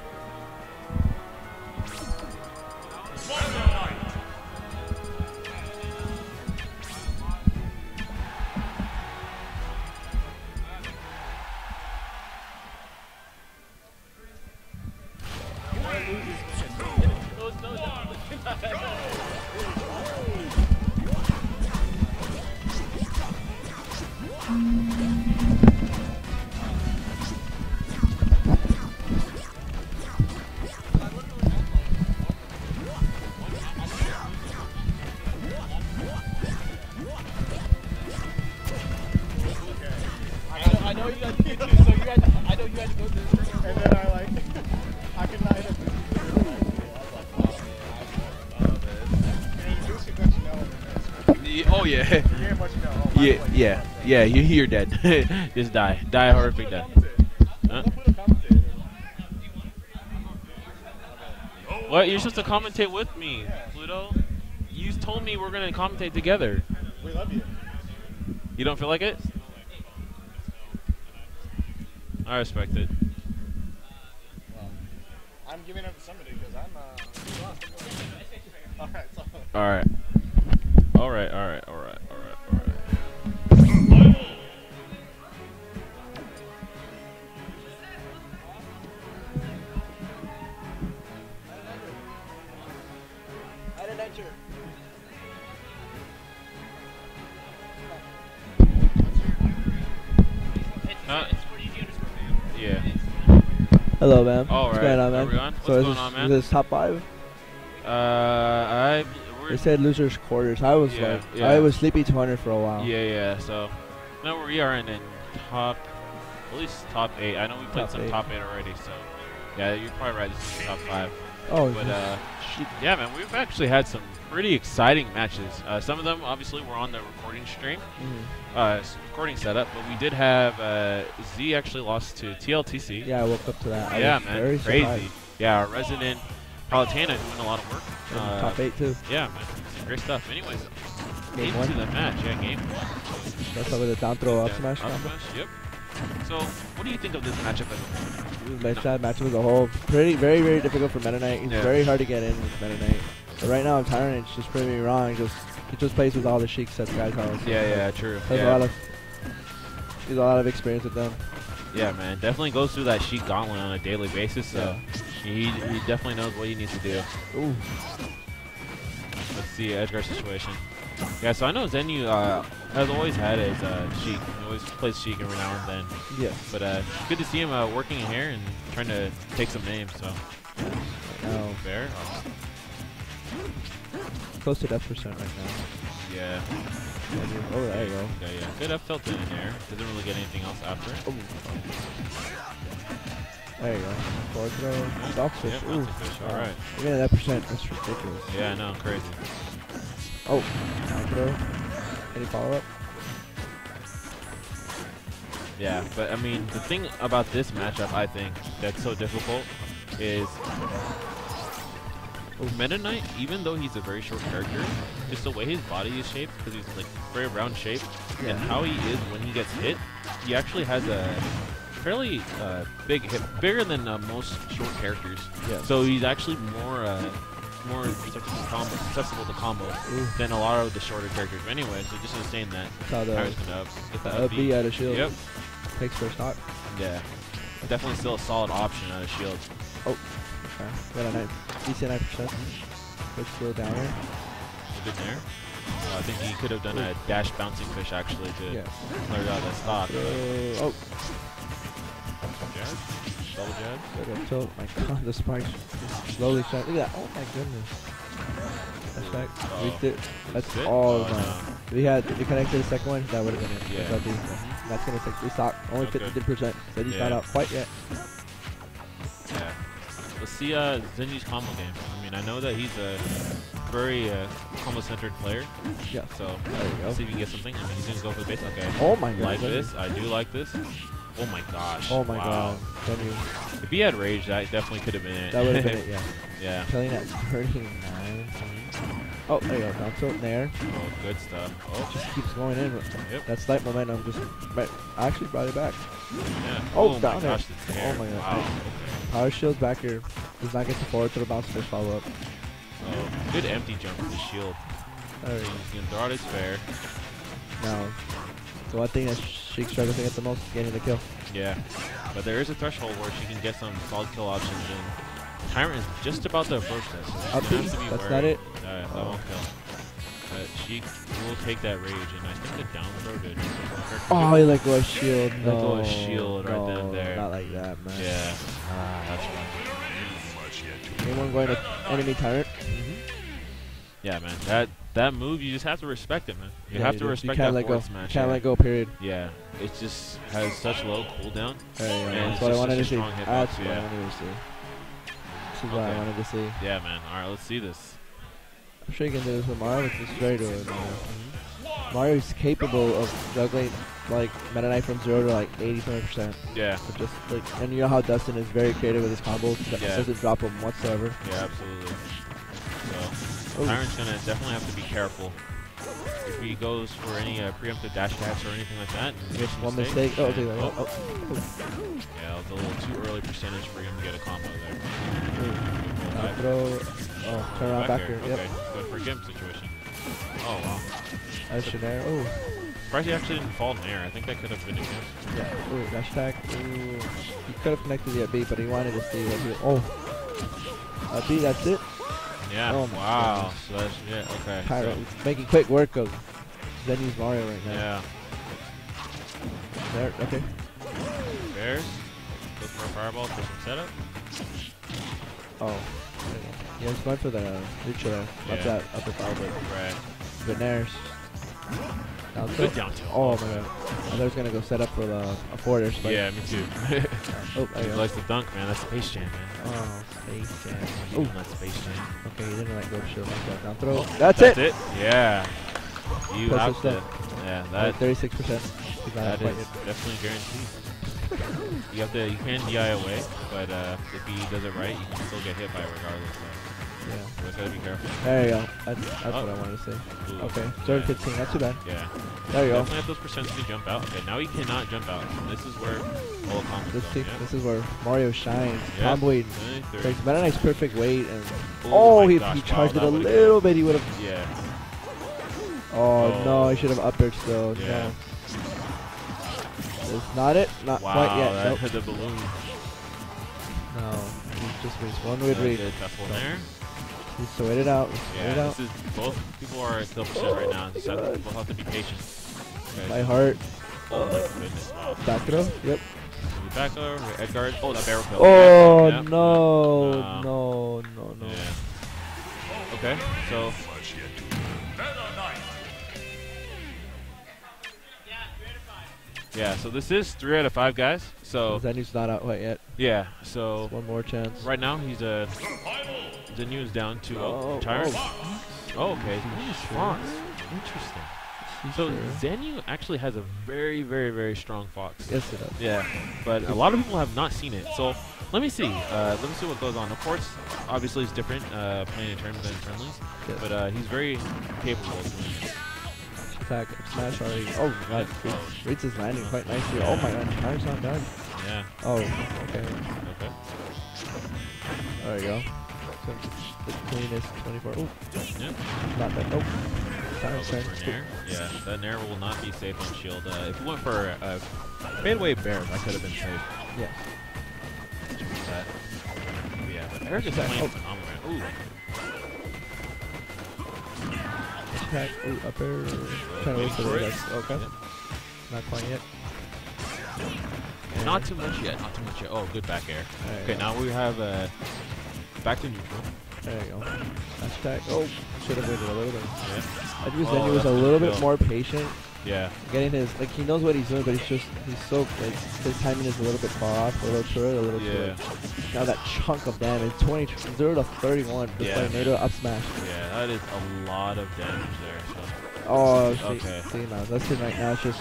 I know you had to go to this and then I could not hit Oh yeah. Yeah. You're dead. Just die. Die horrific death. Huh? What? You're supposed to commentate with me, Pluto. You told me we're gonna commentate together. We love you. You don't feel like it? I respect it. Well, I'm giving up to somebody because I'm All right. Yeah. Hello, man. All What's right. going on, man? What's going on, man? Is this top 5? They said losers quarters. I was I was sleepy 200 for a while. Yeah. So, no, we are in top. at least top 8. I know we played Top some 8. top 8 already, so yeah, you're probably right. This is top 5. Oh, But yeah, man, we've actually had some pretty exciting matches. Some of them obviously were on the recording stream, recording setup, but we did have Z actually lost to TLTC. yeah, I woke up to that. Yeah, I was man, very crazy. surprised. Yeah, our resident Palatana doing a lot of work. Top 8 too. Yeah, man, some great stuff. Anyways, Game into 1. the match. Yeah, game. That's over the down throw up smash Up combo. smash, yep. So, what do you think of this matchup as a whole? That matchup as a whole, very, very difficult for Meta Knight. He's Yeah. very hard to get in with Meta Knight. But right now, Tyrant just proving me wrong. He just plays with all the Sheik sets guys house. Yeah, true. He has a lot of experience with them. Yeah, man, definitely goes through that Sheik gauntlet on a daily basis, so he definitely knows what he needs to do. Ooh. Let's see, Edgar situation. Yeah, so I know Zenyou has always had his Sheik. He always plays Sheik every now and then. Yeah. But good to see him working in here and trying to take some names, so. Now, Fair. close to death percent right now. Yeah. Oh, there you go. Yeah. Good up tilt in there. Doesn't really get anything else after. Oh. There you go. Forward throw. Stop switch. Yep, Ooh. that's a fish. All right. Even at that percent, that's ridiculous. Yeah, I know. Crazy. Oh. Down throw. Any follow up? Yeah, but I mean, the thing about this matchup, I think, that's so difficult is Meta Knight, even though he's a very short character, just the way his body is shaped, because he's like very round shaped, and how he is when he gets hit, he actually has a fairly big hit, bigger than most short characters. Yeah. So he's actually more susceptible to combos than a lot of the shorter characters. But anyway, so just understand that. Saw the Tyra's gonna get the up B out of shield. Yep. Takes first stock. Yeah. Definitely still a solid option out of shield. Oh. Okay. Got a decent 9%. Quick slow down here. Good there. I think he could have done a dash bouncing fish actually to clear out that stock. Oh. Jab? Double jab? Good up tilt. My god, the spikes slowly shut. Look at that. Oh my goodness. That's back. We did. That's it? all Oh, of mine. no. If we connected the second one, that would have been it. Yeah. That's going to take 3 stock. Only Okay. 50%. So he's not out quite yet. Yeah. Let's see Zenyou's combo game. I mean, I know that he's a very combo-centered player. Yeah. So There you go. let's see if he can get something. I mean, he's going to go for the base. Okay. Oh my god. Like this. I do like this. Oh my gosh. Oh my wow. god. Zenyou. If he had rage, that definitely could have been it. That would have been it, yeah. Yeah. Killing at 39. Oh, there you go. Down tilt there. Oh, good stuff. Oh, Just keeps going in. Yep. That slight momentum just. I actually brought it back. yeah. Oh, my down there. gosh, the tear. Oh my god. Wow. Power shield back here. Does not get the forward to the bounce fish follow up. Oh, good empty jump with the shield. There you go. He's going to throw out his fair. Now, the one thing that Sheik struggles to get the most is getting the kill. Yeah. But there is a threshold where she can get some solid kill options, and Tyrant is just about to approach that. So Up she's gonna B? have to be That's wary. not it? That won't kill. But she will take that rage, and I think the down throw did. Oh, he let go of shield. Let No, go of shield right then no, and there. Not like that, man. Yeah. That's right. Anyone going to enemy Tyrant? Yeah, man. That move, you just have to respect it, man. You have to do. respect You can't that let go. forward smash. Can't yeah. let go, period. Yeah. It just has such low cooldown. There you go. And That's what I wanted to such a see. strong hitbox, That's what I yeah. wanted to see. This is what I Okay. wanted to see. Yeah, man. All right, let's see this. I'm sure you can do this with Mario, but it's very good. Mario is capable of juggling like Meta Knight from 0 to like 87%. Yeah. But just like, and you know how Dustin is very creative with his combos. That Yeah. doesn't drop them whatsoever. Yeah, absolutely. So, Tyrant's gonna definitely have to be careful. If he goes for any preemptive dash attacks or anything like that, Just one mistake. Oh, okay. and- Oh. Yeah, it was a little too early percentage for him to get a combo there. Throw. Oh, turn around back here. Okay, Yep. good for Gimp situation. Oh, wow. That's there. Oh. Surprised he actually didn't fall in there. I think that could have been a Gimp. Yeah. Ooh, dash attack. Ooh. He could have connected the B, but he wanted to see what he. Oh. B, that's it. Yeah, Oh my wow. So that's, yeah, okay. Tyrant is making quick work of Zenyou's Mario right now. Yeah. There. Okay. Bears. Goes for a fireball for some setup. Oh. Yeah, he's going for the neutral there. Up Yeah. that upper power bit. Right. Good nairs. Down Good tilt. down tilt. Oh my god. I thought I was gonna go set up for the a forwarder spike. Yeah, me too. Oh, there He you go. likes to dunk, man. That's Space Jam, man. Oh, Space Jam. Oh, Oh, that's Space Jam. okay, he didn't like go shit like that. Down throw. That's it. That's it. Yeah. You Plus have his to. stuff. Yeah, Like that 36%. He's not that quite is yet. definitely guaranteed. You have to. You can DI away, but if he does it right, you can still get hit by it regardless. So Yeah. you just gotta be careful. There you go. That's what I wanted to say. Ooh, Okay, yeah. 15. Not too bad. Yeah. There you go. Definitely have those percents to jump out. Okay, now he cannot jump out. This is where all the combos go. Yeah. This is where Mario shines. Yeah. Comboing. 23. Takes Meta Knight's perfect weight and Oh my he gosh, charged wow, it a that would've little bit. He would have. Yeah. Oh no! He should have up air still. Yeah. No. That's not it. Not Wow, quite yet. that Nope. hit the balloon. No. He just missed one weird read. Good, tough one there. He's to wait it out. Wait it Yeah, out. this is both people are at kill percent right now. Just have to, we'll have to be patient. Okay. My heart. Oh my goodness! Wow. Back throw. Yep. Back over Edgar. Oh, that barrel kill. Oh Yeah. no! Wow. No! Yeah. Okay, so. Yeah, so this is 3 out of 5 guys. So Zenyou's not out quite yet. yeah, so One more chance. right now he's Zenyou is down to Oh, Tyrant. oh. Oh, okay. Sure. Fox. Interesting. So Zenyou actually has a very, very, very strong Fox. Yes, it does. Yeah, but a lot of people have not seen it. So let me see. Let me see what goes on. Of course, obviously it's different playing in terms than friendlies, Yes. but he's very capable of doing it. Attack, smash already. Oh my god, reads his landing quite nicely. Oh my god, time's not done. Yeah. Oh, okay. Okay. There you go. So the cleanest 24. Oh, Yeah. not bad. Oh, I'll time's look turn. for Nair. Yeah, that Nair will not be safe on shield. If we went for a fadeaway bear, that could have been safe. Yeah. That. Yeah, but Eric is playing phenomenal. Ooh. Attack. Oh, up air. Trying to wait for the rest. Okay. Yep. Not quite yet. Not too much yet. Not too much yet. Oh, good back air. There you Okay, go. now we have back to neutral. There you go. Hashtag. Oh, should have waited a little bit. Yeah. I think Oh, Zenyou was that's a a little good bit kill. more patient. Yeah. Getting his, like, he knows what he's doing, but he's so, like, his timing is a little bit far off, a little short, a little Yeah. short. Now that chunk of damage, 0 to 31, just Yeah. like NATO up smash. Yeah, that is a lot of damage there. So. Oh, Okay. see now, that's it right now. It's just,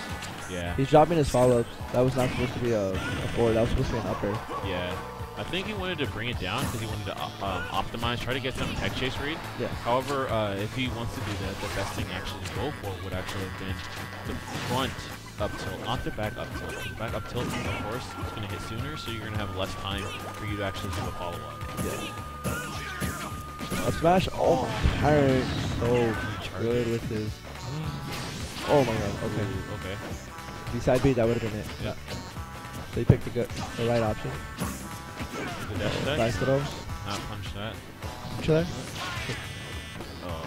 Yeah. he's dropping his follow-ups. That was not supposed to be a forward, that was supposed to be an upper. Yeah. I think he wanted to bring it down because he wanted to optimize, try to get some tech chase read. Yeah. However, if he wants to do that, the best thing to actually go for would actually have been the front up tilt, not the back up tilt. The back up tilt, of course, is going to hit sooner, so you're going to have less time for you to actually do a follow-up. Yeah. Up smash, oh my god, so good with his. Oh my god, okay. Ooh, okay. The side beat, that would have been it. Yeah. So he picked the right option. The dash attack. Nice throw. Not punch that. Punch there. Oh.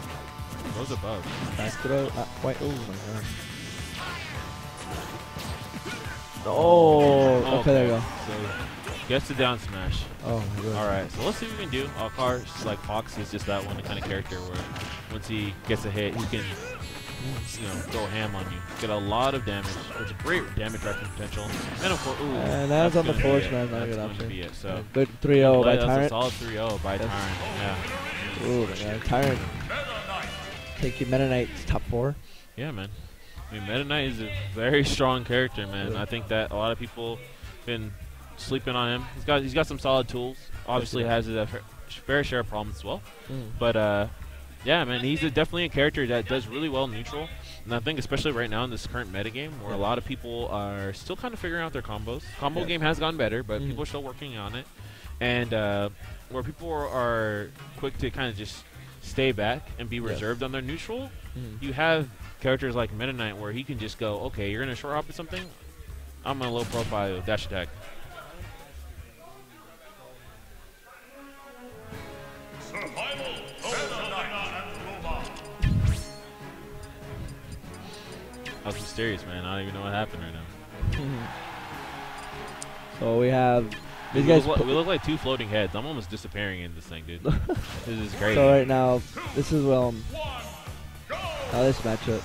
Goes above. Back throw. Not quite. Oh my god. Oh, okay, there you go. So gets the down smash. Oh my god. Alright, so let's see what we can do. Cars, like Fox, is just that one kind of character where once he gets a hit, he can go ham on you. Get a lot of damage. It's great damage wrecking potential. And of course, ooh. And that's on the gonna be force, it. man. Not a That's good going to option. be it. So Good 3-0 by that's a Tyrant. solid 3-0 by Yes. Tyrant. Yeah. Ooh, man. Tyrant. Take your Meta Knight's top 4. Yeah, man. I mean, Meta Knight is a very strong character, man. Yeah. I think that a lot of people been sleeping on him. He's got some solid tools. Obviously, has a fair share of problems as well. But yeah, man, he's definitely a character that does really well neutral. And I think especially right now in this current metagame where a lot of people are still kind of figuring out their combos. Combo game has gotten better, but people are still working on it. And where people are quick to kind of just stay back and be reserved on their neutral, you have characters like Meta Knight where he can just go, okay, you're going to short hop or something? I'm going to low profile dash attack. That was mysterious, man. I don't even know what happened right now. So we have these we guys. look like two floating heads. I'm almost disappearing in this thing, dude. This is crazy. So right now, this is now this matchup.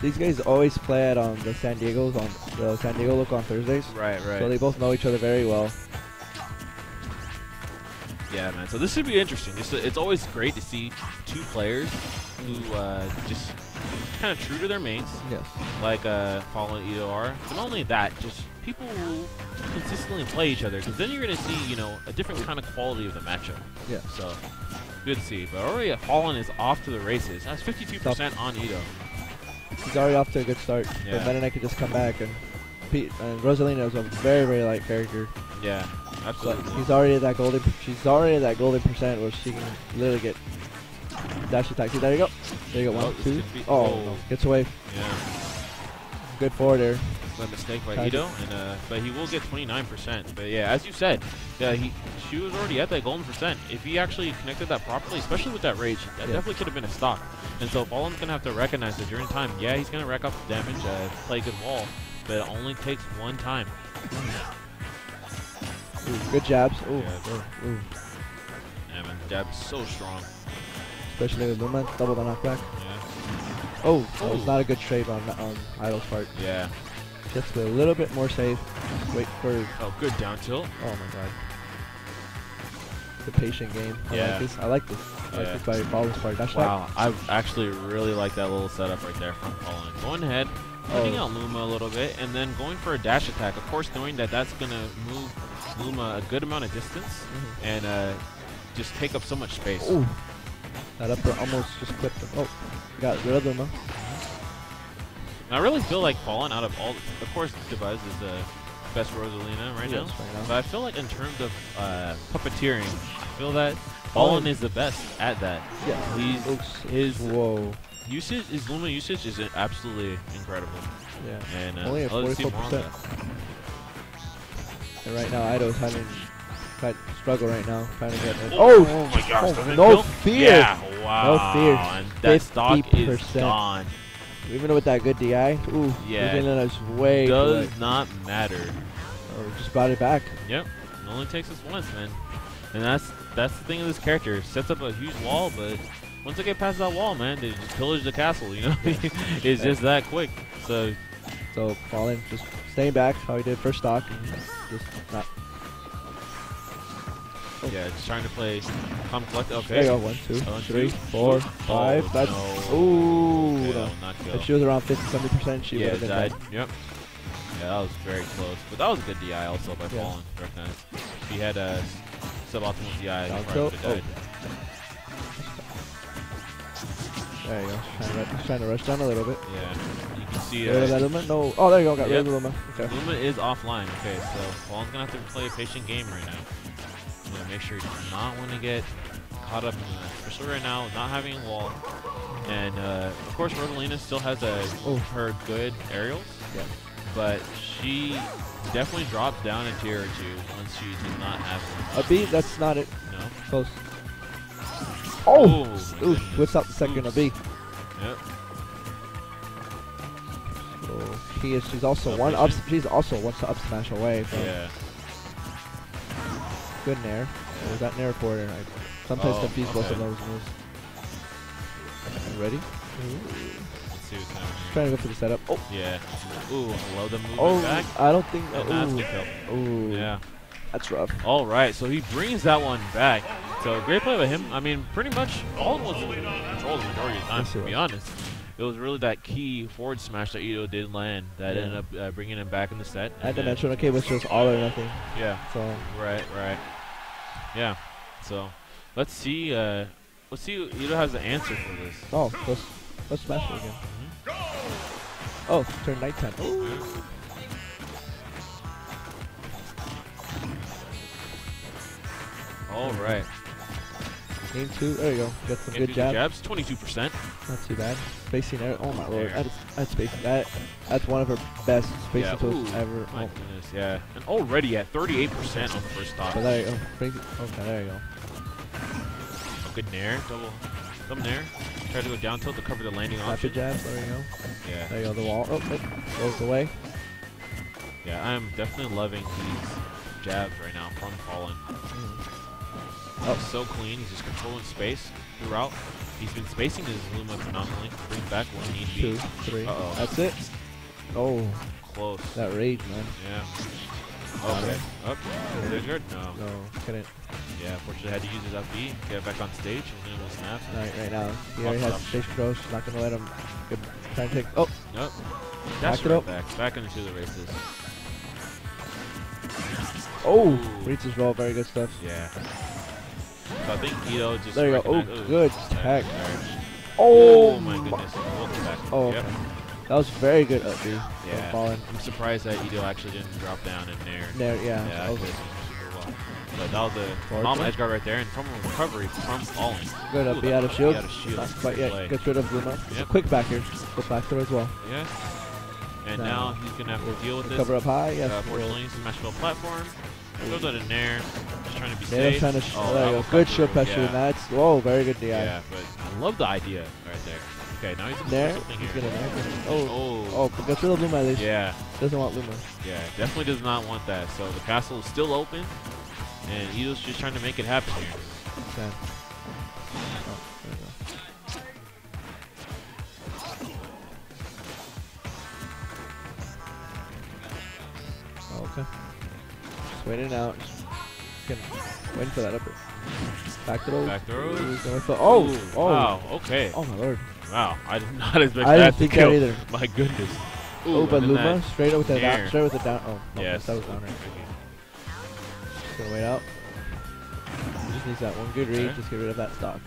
these guys always play at the San Diego local on Thursdays. Right, right. So they both know each other very well. Yeah, man. So this should be interesting. It's always great to see two players who just kind of true to their mates. Yes. Like Paul and Ito are. But not only that, just people who consistently play each other. Because then you're going to see, you know, a different kind of quality of the matchup. Yeah. So good to see. But already Fallen is off to the races. That's 52% on Ito. He's already off to a good start. Yeah. But Meta Knight could just come back, and Rosalina is a very, very light character. Yeah, absolutely. So he's already at that golden. She's already at that golden percent where she can literally get dash attack. See, there you go. There you go. Oh, One, two. oh. No. Gets away. Yeah. Good forward there. A mistake by Ito, and but he will get 29%. But yeah, as you said, she was already at that golden percent. If he actually connected that properly, especially with that rage, that definitely could have been a stock. And so Fallen's gonna have to recognize that during time, yeah, he's gonna rack up the damage, play good wall, but it only takes one time. Ooh, good jabs. Ooh. Yeah. Ooh. Yeah, man, jab's so strong. Especially with Luma, double the knockback. Yeah. Oh, that was not a good trade on Idol's part. Yeah. Just a little bit more safe. Wait for. Oh, good down tilt. Oh my god. The patient game. I like this. I like this. I like this by Fallen's part. Dash wow, I actually really like that little setup right there from Fallen. Going ahead, putting out Luma a little bit, and then going for a dash attack. Of course, knowing that that's gonna move Luma a good amount of distance and just take up so much space. Ooh. That upper almost just clipped him. Oh, got rid of Luma. And I really feel like Fallen out of all, of course, Devise is the best Rosalina right now. But I feel like in terms of puppeteering, I feel that Fallen is the best at that. Yeah. His usage, his Luma usage is absolutely incredible. Yeah. And only at 44%. And right now, Ido's having quite struggle right now, trying to get in. Oh my gosh! No fear! Yeah, wow. No fear. And that stock is gone. Even with that good DI, ooh, yeah, is way does not matter. Or just brought it back. Yep, it only takes us once, man. And that's the thing of this character. Sets up a huge wall, but once they get past that wall, man, they just pillage the castle. You know, it's just that quick. So Fallen just staying back, how he did first stock, and just not. Oh. Yeah, just trying to play calm collect. Okay. There you go. 1, 2, 3, 4, 5. That's ooh. Okay, no. Not kill. If she was around 50-70%, she would have been died. dead. Yep. Yeah, that was very close. But that was a good DI also by Fallen. Recognized. He had a suboptimal DI. He probably would have died. There you go. Trying to rush down a little bit. Yeah. You can see rid of that Luma? No. Oh, there you go. Got rid of the Luma. Okay. Luma is offline. Okay, so Fallen's going to have to play a patient game right now. Make sure he does not want to get caught up in that, especially right now, not having a wall. And of course, Rosalina still has her good aerials, but she definitely drops down a tier or two once she does not have one. A B? That's not it. No. Close. Oh! Ooh, what's up the second? A B. Yep. So she's also one up. She's also one up smash away. From good nair. Or was that nair forward? I sometimes confuse both of those moves. Ready? Let's see what's happening. Trying to go for the setup. Oh. Yeah. Ooh, I love the movement back. I don't think. Ooh. Yeah. That's rough. All right, so he brings that one back. So great play by him. I mean, pretty much all was in control the majority of the time, to be honest. It was really that key forward smash that Ito did land that ended up bringing him back in the set. And the natural okay was just all or nothing. Yeah. So. Right. Yeah. So let's see. Ito has the answer for this. Oh, let's smash it again. Oh, turn nighttime. All right. Game 2. There you go. Got some good jabs. 22%. Not too bad. Spacing there. Oh my lord. That's spacing. That's one of her best spacing tools ever. My goodness. Yeah. And already at 38% on the first stop. But there you go. Okay, there you go. Oh, good nair. Double nair. Try to go down tilt to cover the landing option. Rapid jab. There you go. Yeah. There you go. The wall. Oh, it goes away. Yeah, I'm definitely loving these jabs right now from Fallen. Oh, so clean. He's just controlling space throughout. He's been spacing his Luma phenomenally. Bring back when need be. 2, 3. Uh-oh. That's it. Oh, Close. that rage, man. Yeah. Okay. Up. Is it good? No. No, couldn't. Yeah, fortunately had to use his up B, get back on stage, and then we'll snap. Right now. He already has stage control. She's not going to let him. Good. Trying to take. Oh. Nope. That's Back it right up. back into the races. Oh. Ooh. Reads as well. Very good stuff. Yeah. So I think Ito just. There you go. Oh, recognized- good tech. Oh my goodness. Welcome back. Oh, Yep. okay. That was very good up B. Yeah. Fallen. I'm surprised that Ito actually didn't drop down in there. There, yeah. Yeah, That that was could have been super well. But that was the Forward normal throw. edge guard right there, and from a recovery from falling. good up Ooh, B that out of up B shield. out of shield. Not quite yet. Play. Gets rid of Luma. It's a Yep. quick back here. Good back throw as well. Yeah. And No. now he's going to have to deal with this. Cover up high. Yes. Fortunately, smash ball platform. Throw that in there. Just trying to be They're safe. trying to there you go. alpha Good cover, shield pressure. yeah. And that's whoa, very good DI. Yeah, but I love the idea right there. Okay, now he's going to There. do something He's here. gonna Oh. oh, but gets rid of Luma at least. Yeah, Doesn't want Luma. yeah, definitely does not want that. So the castle is still open, and Ito's just trying to make it happen here. Okay. Oh, there we go. Oh, okay. Just waiting out. Just waiting for that upper. Back throw. Back throws. Oh! Ooh, Oh! Wow, okay. Oh my lord. Wow, I did not expect I that didn't to think kill. that either. My goodness. Oh, but and then Luma that straight up with the down. nair. Straight with the down. Oh, no, Yes. that was down right. Just gonna wait out. Just needs that one good read. Okay. Just get rid of that stock.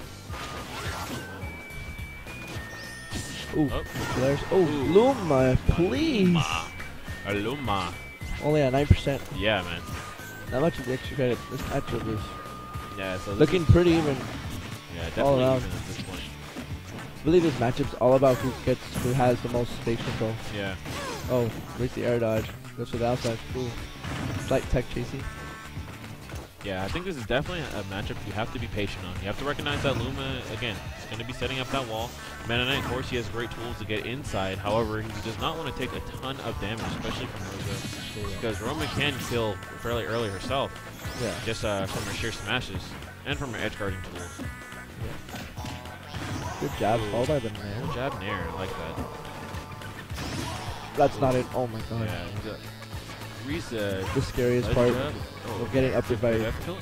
Ooh, Oh. there's Luma, please. Luma. Only at 9%. Yeah, man. Not much of the extra credit. This matchup is Yeah, so this looking is, pretty even. yeah, all definitely around. even at this point. I believe this matchup's all about who has the most stage control. Yeah. Oh, reach the air dodge. Goes to the outside. Ooh. Slight tech chasing. Yeah, I think this is definitely a matchup you have to be patient on. You have to recognize that Luma, again, is going to be setting up that wall. Meta Knight, of course, he has great tools to get inside. However, he does not want to take a ton of damage, especially from Rosa, because Roma can kill fairly early herself, Yeah. just from her sheer smashes and from her edge guarding tools. Good job. Ooh. Followed by the man. Good jab nair, I like that. That's not it. Oh my god. Yeah, he's a The scariest ledge part jab. of getting up by. Did I have to kill it?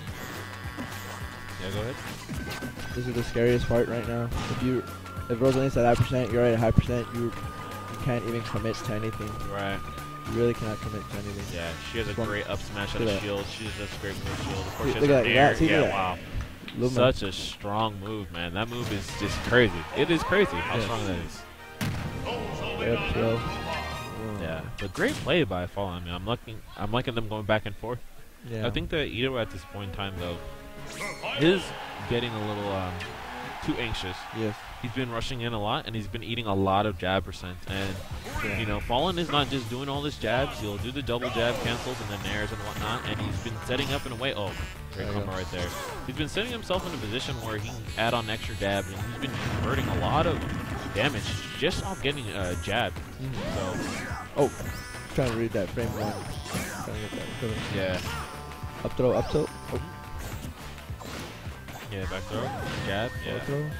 Yeah, go ahead. This is the scariest part right now. If Rosalie's at high percent, you're at a high percent. You can't even commit to anything. Right. You really cannot commit to anything. Yeah, she has a One- great up smash out Look of at that. shield. She does a great move shield. Of course, she Look has at her that. nair. Yeah, see, Yeah, look at wow. Luma. Such a strong move, man. That move is just crazy. It is crazy how Yeah. strong that is. Yep, chill. Yeah, but great play by Fallen. I mean, I'm liking them going back and forth. Yeah. I think that Ito at this point in time though is getting a little too anxious. Yes. He's been rushing in a lot, and he's been eating a lot of jab percent. And you know, Fallen is not just doing all this jabs. He'll do the double jab cancels and the nairs and whatnot, and he's been setting up in a way. Oh, great There you combo go. right there. He's been setting himself in a position where he can add on extra jabs, and he's been converting a lot of damage just off getting jabbed. So Oh, trying to read that frame one. Trying to get that cover. yeah, Up throw, up tilt. Oh, yeah, back throw, jab, forward yeah, throw.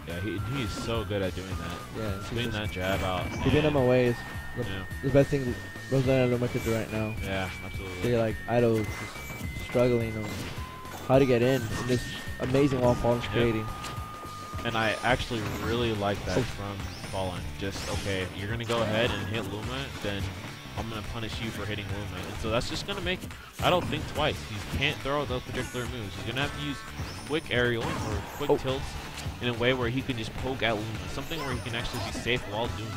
yeah. He's so good at doing that. Yeah. Putting that jab out. Keeping him away is Yeah, the best thing Rosalie and Luma could do right now. yeah, So absolutely. you're like, Ido's just struggling on how to get in this amazing wall Fallen's creating. And I actually really like that Oh. from Fallen. Just, okay, you're going to go ahead and hit Luma, then I'm going to punish you for hitting Luma. And so that's just going to make Idol think twice. He can't throw those particular moves. He's going to have to use quick aerial or quick tilts in a way where he can just poke at Luma. Something where he can actually be safe while doing it.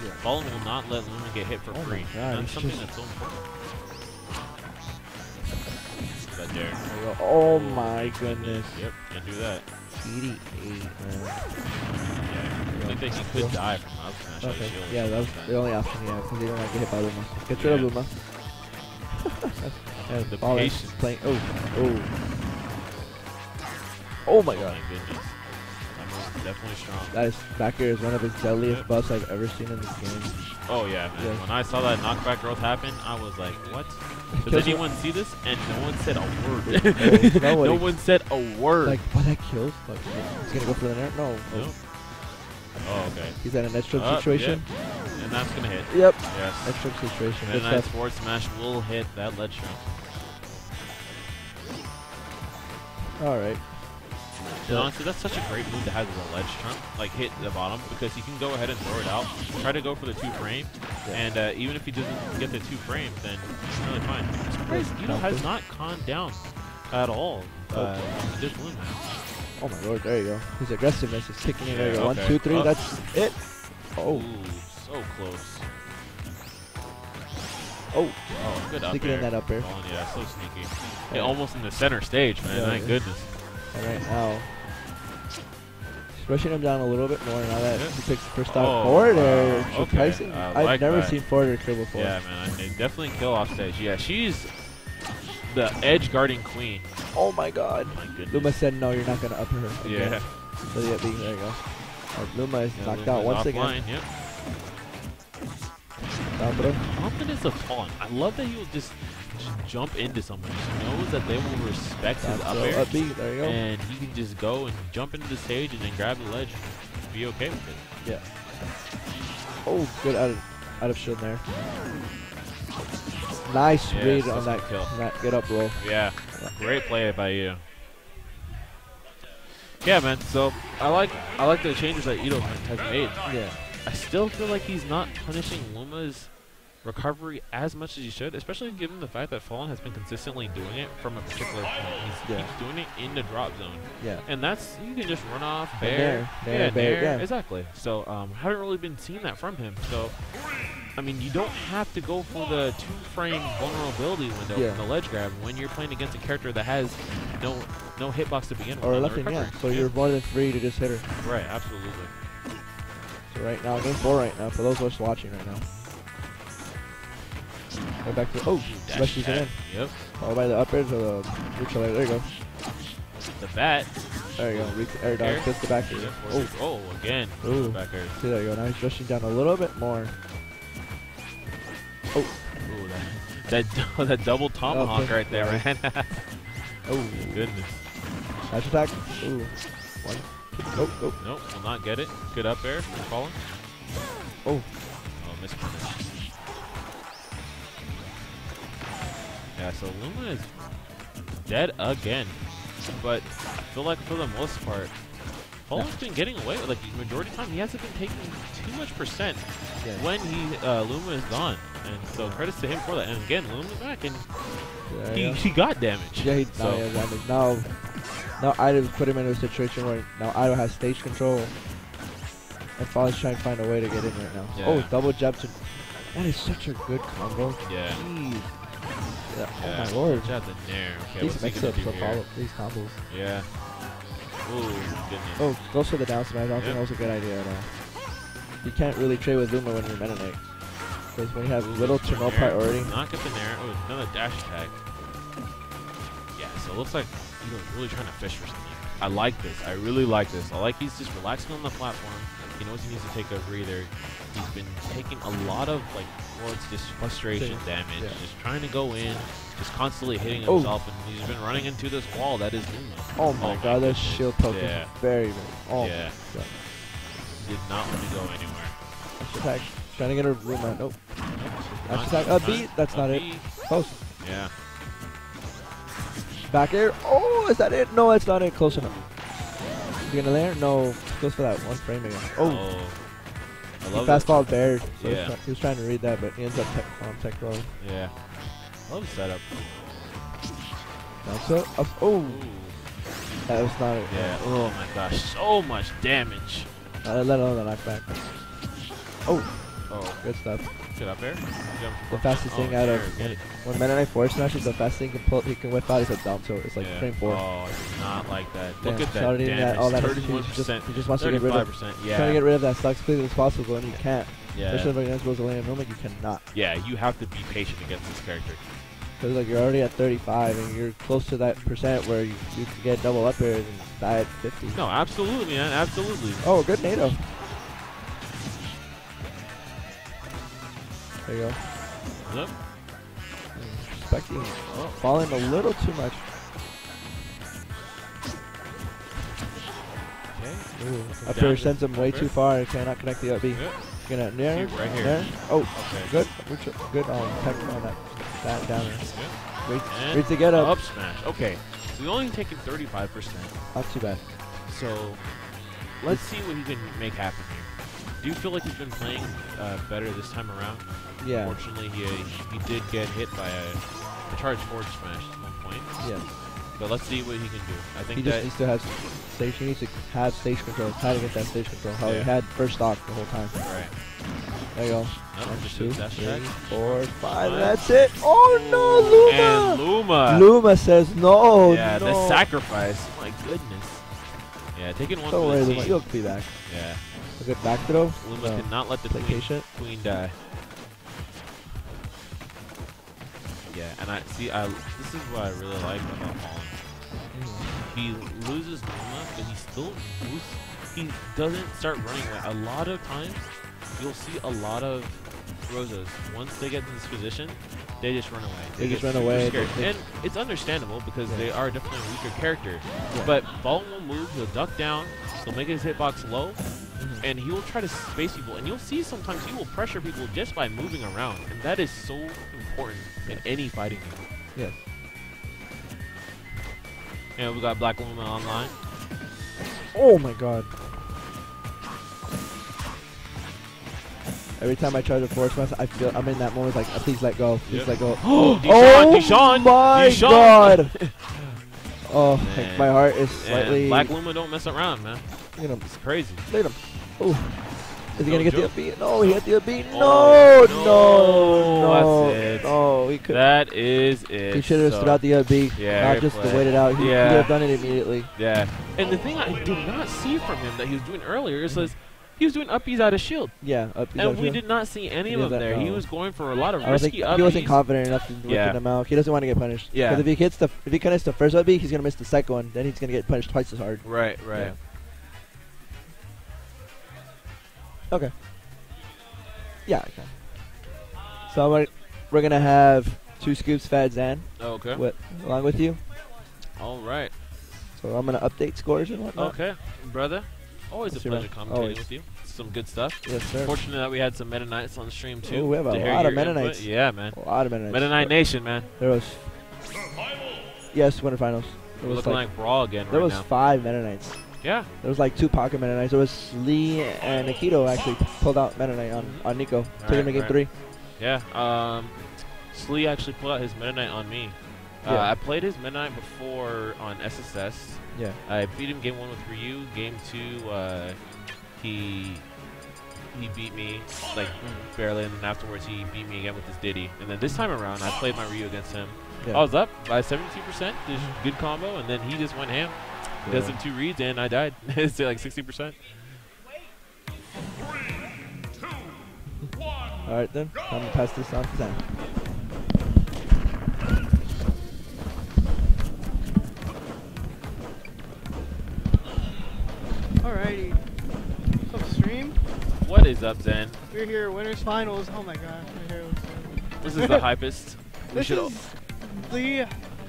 Yeah. Fallen will not let Luma get hit for Oh my free. God, That's he's something just- that's so important. That there. There you go. Oh my goodness. Yep, can't do that. 88, man. Yeah. I think that he could die from up smash out of Okay. shield. Yeah, that was the only option he had because he didn't want to get hit by Luma. Get rid of Yeah. Luma. And The Fallen patience. playing. Oh, oh. Oh my Oh god. my goodness. I move is definitely strong. That is back air is one of his deadliest buffs I've ever seen in this game. Oh yeah, man. Yeah. When I saw that knockback growth happen, I was like, what? Does anyone see this? And no one said a word. No one said a word. Like, what, that kills? Like, he's gonna go for the net? No. Nope. Oh, okay. He's at an net stroke situation. Yep. And that's gonna hit. Yep. Yes. Net stroke situation. And that forward smash will hit that ledge trunk. Alright. And honestly, that's such a great move to have as a ledge trunk, like hit the bottom, because he can go ahead and throw it out, try to go for the 2 frame, and even if he doesn't get the 2 frame, then it's really fine. I'm surprised Ito has not calmed down at all. This Luma. Oh my lord, there you go. His aggressiveness is kicking in. There you go. Okay. 1, 2, 3, that's it. Oh. Ooh, so close. Oh. Oh, good up Sneaking air. in that up air. Oh, yeah, so sneaky. Yeah. Yeah, almost in the center stage, man. Yeah, My yeah. goodness. Alright, now. He's pushing him down a little bit more now that he picks the first Oh, stop. Forward air. okay. Surprising. I I've like never that. seen forward air kill before. Yeah, man. They definitely kill off stage. Yeah, she's the edge guarding queen. Oh my god. My goodness. Luma said no, you're not going to up her. Again. Yeah. So yeah, there you go. Luma is Yeah, knocked Luma's out once again. offline, yep. Down throw. Confidence of Fallen. I love that he will just jump into someone. He knows that they will respect his Down up throw, air. up B, there you go. And he can just go and jump into the stage and then grab the ledge and be okay with it. Yeah. Oh, good out of shield there. Nice Yes, read that's on that a kill. that get up roll. Yeah, great play by you. Yeah, man. So I like the changes that Ito has made. Yeah. I still feel like he's not punishing Luma's recovery as much as he should, especially given the fact that Fallen has been consistently doing it from a particular point. He keeps doing it in the drop zone. Yeah. And that's, you can just run off, And bair, there, bair, yeah. exactly. So haven't really been seeing that from him. So I mean, you don't have to go for the 2-frame vulnerability window in the ledge grab when you're playing against a character that has no hitbox to begin with. Or left in, yeah. So you're more than free to just hit her. Right, absolutely. So right now, game 4 right now, for those of us watching right now. Go back to, smashes it in. Yep. Followed by the up air to the neutral air. There you go. The bat. There you go. Air dodge, gets the back air. Oh, again. Ooh. The back air. See, there you go. Now he's rushing down a little bit more. Oh. Ooh, that double tomahawk right there, man. Oh, goodness. Dash attack. Ooh. One. Nope. Nope, will not get it. Good up air from Fallen. Oh. Oh, missed punish. Yeah, so Luma is dead again. But I feel like for the most part, Fallen's been getting away with, like, the majority of the time, he hasn't been taking too much percent when Luma is gone. And so credits to him for that. And again, Luma's back, and he got damage. Yeah, he got damage. Now Ido put him into a situation where now Ido has stage control. And Fallen's trying to find a way to get in right now. Yeah. Oh, double jab to... That is such a good combo. Yeah. Jeez. Yeah. Oh my lord. Watch out the nair. Okay, These mix-ups will follow these combos. Yeah. Ooh, goodness. Oh, goes for the down smash. I don't think that was a good idea at all. You can't really trade with Luma when you're Meta Knight. Because when you have little to no priority. Not get the nair. Oh, another dash attack. Yeah, so it looks like he's really trying to fish for something. I like this. I really like this. I like he's just relaxing on the platform. He knows he needs to take a breather. He's been taking a lot of, like, it's just frustration damage. Just trying to go in, just constantly hitting himself, and he's been running into this wall that is Luma. Oh my god, that shield poke is very, oh yeah. my god. Did not want to go anywhere. Dash attack. Trying to get a Luma. Nope. Dash attack. A beat. That's not it. Close. Yeah. Back air. Oh, is that it? No, that's not it. Close enough. You gonna layer? No. Goes for that 1 frame again. Oh. I love fastball bared. So yeah. he was trying to read that, but he ends up tech rolling. Yeah. Love the setup. Down so up. Oh. That was not it. Yeah. Oh my gosh. So much damage. Let alone the knockback. Oh. Oh. Good stuff. Good up there. The fastest thing out of when Meta Knight forward smashes, the fastest thing he can whip out is a down tilt. It's like frame 4. Oh, it's not like that. Damn, Look at that damage. All that 31%. He just wants to get rid of. Yeah. Trying to get rid of that stock as quickly as possible, and you can't. Yeah. Especially if against Rosalie and Roman, you cannot. Yeah, you have to be patient against this character. Because like you're already at 35 and you're close to that percent where you can get double up airs and die at 50. No, absolutely, man. Absolutely. Oh, good NATO. There you go. Yep. Expecting falling a little too much. Okay. Ooh, up air sends him way too far. Cannot connect the up B. Yep. Gonna near Right here. there. Oh, Okay. good. Good technical on that down there. And Reach to get up. Up smash. Okay. So we only taken 35%. Not too bad. So let's see what he can make happen here. Do you feel like he's been playing better this time around? Yeah. Unfortunately, he did get hit by a charge forward smash at one point. Yeah. But let's see what he can do. I think He just needs to have stage. He needs to have stage control. Try to get that stage control. How he had first stock the whole time. Right. There you go. No, 1, just 2, dash 3, attack. 4, 5. That's it. Oh no, And Luma! Luma. Luma says no. Yeah, no. the sacrifice. My goodness. Yeah, taking one Don't for worry, the Luma. team. You'll be back. Yeah. A good back throw. Luma cannot let the Play patient. queen die. Yeah, and this is what I really like about Holland. He loses Luma, but he still moves. He doesn't start running away. A lot of times, you'll see a lot of Rosas. Once they get in this position, they just run away. They just get run super away. scared. And it's understandable because they are definitely a weaker character. Yeah. But Ballin will move, he'll duck down, he'll make his hitbox low, and he will try to space people. And you'll see sometimes he will pressure people just by moving around. And that is so important in any fighting game. Yes. And we got Black Luma online. Oh my god. Every time I try to force myself, I feel I'm in that moment like, please let go. Please let go. Oh, Deshaun, my Deshaun. god. Oh, Man. my heart is slightly... Black Luma don't mess around, man. Look at him. It's crazy. Look at him. Oh. Is he going to get the up B? No, he hit the up B. Oh, No. that's it. Oh, he could. That is it. He should have stood out the up B. Yeah, not just play. to wait it out. He could have done it immediately. Yeah. And the thing I did not see from him that he was doing earlier is he was doing up Bs out of shield. Yeah, up B. And we did not see any of them there. He was going for a lot of risky up Bs. He wasn't confident enough to whip them out. He doesn't want to get punished. Yeah. Because if he connects the first up B, he's going to miss the second one. Then he's going to get punished twice as hard. Right. Yeah. Okay. Yeah, okay. So we're going to have 2Scoops Fat Zan Okay. along with you. All right. So I'm going to update scores and whatnot. Okay, brother. Always a Let's see, pleasure man. commentating Always. with you. Some good stuff. Yes, sir. Fortunate that we had some Meta Knights on the stream too. Ooh, we have a to hear lot of your Meta input. Knights. Yeah, man. A lot of Meta Knights. Meta Knight Nation, man. There was... Yes, winter finals. We're looking like Brawl again there right was now. 5 Meta Knights. Yeah. There was like 2 pocket Meta Knights. There was Lee and Nikito actually pulled out Meta Knight on Nico. Took him to game 3. Yeah. Slee actually pulled out his Meta Knight on me. I played his Meta Knight before on SSS. Yeah. I beat him game 1 with Ryu. Game 2, he beat me like barely, and then afterwards he beat me again with his Diddy. And then this time around, I played my Ryu against him. Yeah. I was up by 72%, just good combo, and then he just went ham. He does some 2 reads, and I died. It's like 60%. All right, then. I'm going to pass this on to Zan. Alrighty. What's up, stream? What is up, Zen? We're here, winners finals. Oh my god, my hair looks so This is the hypest. This is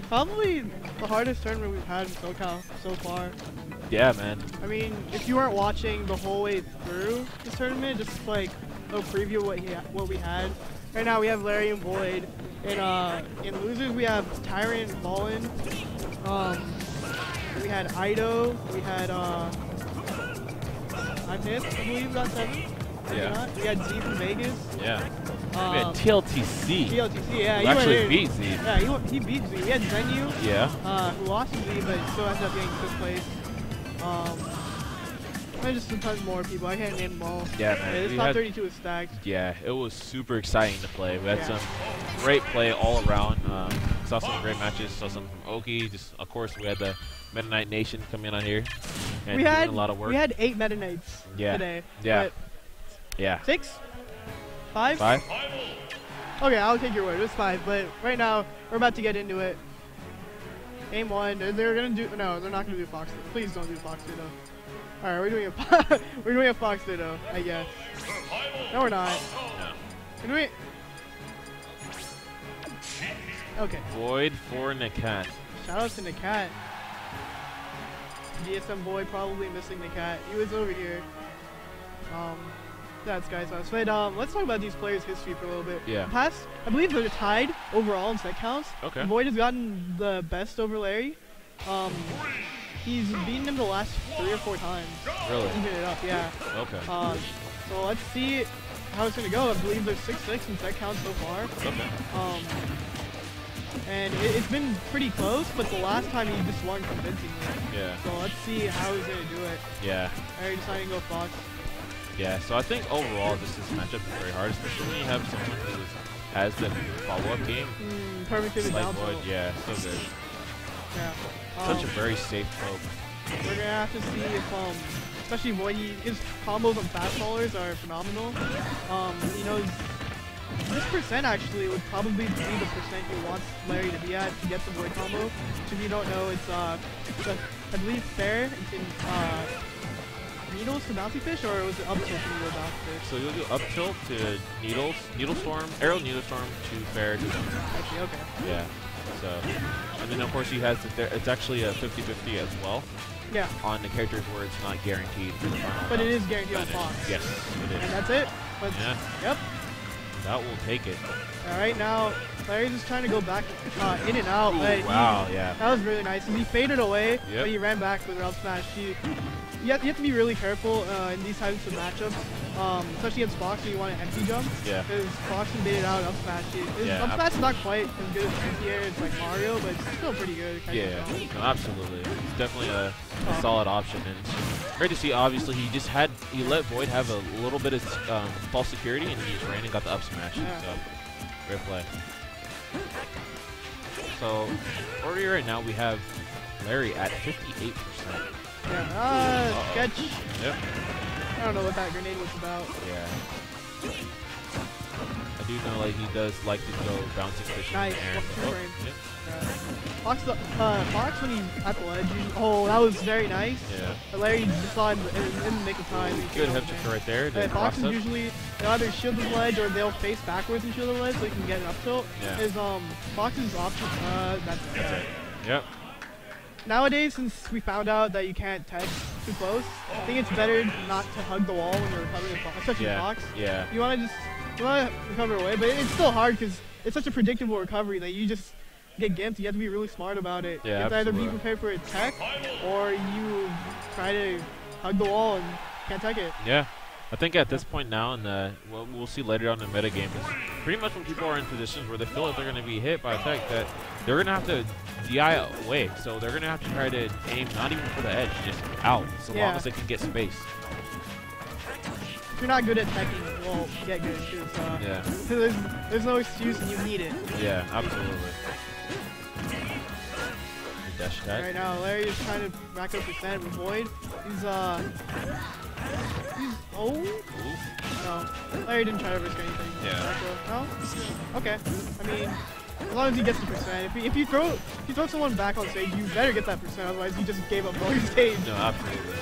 probably the hardest tournament we've had in SoCal so far. Yeah, man. I mean, if you weren't watching the whole way through this tournament, just like a preview of what we had. Right now we have Larry and Void. In losers we have Tyrant and Ballin. We had Ido. We had I'm hit, I believe, got 7. Yeah. We had Z from Vegas. Yeah. We had TLTC. TLTC, yeah. Who He actually went in. beat Z. Yeah, he beat Z. We had Zenyou. Yeah. Who lost to Z, but still ended up getting 5th place. And just sometimes more people. I can't name them all. Yeah, man. This top 32 is stacked. Yeah, it was super exciting to play. We had some great play all around. Saw some great matches. Saw some from Oki. Just of course we had the Meta Knight Nation come in on here and We doing had a lot of work. We had 8 Meta Knights today. Yeah. But Yeah. 6? 5? 5? Okay, I'll take your word. It's fine. But right now, we're about to get into it. Game 1. They're gonna do. No, they're not gonna do Fox. Please don't do Fox Ditto. All right, we're doing a we're doing a Fox Ditto, I guess. No, we're not. No. We're doing. Okay. Void for Nakat. Shout out to Nakat. DSM boy probably missing Nakat. He was over here. That's Sky Sauce. But let's talk about these players' history for a little bit. Yeah. Past, I believe they're tied overall in set counts. Okay. Void has gotten the best over Larry. He's beaten him the last 3 or 4 times. Really? Even it up, yeah. Okay. So let's see how it's gonna go. I believe there's 6-6 in set counts so far. Okay. And it's been pretty close, but the last time he just won convincingly. Yeah. So let's see how he's gonna do it. Yeah. Larry deciding to go Fox. Yeah, so I think overall this matchup is very hard, especially when you have someone who has the follow-up game. Perfect pivot Like down Void, tilt. yeah, so good. Yeah. Such a very safe poke. We're gonna have to see if especially Void, his combos on fast fallers are phenomenal. He knows this percent actually would probably be the percent he wants Larry to be at to get the Void combo. Which if you don't know, it's I believe fair in needles to bouncy fish, or was it up tilt to needle bouncy fish? So you'll do up tilt to needles, needle storm, arrow needle storm to fair to Actually, okay. yeah. So, and then of course he has it's actually a 50-50 as well. Yeah. On the characters where it's not guaranteed for the final. But it is guaranteed on finish. Fox. Yes, it is. And that's it. But Yeah. Yep. That will take it. All right, now Larry's just trying to go back in and out. But Wow, yeah. that was really nice. He faded away, Yep. but he ran back with an up smash. You have to be really careful in these types of matchups, especially against Fox when you want an empty jump. Yeah. Because Fox can bait it out and up smash. His Yeah, up smash is not quite as good as anti-air. It's like Mario, but it's still pretty good. Yeah, no, absolutely. It's definitely a solid option, and it's great to see. Obviously, he let Void have a little bit of false security, and he just ran and got the up smash. Yeah. So, great play. So, over here right now, we have Larry at 58%. Yeah. Sketch. Yep. I don't know what that grenade was about. Yeah. I do know like he does like to go bouncing fish Nice. in the air. Two frames. Yep. Fox when he's at the ledge. Oh, that was very nice. Yeah. But Larry just saw it in the nick of time. Good hip check right there. Fox cross is up. usually they'll either shield the ledge or they'll face backwards and shield the ledge so he can get an up tilt. Yeah. His Fox's option that's it. Yep. Nowadays, since we found out that you can't tech too close, I think it's better not to hug the wall when you're recovering, especially Fox. Yeah. You want to recover away, but it's still hard because it's such a predictable recovery that you just get gimped. You have to be really smart about it. Yeah, you have to either be absolutely. prepared for a tech or you try to hug the wall and can't tech it. Yeah. I think at this point now, and we'll see later on in the metagame, is pretty much when people are in positions where they feel like they're going to be hit by a tech, that they're going to have to DI away. So they're going to have to try to aim not even for the edge, just out, so long as they can get space. If you're not good at teching, well, get good. Yeah. There's no excuse and you need it. Yeah, absolutely. Dash attack. Right now, Larry is trying to rack up percent with Void. He's oh Ooh. no, Larry didn't try to risk anything. Yeah. No. Okay. I mean, as long as he gets the percent. If you throw someone back on stage, you better get that percent. Otherwise, you just gave up going stage. No, absolutely.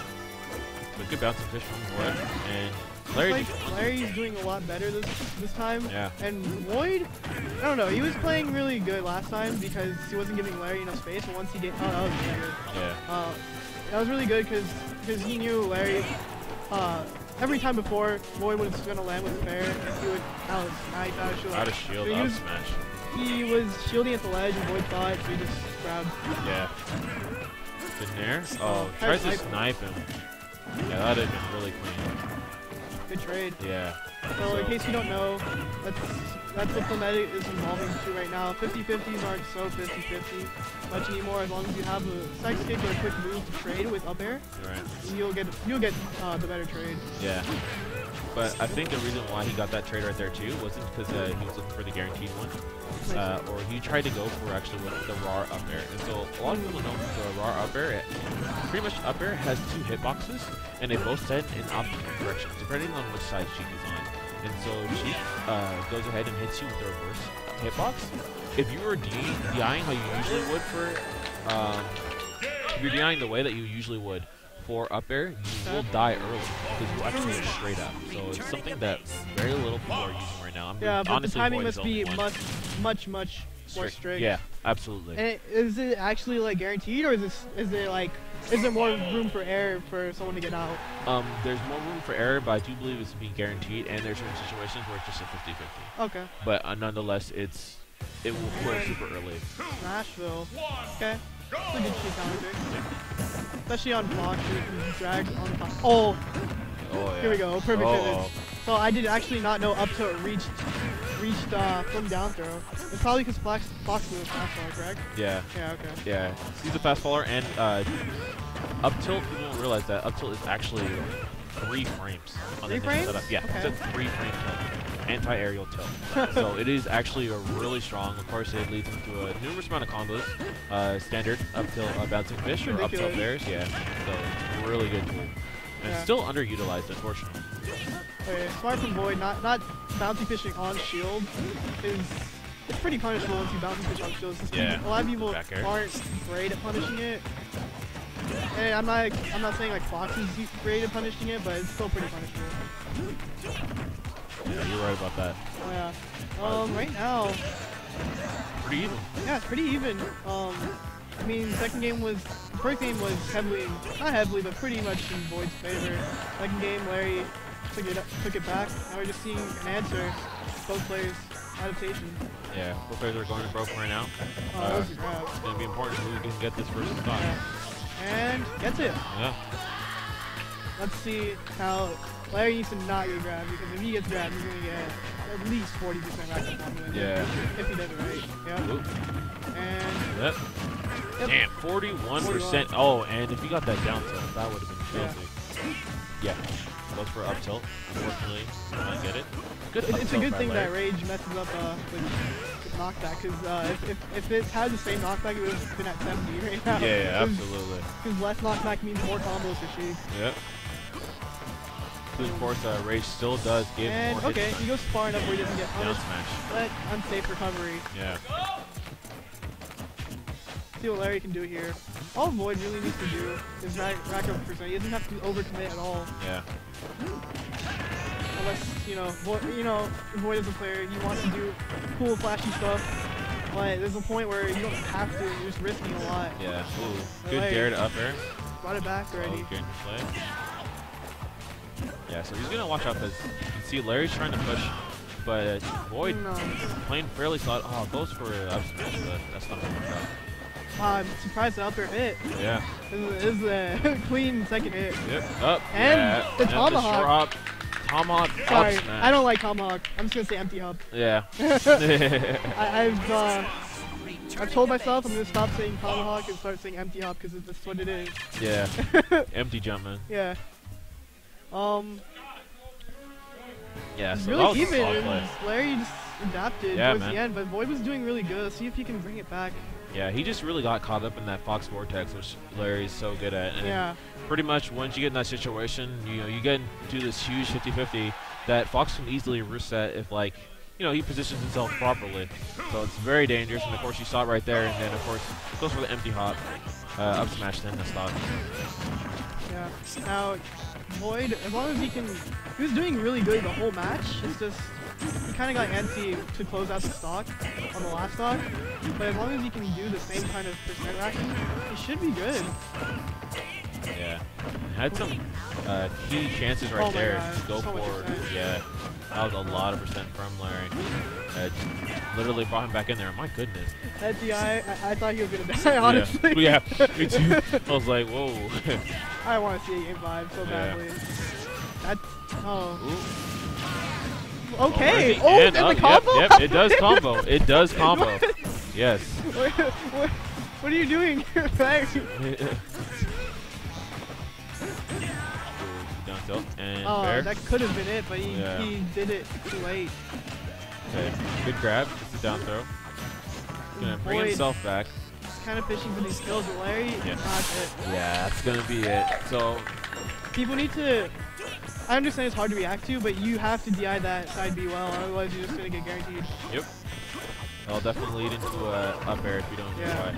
But good bouncing fish from Void, and Larry's doing a lot better this time. Yeah. And Void, I don't know, he was playing really good last time because he wasn't giving Larry enough space. And once he that was really good. Yeah. That was really good because he knew Larry. Every time before, Void was gonna land with fair, he would out of snipe, out of shield. Out of shield, out of smash. He was shielding at the ledge and Void saw it, so he just grabbed. Yeah. In there. Oh, tries to snipe him. Yeah, that'd have been really clean. Good trade. Yeah. So in case you don't know, that's what the meta is evolving to right now. 50-50s aren't so 50-50 much anymore. As long as you have a sex kick or a quick move to trade with up air, Right. you'll get the better trade. Yeah. But I think the reason why he got that trade right there too wasn't because he was looking for the guaranteed one, or he tried to go for actually the raw up air. And so a lot of people don't know the raw up air. Pretty much up air has 2 hitboxes, and they both set in opposite directions depending on which side Sheik is on. And so Chief goes ahead and hits you with the reverse hitbox. If you were DIing how you usually would for, if you're DIing the way that you usually would for up air, you will die early because you actually go straight up. So it's something that very little people are using right now. Yeah, but honestly, the timing Void is must be only one. much more strict. Yeah, absolutely. And is it actually like guaranteed, or is there more room for error for someone to get out? There's more room for error, but I do believe it's being guaranteed, and there's certain situations where it's just a 50-50. Okay. But nonetheless, it will clear super early. Nashville. Okay. That's a good shit counter. Especially on Fox, you can drag on Fox. Oh! Yeah. Here we go. Perfect pivot. So I did actually not know up tilt reached from down throw. It's probably because Fox was fast faller, correct? Yeah. Yeah, okay. Yeah. He's a fast faller, and up tilt, people don't realize that up tilt is actually 3 frames on the initial setup. Yeah, okay. it's a 3-frame tilt, anti-aerial tilt. So it is actually a really strong. Of course, it leads into a numerous amount of combos. Standard up tilt bouncing fish or up tilt bears. Yeah. So it's a really good tool. And it's still underutilized, unfortunately. Okay, smart from Void, not bouncy fishing on shield it's pretty punishable once you bouncy fish on shield. Yeah. A lot of people aren't great at punishing it. Hey, I'm not saying like Fox is great at punishing it, but it's still pretty punishable. Yeah, you're right about that. Oh yeah. Right now. Pretty even. Yeah, it's pretty even. I mean, first game was not heavily, but pretty much in Void's favor. Second game, Larry took it back. Now we're just seeing an answer. Both players adaptation. Yeah, both players are going to broke right now. That was a grab. It's going to be important who can get this first spot. Yeah. And gets it. Yeah. Let's see how Larry needs to not get grabbed, because if he gets grabbed, he's going to get at least 40% rack up on the win. Yeah. If he does it right. Yeah. Oop. And yep. Damn, 41%. Oh, and if you got that down tilt, that would have been filthy. Yeah. Goes for up tilt. Unfortunately, I get it. Good. It's a good thing that Rage messes up with knockback, because if it had the same knockback, it would have been at 70 right now. Yeah, absolutely. Because less knockback means more combos for Chief. Yep. Of course, Rage still does give more hits. He goes far enough where he doesn't get punished. Down smash. But unsafe recovery. Yeah. See what Larry can do here. All Void really needs to do is rack up percent. He doesn't have to overcommit at all. Yeah. Unless, Void as a player, you want to do cool, flashy stuff, but there's a point where you don't have to. You're just risking a lot. Yeah. Ooh. Good dare to up air. Brought it back already. Good play. Yeah, so he's going to watch out because you can see Larry's trying to push, but Void playing fairly solid. Oh, goes for up smash, but that's not going to work out. I'm surprised the up air hit. Yeah. This is a clean second hit. Yep. Up. And the tomahawk. Tomahawk. Sorry, up smash. I don't like tomahawk. I'm just gonna say empty hub. Yeah. I've told myself I'm gonna stop saying tomahawk and start saying empty hub because that's what it is. Yeah. Empty jump, man. Yeah. Yeah. So really even. Larry just adapted towards the end, but Void was doing really good. Let's see if he can bring it back. Yeah, he just really got caught up in that Fox Vortex, which Larry's so good at. And pretty much once you get in that situation, you get into this huge 50-50 that Fox can easily reset if, he positions himself properly. So it's very dangerous, and of course you saw it right there, and then of course goes for the empty hop, up smash, then the stock. Yeah. Now, Void, as long as he was doing really good the whole match. It's just he kind of got antsy to close out the stock on the last stock, but as long as he can do the same kind of percent racking, he should be good. Yeah, had some key chances right there to go for. Yeah, that was a lot of percent from Larry. Literally brought him back in there. My goodness. That DI, I thought he was gonna die. Honestly. Yeah, me too. I was like, whoa. I want to see a game 5 so badly. That's Okay. And the combo. Yep, it does combo. It does combo. Yes. What are you doing? Thanks. Down tilt and fair. That could have been it, but he did it too late. Okay, good grab. It's a down throw. Gonna bring himself back. Just kind of fishing for these kills with Larry. Yeah. That's it. Yeah, that's gonna be it. So people need to I understand it's hard to react to, but you have to DI that side B well, otherwise you're just going to get guaranteed. Yep. It'll definitely lead into up air if you don't DI.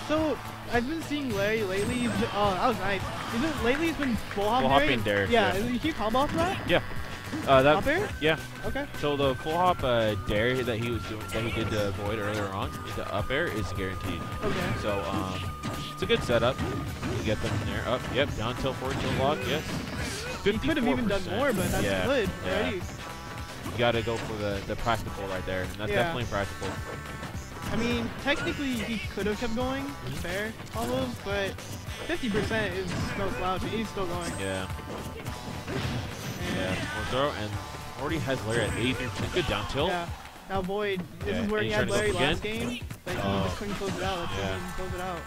So, I've been seeing Larry lately. That was nice. Lately he's been full hopping dare. Yeah, can you combo off that? Yeah. Up air? Yeah. Okay. So the full hop dare that he was doing, that he did to Void earlier on, into up air is guaranteed. Okay. So it's a good setup. You get them in there. Up. Yep. Down tilt, forward tilt lock. Yes. He could have even done more, but that's good already. You gotta go for the practical right there, and that's definitely practical. I mean, technically he could have kept going. It's fair, almost, but 50% is no slouch. He's still going. Yeah. Yeah. More throw, and already has Larry at 83%. Good down tilt. Yeah. Now Void, this is where he had Larry last game, but he just couldn't close it out. Let's see if he can close it out.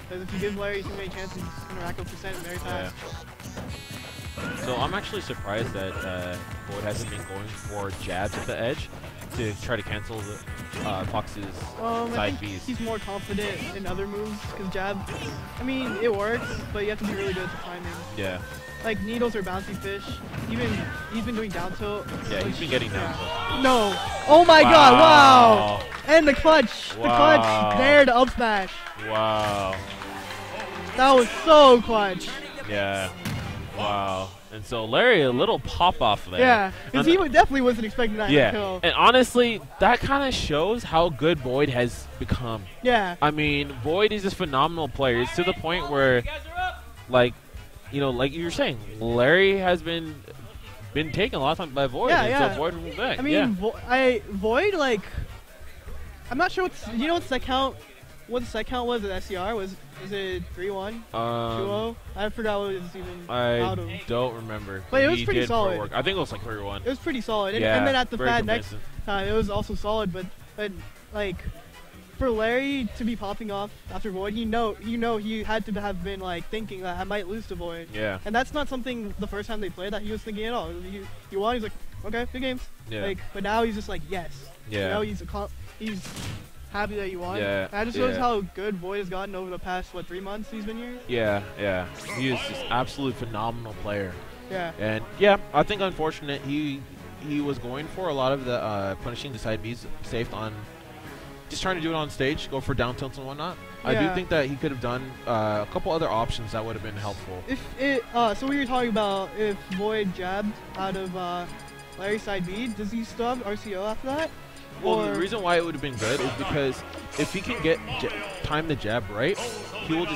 Because if you give Larry too many chances, he's going to rack up percent very fast. So I'm actually surprised that Void hasn't been going for jabs at the edge to try to cancel the Fox's side Bs. He's more confident in other moves, because jab, I mean, it works, but you have to be really good at the timing. Yeah. Like needles or bouncy fish. He's been doing down tilt. Yeah, he's been getting down tilt. No. Oh my god, wow! And the clutch. Wow. The clutch there to up smash. Wow. That was so clutch. Yeah. Wow. And so Larry, a little pop off there. Yeah, because he definitely wasn't expecting that kill. And honestly, that kind of shows how good Void has become. Yeah. I mean, Void is a phenomenal player. It's to the point where, like, you know, like you were saying, Larry has been taken a lot of time by Void. Yeah, So Void was back. I mean, Void, like, I'm not sure what the set count was at SCR? Was it 3-1? 2-0? I forgot what it was even out of. I don't remember. But it was pretty solid. I think it was like 3-1. It was pretty solid. And, Yeah, and then at the very Fad next convincing. time, it was also solid. But like, for Larry to be popping off after Void, you know he had to have been like thinking that I might lose to Void. Yeah. And that's not something the first time they played that he was thinking at all. He won. He's like, okay, good games. Yeah. Like, but now he's just like, yes. Yeah. You know, he's happy that you won. Yeah. That just shows how good Void has gotten over the past 3 months he's been here. Yeah. He is just absolute phenomenal player. Yeah. And yeah, I think unfortunate he was going for a lot of the punishing the side Bs safe on just trying to do it on stage, go for down tilts and whatnot. Yeah. I do think that he could have done a couple other options that would have been helpful. So we were talking about if Void jabbed out of Larry's side B, does he still have RCO after that? Well, the reason why it would have been good is because if he can get time the jab right, he'll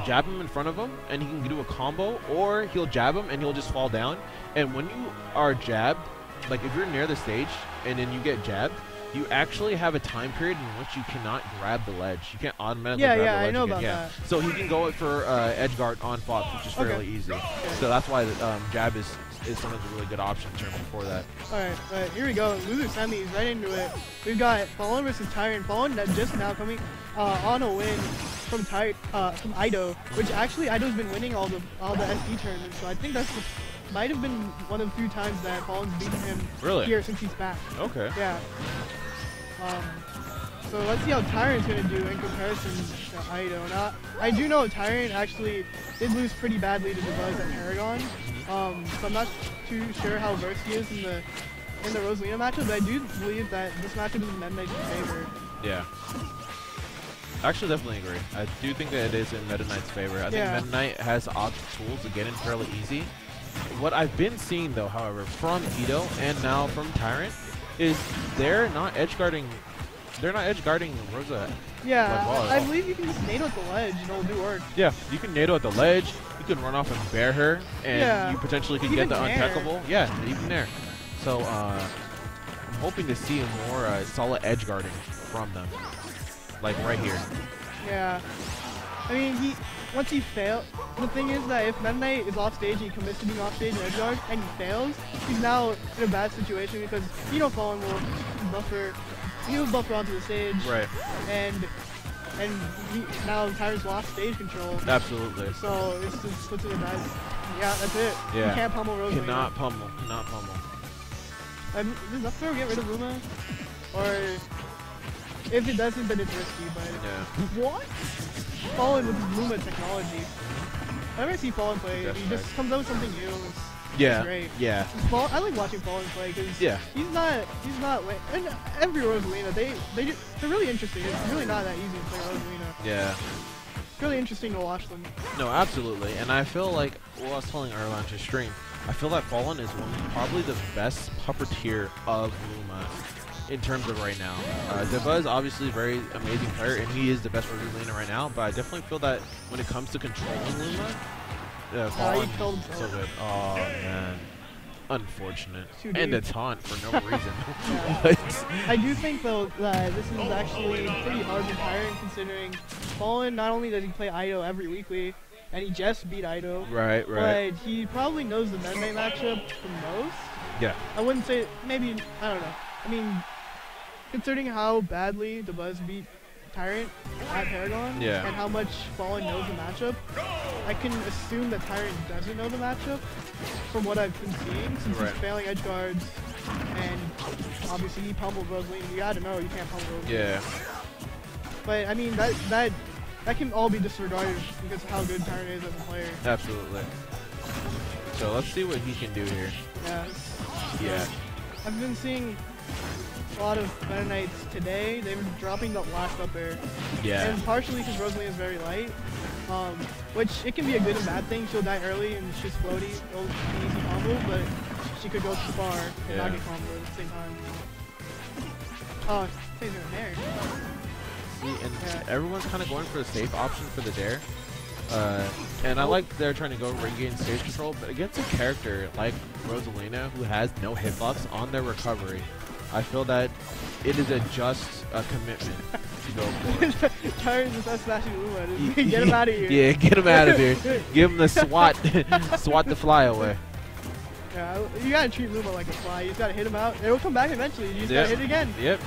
jab him in front of him and he can do a combo, or he'll jab him and he'll just fall down. And when you are jabbed, like if you're near the stage and then you get jabbed, you actually have a time period in which you cannot grab the ledge. You can't automatically grab the ledge. I know again. about that. So he can go for edge guard on Fox, which is fairly easy. Okay. So that's why the jab is sometimes a really good option in terms for that. Alright, here we go. Loser semis, right into it. We've got Fallen versus Tyrant. Fallen just now coming on a win from Ido, which actually Ido's been winning all the SD tournaments, so I think that's might have been one of the few times that Fallen's beaten him here since he's back. Okay. Yeah. So let's see how Tyrant's going to do in comparison to Ido. Now, I do know Tyrant actually did lose pretty badly to the Buzz at Paragon. So I'm not too sure how versed he is in the Rosalina matchup, but I do believe that this matchup is in Meta Knight's favor. Yeah. I actually definitely agree. I do think that it is in Meta Knight's favor. I think Meta Knight has object tools to get in fairly easy. What I've been seeing though, however, from Ido and now from Tyrant is they're not edge guarding Rosa. Yeah, I believe you can just NATO at the ledge and it'll do work. Yeah, you can NATO at the ledge, you can run off and bear her, and you potentially can get the untechable. Yeah, even there. So I'm hoping to see a more solid edge guarding from them, like right here. Yeah. I mean, once he fails, the thing is that if Meta Knight is off stage and he commits to being off stage in edge guard and he fails, he's now in a bad situation because Fallen will buffer. He'll buffer onto the stage. Right. And now Tyrant's lost stage control. Absolutely. So it just puts it in bad. Yeah, that's it. Yeah. You can't pummel Rosalina. Cannot pummel. Does up throw get rid of Luma? Or if it doesn't, then it's risky. But yeah. What? Fallen with his Luma technology. whenever I see Fallen play, he just comes out with something new. It's great. Yeah. I like watching Fallen play because he's not like, and every Rosalina they're really interesting. It's really not that easy to play Rosalina. Yeah. It's really interesting to watch them. No, absolutely. And I feel like, well, I was telling earlier on to stream, I feel that Fallen is probably the best puppeteer of Luma in terms of right now. Deva is obviously a very amazing player, and he is the best Rosalina right now, but I definitely feel that when it comes to controlling Luma, Fallen is so good. Oh, man. Unfortunate. And a taunt for no reason. I do think, though, that this is actually pretty hard for Tyrant, considering Fallen, not only does he play Ido every weekly, and he just beat Ido, right. But he probably knows the Meta Knight matchup the most. Yeah. I wouldn't say, maybe, I don't know. I mean, considering how badly the Buzz beat Tyrant at Paragon, and how much Fallen knows the matchup, I can assume that Tyrant doesn't know the matchup from what I've been seeing, since he's failing edge guards, and obviously he pummeled Rosalina. You gotta know you can't pummel Rosalina. Yeah. But I mean, that can all be disregarded because of how good Tyrant is as a player. Absolutely. So let's see what he can do here. Yeah. I've been seeing a lot of Meta Knights today. They've been dropping the last up air. Yeah. And partially because Rosalina is very light, which it can be a good and bad thing. She'll die early and she's floaty. It'll be easy combo, but she could go too far and not get combo at the same time. Oh, stays in there. See, and everyone's kind of going for the safe option for the dare. And I like they're trying to go regain stage control, but against a character like Rosalina who has no hitbox on their recovery, I feel that it is just a commitment to go for it. Tyrant just starts smashing Luma. Get him out of here. Yeah, get him out of here. Give him the swat. Swat the fly away. Yeah, you gotta treat Luma like a fly. You just gotta hit him out. It will come back eventually. You just gotta hit it again. Yep.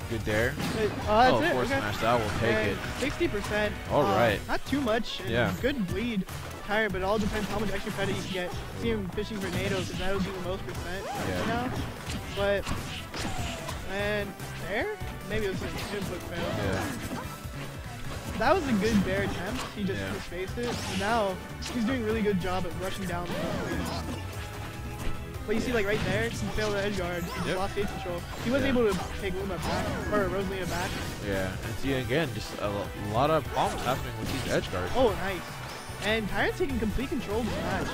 Good dare. That's it. Force smash. That will take it. 60%. All right. Not too much. And good bleed. Tyrant, but it all depends how much extra credit you can get. See him fishing for NATO, because that'll do the most percent right now. But, and there? Maybe it was a input fail. Yeah. That was a good bear attempt. He just misspaced it. And now, he's doing a really good job at rushing down the But you see, like right there, he failed the edge guard. He just lost stage control. He wasn't able to take Luma back, or Rosalina back. Yeah, and see again, just a lot of problems happening with these edge guards. Oh, nice. And Tyrant's taking complete control of this match.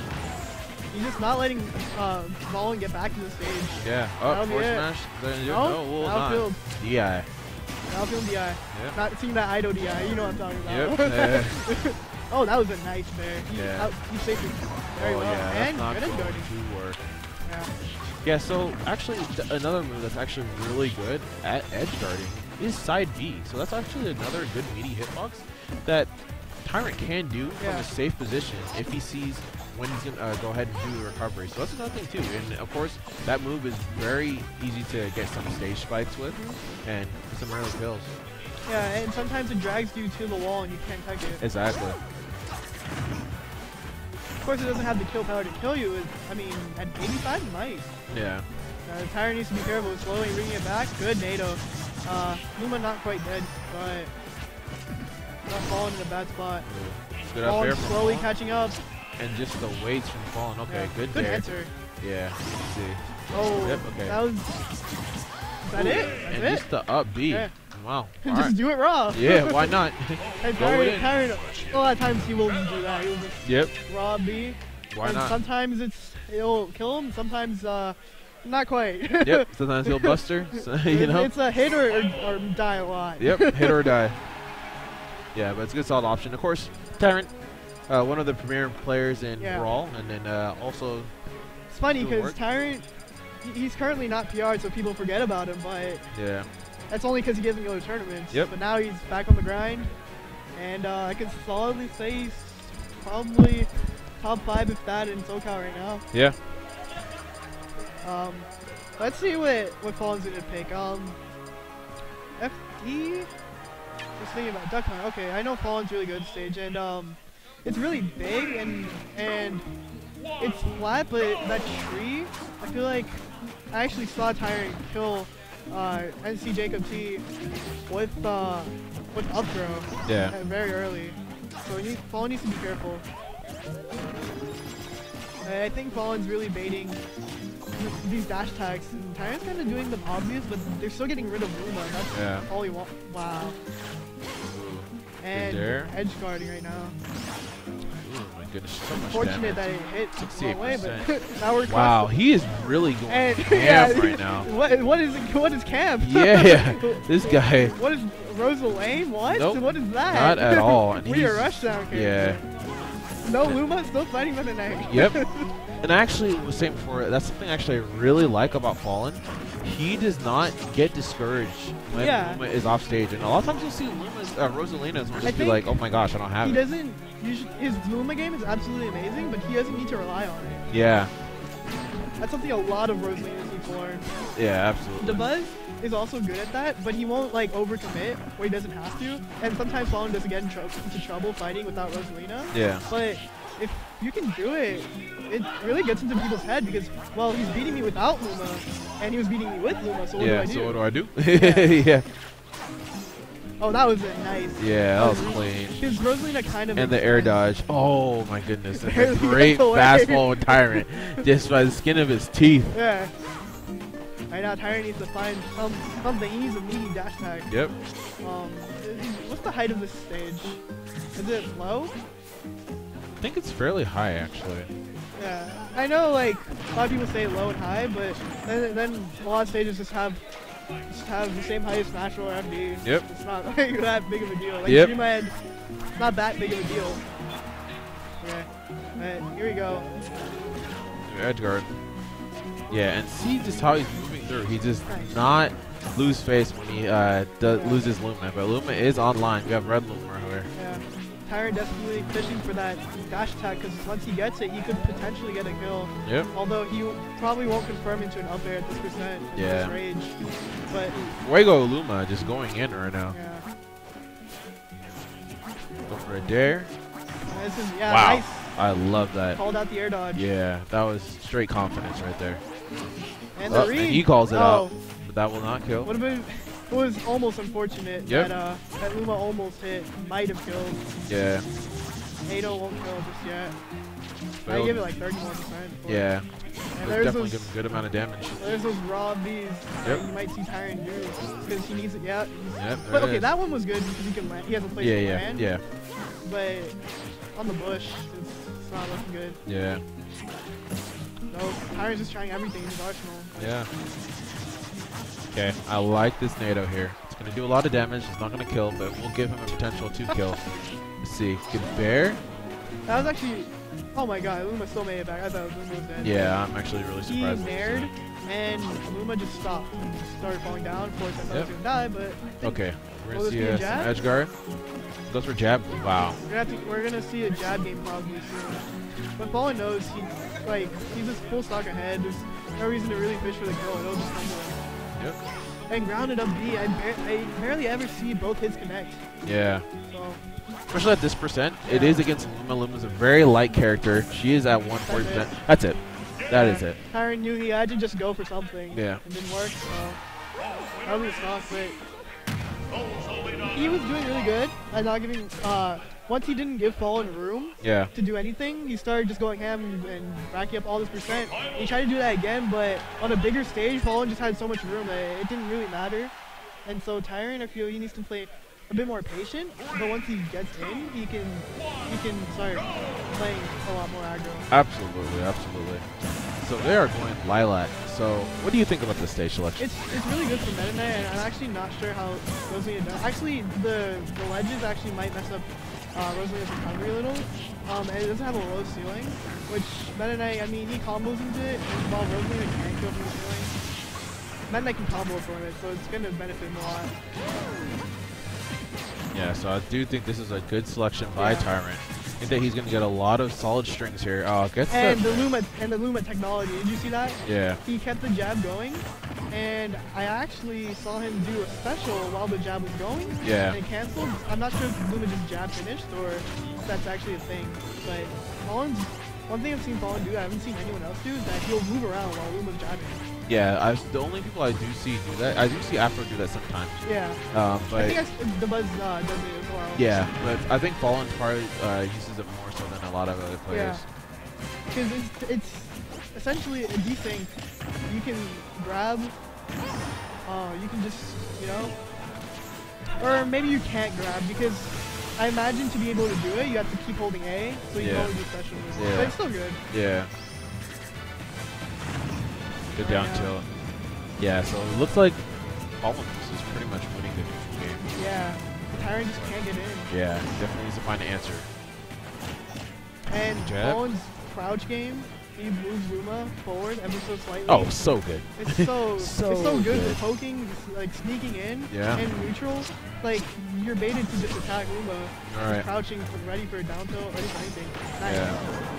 He's just not letting Fallen get back to the stage. Yeah. Oh, force smash. No, Battlefield. DI. Battlefield DI. Yep. Not seeing that Ido DI. You know what I'm talking about. Yep. Oh, that was a nice bear. He saved it very well. Yeah, and good edge guarding. To work. Yeah. Yeah, so actually another move that's actually really good at edge guarding is side B. So that's actually another good meaty hitbox that Tyrant can do from a safe position if he sees when he's going to go ahead and do the recovery. So that's another thing too. And of course, that move is very easy to get some stage spikes with and some early kills. Yeah, and sometimes it drags you to the wall and you can't tech it. Exactly. Of course, it doesn't have the kill power to kill you. I mean, at 85, it might. Yeah. Tyrant needs to be careful with slowly bringing it back. Good NATO. Luma not quite dead, but not falling in a bad spot. Good up there from slowly Fallen. Catching up. And just the weights from Fallen. Okay, good Good there. answer. Yeah, let's see. Oh, yep, okay. That was... Is that it? That's and it? just the up B. Yeah. Wow. Just do it raw. Yeah, why not? And Tyrant, a lot of times he will do that. He'll just raw B. Why and not? Sometimes it'll kill him. Sometimes not quite. Yep. Sometimes he'll buster. So, you know. It's a hit or die a lot. Yep. Hit or die. Yeah, but it's a good solid option. Of course, Tyrant, one of the premier players in Brawl, and then also. It's funny because Tyrant, he's currently not PR'd, so people forget about him. But that's only because he doesn't go to tournaments. Yep. But now he's back on the grind, and I can solidly say he's probably top 5 if that in SoCal right now. Yeah. Let's see what Fallen's gonna pick. FD. Just thinking about Duck Hunt. Okay, I know Fallen's really good stage, and it's really big and it's flat, but that tree, I feel like I actually saw Tyrant kill NC Jacob T with with up throw. Yeah. Very early. So Fallen needs to be careful. I think Fallen's really baiting these dash attacks. And Tyrant's kind of doing them obvious, but they're still getting rid of Luma. That's all he wants. Wow. And edge guarding right now. Oh my goodness, so much Fortunate damage. that it hit the wrong way, 68%. but now we're Wow, he is really going camp right now. What is camp? Yeah, this guy. What is Rosa Lane? What? Nope, What is that? not at all. And We are rushdown character. Yeah. No Luma, still fighting Meta Knight. Yep. And I actually was saying before, that's something actually I really like about Fallen. He does not get discouraged when Luma is off stage, and a lot of times you'll see Rosalina's will just be like, "Oh my gosh, I don't have it." He doesn't. His Luma game is absolutely amazing, but he doesn't need to rely on it. Yeah. That's something a lot of Rosalinas need to learn. Yeah, absolutely. The Buzz is also good at that, but he won't like overcommit where he doesn't have to, and sometimes Fallen does get into trouble fighting without Rosalina. Yeah. But if you can do it, it really gets into people's head because, well, he's beating me without Luma, and he was beating me with Luma, so what do I do? So what do I do? Yeah. Yeah. Oh, that was a nice. Yeah, that was clean. His Rosalina kind of. And the air dodge. Oh my goodness. And Barely the great got away. fastball with Tyrant. Just by the skin of his teeth. Yeah. Right now, Tyrant needs to find something. He needs a meaty dash tag. Yep. What's the height of this stage? Is it low? I think it's fairly high, actually. Yeah. I know, like, a lot of people say low and high, but then a lot of stages just have the same height as Smash or FD. Yep. It's not like that big of a deal. Like, Yep. Dream Head, it's not that big of a deal. Okay. Alright, here we go. Edge guard. Yeah, and see just how he's moving through. He just not lose face when he loses Luma. But Luma is online. We have red Luma here. Yeah. Tyrant definitely fishing for that dash attack because once he gets it, he could potentially get a kill. Yep. Although he probably won't confirm into an up air at this percent. Yeah. This rage. But Fuego Luma just going in right now. yeah. Go for a dare. This is Wow. nice. I love that. Called out the air dodge. Yeah, that was straight confidence right there. And the And read. he calls it out, Oh. but that will not kill. Would have been. It was almost unfortunate Yep. that Luma almost hit. Might have killed. Yeah. 8-0 won't kill just yet. I Failed. give it like 31%. Yeah. And There's there's definitely those, a good amount of damage. there's those raw Bs Yep. that you might see Tyrant do because he needs it. Yeah. Yep. But there it okay, is. that one was good because he can land. He hasn't played Yeah, land. yeah. But on the bush, it's not looking good. Yeah. No, Tyrant's just trying everything in his arsenal. Yeah. Okay, I like this NATO here. It's going to do a lot of damage. It's not going to kill, but we'll give him a potential to kill. Let's see. Good bear. That was actually. Oh my god, Luma still made it back. I thought Luma was dead. Yeah, I'm actually really He surprised. nared, and Luma just stopped and just started falling down. Of course, I thought he was going to die, but. Okay, we're Will going to this be see a some jab? edge guard. Goes for jab. Wow. We're gonna see a jab game probably soon. But Fallen knows he's just full stock ahead. There's no reason to really fish for the kill. It'll just come to him. Yep. And grounded up B, I barely ever see both hits connect. Yeah. So Especially at this percent, it is against Luma. Luma's a very light character. She is at 140%. That's it. That is it. Tyrant knew he had to just go for something. Yeah. It didn't work, so that was not great. He was doing really good at not giving. Once he didn't give Fallen room Yeah. to do anything, he started just going ham and racking up all this percent. He tried to do that again, but on a bigger stage, Fallen just had so much room that it didn't really matter. And so Tyrant, I feel he needs to play a bit more patient. But once he gets in, he can start playing a lot more aggro. Absolutely, absolutely. So they are going Lilac. So what do you think about this stage selection? It's really good for Meta Knight, and I'm actually not sure how Rosalina does. Actually, the ledges actually might mess up Rosalina's recovery a little. And it doesn't have a low ceiling, which Meta Knight, I mean, he combos into it, and while Rosalina can't go from the ceiling, Meta Knight can combo from it, so it's going to benefit him a lot. Yeah, so I do think this is a good selection by Tyrant. I think that he's going to get a lot of solid strings here. Oh, gets and the Luma technology. Did you see that? Yeah. He kept the jab going, and I actually saw him do a special while the jab was going. Yeah. And it canceled. I'm not sure if Luma just jab finished or if that's actually a thing. But one thing I've seen Fallen do, I haven't seen anyone else do, is that he'll move around while Luma's jabbing. Yeah, the only people I do see do that, I do see Afro do that sometimes. Yeah. But I think the Buzz does it as well. yeah, but I think Fallen probably uses it more so than a lot of other players. Because it's essentially a desync. You can grab. You can just, you know, or maybe you can't grab because I imagine to be able to do it, you have to keep holding A, so you can only do special moves. Yeah. But it's still good. Yeah. Good down tilt. Yeah, so it looks like Fallen is pretty much winning the neutral game. Yeah. The Tyrant just can't get in. Yeah, definitely needs to find an answer. And Jab. Fallen's crouch game, he moves Luma forward ever so slightly. Oh, so good. It's so it's so good for poking, just, like sneaking in, Yeah. and neutral. Like you're baited to just attack Luma, Alright. crouching, ready for a down tilt, ready for anything. Nice. Yeah.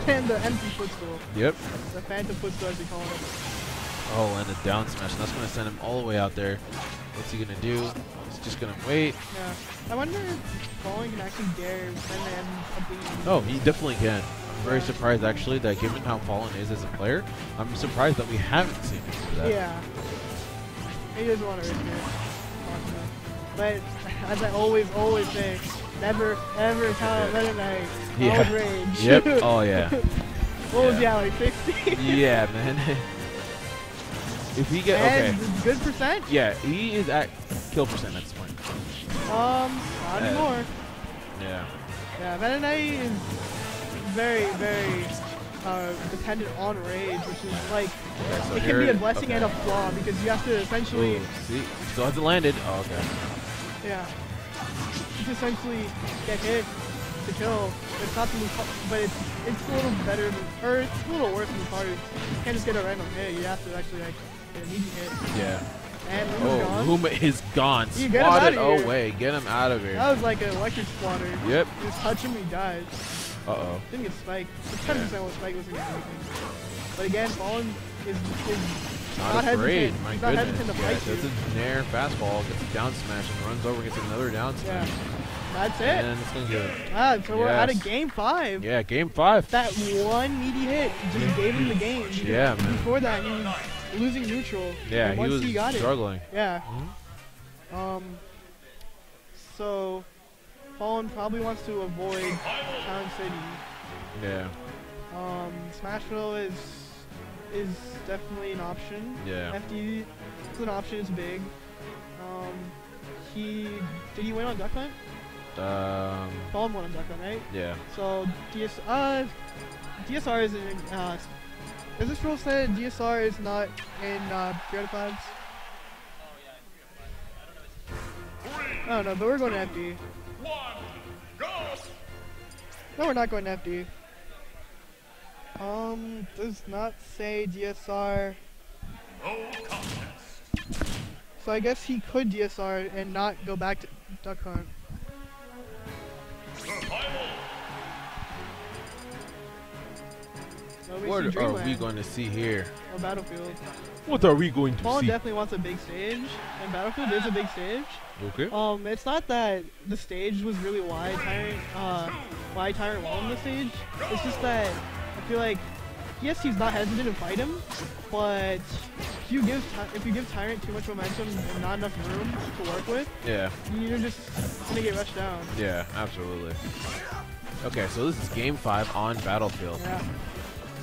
And the empty footstool. Yep. The phantom footstool as we call it. Oh, and a down smash. And that's going to send him all the way out there. What's he going to do? He's just going to wait. Yeah. I wonder if Fallen can actually dare and then something. Oh, he definitely can. I'm very surprised, actually, that given how Fallen is as a player, I'm surprised that we haven't seen him do that. Yeah. He doesn't want to risk it. But as I always say, never ever count Meta Knight. Yeah. Always rage. Yep. Oh, yeah. What was he at, like 60? Yeah, man. If he get And good percent? Yeah, he is at kill percent at this point. Not anymore. Yeah. Yeah, Meta Knight is very, very dependent on rage, which is like So it can be a blessing and a flaw because you have to essentially. Ooh, see, still hasn't landed. Oh, okay. Yeah. You can essentially get hit to kill. It's not the most, but it's a little better than, or it's a little worse than the party. You can't just get a random hit. You have to actually like get an easy hit. Yeah. And Luma's gone. Luma is gone. You get him Swatted outta here. away. Get him out of here. That was like an electric splatter. Yep. You just touch him, he dies. Uh-oh. Didn't get spiked. It's 10% what spike was going to do. But again, Fallen is Not afraid. hesitant. My He's not goodness. hesitant to Yeah, fight does you. a nair fastball, gets a down smash, and runs over, gets another down Yeah. smash. That's it. And it's going to go. So we're at a Yes. game 5. Yeah, game 5. That one meaty hit just gave him the game. Yeah, man. Before that, he was losing neutral. Yeah, and he once was he got struggling. it. Yeah. So Fallen probably wants to avoid Town City. Yeah. Smashville is definitely an option. Yeah. FD is an option. It's big. Did he win on Duck Hunt? Fallen won on Duck Hunt, right? Yeah. So DSR is in. Is this rule said DSR is not in Creative I don't know, but we're going to FD. No, we're not going to FD. Does not say DSR. So I guess he could DSR and not go back to Duck Hunt. What are we going to see here? Or Battlefield. What are we going to Fallen see? definitely wants a big stage, and Battlefield is a big stage. Okay. It's not that the stage was really wide Tyrant won the stage. It's just that I feel like, yes, he's not hesitant to fight him, but if you give Tyrant too much momentum and not enough room to work with, Yeah. you're just gonna get rushed down. Yeah, absolutely. Okay, so this is game 5 on Battlefield. Yeah.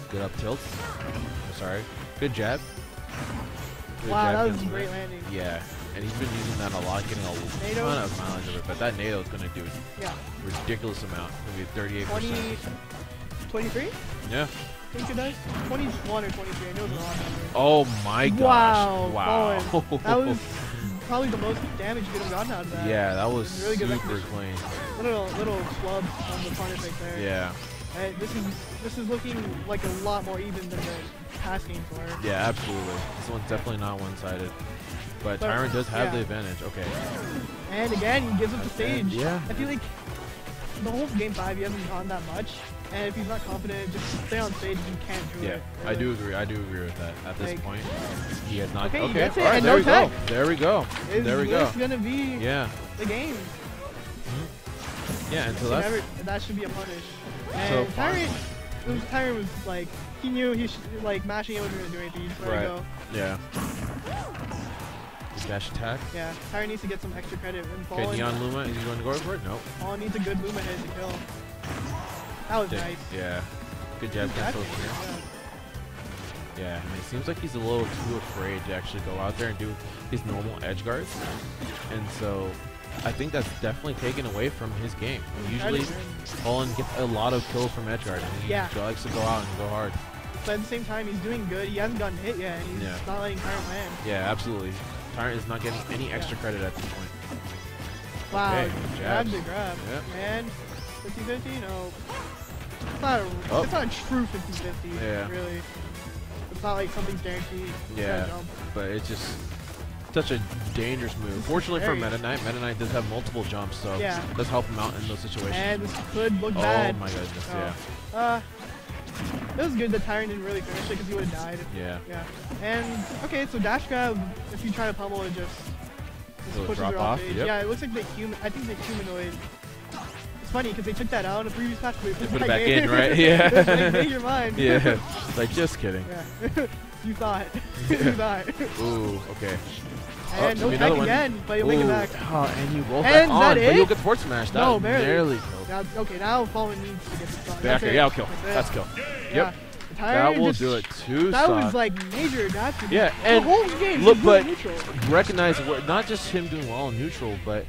Good up tilt. I'm sorry. Good jab. Good Wow, jab that was cancel great there. landing. Yeah, and he's been using that a lot, getting a NATO? ton of mileage of it. But that NATO is going to do Yeah. a ridiculous amount. It's going to be 38%. 23? Yeah. I think it does. 21 or 23. I know it's a lot. Oh my gosh. Wow. Wow. Fallen. That was probably the most damage you could have gotten out of that. Yeah, that was Really good super recognition. clean. Little club on the punish right there. Yeah. This is looking like a lot more even than the past games were. Yeah, absolutely. This one's definitely not one-sided. But Tyrant does have the advantage. Okay. And again, he gives up the stage. Yeah. I feel like the whole game 5 he hasn't gone that much. And if he's not confident, just stay on stage. You can't do it. Yeah, I do agree. I do agree with that. At this point, he has not. Okay, he Okay, gets it, all right, and there no we tech. go. There we go. There we go. This is gonna be the game. Yeah, and so that's That should be a punish. so And Tyrant was like he knew he like mashing it wasn't gonna do anything. He just let it go. Yeah. Dash attack. Yeah. Tyrant needs to get some extra credit. Okay, Neon Luma, is he going to go for it? Nope. Fallen needs a good Luma hit to kill. That was nice. Yeah. Good jab cancel. Yeah, and it seems like he's a little too afraid to actually go out there and do his normal edge guards. And so I think that's definitely taken away from his game. Usually, Fallen gets a lot of kills from edge guard, and he likes to go out and go hard. But at the same time, he's doing good. He hasn't gotten hit yet, and he's not letting Tyrant land. Yeah, absolutely. Tyrant is not getting any extra credit at this point. Wow, okay, grab the grab. Yep. And 50-50? No. It's not a true 50-50, really. It's not like something's guaranteed. Yeah, but it's just such a dangerous move. Fortunately for Meta Knight does have multiple jumps, so it does help him out in those situations. And this could look bad. Oh my goodness, it was good that Tyrant didn't really finish it because he would have died. Yeah. Yeah. And, okay, so dash grab, if you try to pummel, it just pushes her off stage. Yeah, it looks like I think the humanoid. It's funny because they took that out in the previous patch. They put it back in, right? Yeah. Like, make your mind. Yeah. Like, just kidding. Yeah. You thought. You thought. Ooh, okay. And no tech again, but you'll make it back. Oh, and you roll back on, but you'll get forward smash. No, barely. Now, okay, now Fallen needs to get the stun. Back here, yeah, I'll kill. That's kill. Yep. That will do it too. That was like major. Yeah, and the whole game look, but recognize not just him doing well in neutral, but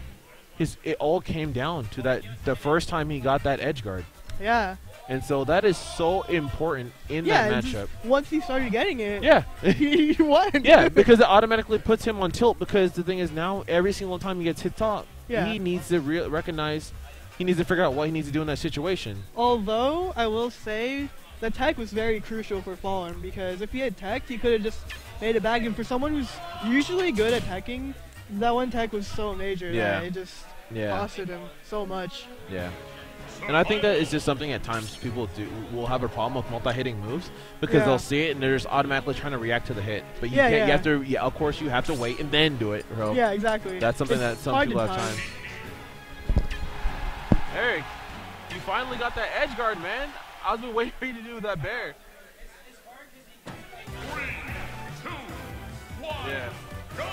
it all came down to the first time he got that edge guard. Yeah. And so that is so important in that matchup. Once he started getting it, he won. Yeah, because it automatically puts him on tilt. Because the thing is, now every single time he gets hit top, he needs to recognize. He needs to figure out what he needs to do in that situation. Although I will say, the tech was very crucial for Fallen, because if he had tech, he could have just made it back. And for someone who's usually good at teching, that one tech was so major that it just costed him so much. Yeah. And I think that is just something at times people will have a problem with multi-hitting moves because they'll see it and they're just automatically trying to react to the hit. But you can't. You have to. Yeah, of course, you have to wait and then do it. Bro. Yeah, exactly. That's something that some people have time. Eric, you finally got that edge guard, man. I was been waiting for you to do that bear. 3, 2, 1, go!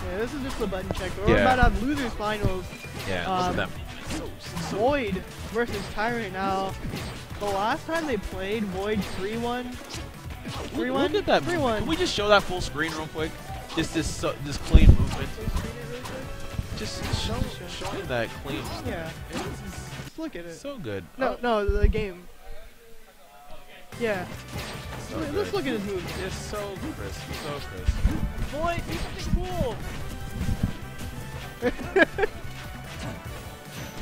Yeah, this is just a button check. We're about to have losers finals. Yeah, look at them. Void versus Tyrant now. The last time they played, Void 3-1. 3-1? Look at that. 3-1. Can we just show that full screen real quick? Just this clean movement. Just showing that clean. Yeah. Just look at it. So good. No, the game. Yeah. So let's look at his moves. Just so crisp. So crisp. Void, do something cool.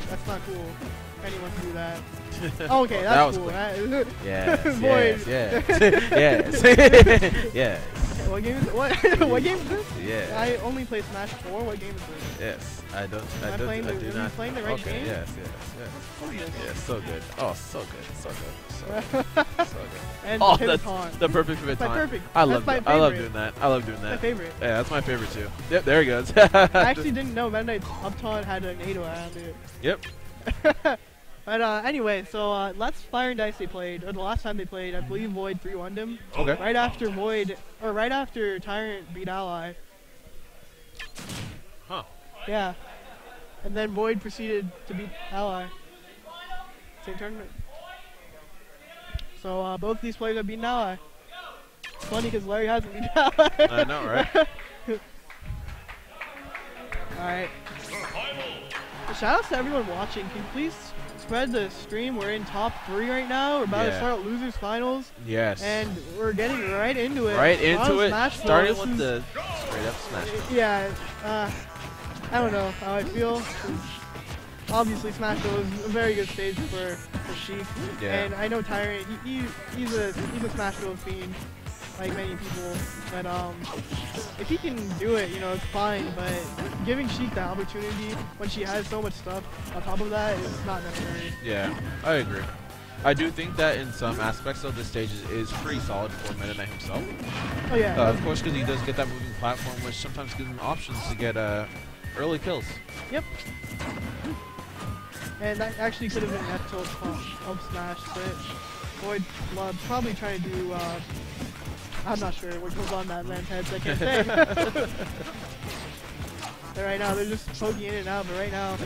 That's not cool. Anyone can do that. Oh, okay, that's cool. Yes, Void. yes. Yes. What game is what? What game is this? Yeah. I only play Smash 4. What game is this? Yes. I do not. Playing the right game? Yes. Yes, so good. Oh, so good. So good. So good. And that's the perfect pivot time. Perfect. I love doing that. My favorite. Yeah, that's my favorite too. Yep, there he goes. I actually didn't know Meta Knight's Upton had a NATO around it. Yep. But anyway, so last Fire and Dice they played, or the last time they played, I believe Void 3-1'd him. Okay. Right after Tyrant beat Ally. Huh. Yeah. And then Void proceeded to beat Ally. Same tournament. So both these players have beaten Ally. It's funny because Larry hasn't beaten Ally. I know, right? Alright. Shout out to everyone watching. Can you please spread the stream? We're in top 3 right now. We're about to start losers finals. Yes. And we're getting right into it. Right into it. Starting with the straight up Smash. Yeah. I don't know how I feel. Obviously, Smash Bros is a very good stage for Sheik. Yeah. And I know Tyrant. He's a Smash Bros fiend, like many people. But if he can do it, it's fine. But giving Sheik the opportunity when she has so much stuff on top of that is not necessary. Yeah, I agree. I do think that in some aspects of this stage is pretty solid for Meta Knight himself. Oh yeah. Of course, because he does get that moving platform, which sometimes gives him options to get early kills. Yep. And that actually could have been F tilt of Smash, but Void probably trying to do, I'm not sure what goes on that man's head, so I can't say. But right now, they're just poking in and out, but right now,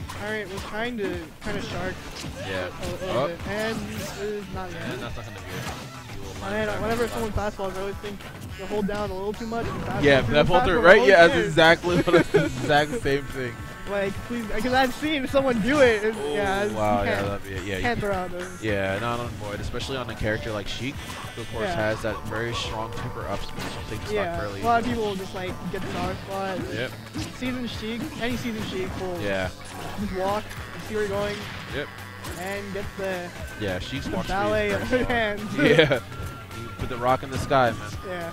Tyrant was trying to kind of shark a little bit, and not yet. And that's not going to be it. And whenever someone fastballs, I always think you hold down a little too much. And Yeah, that pull through, right? Yeah, that's exactly what it's the exact same thing. Like, please, because I've seen someone do it. And, yeah, Wow, you yeah, can't, that'd be it. Yeah, can't throw out those. yeah, not on Void, especially on a character like Sheik, who of course has that very strong temper up speed, so take the stock fairly a lot of people will just like get the star spot. Yep. Seasoned Sheik, any seasoned Sheik will just walk and see where you're going. Yep. And get the Sheik's walk ballet speed of is her very hands. strong. Yeah. You put the rock in the sky, man. Yeah.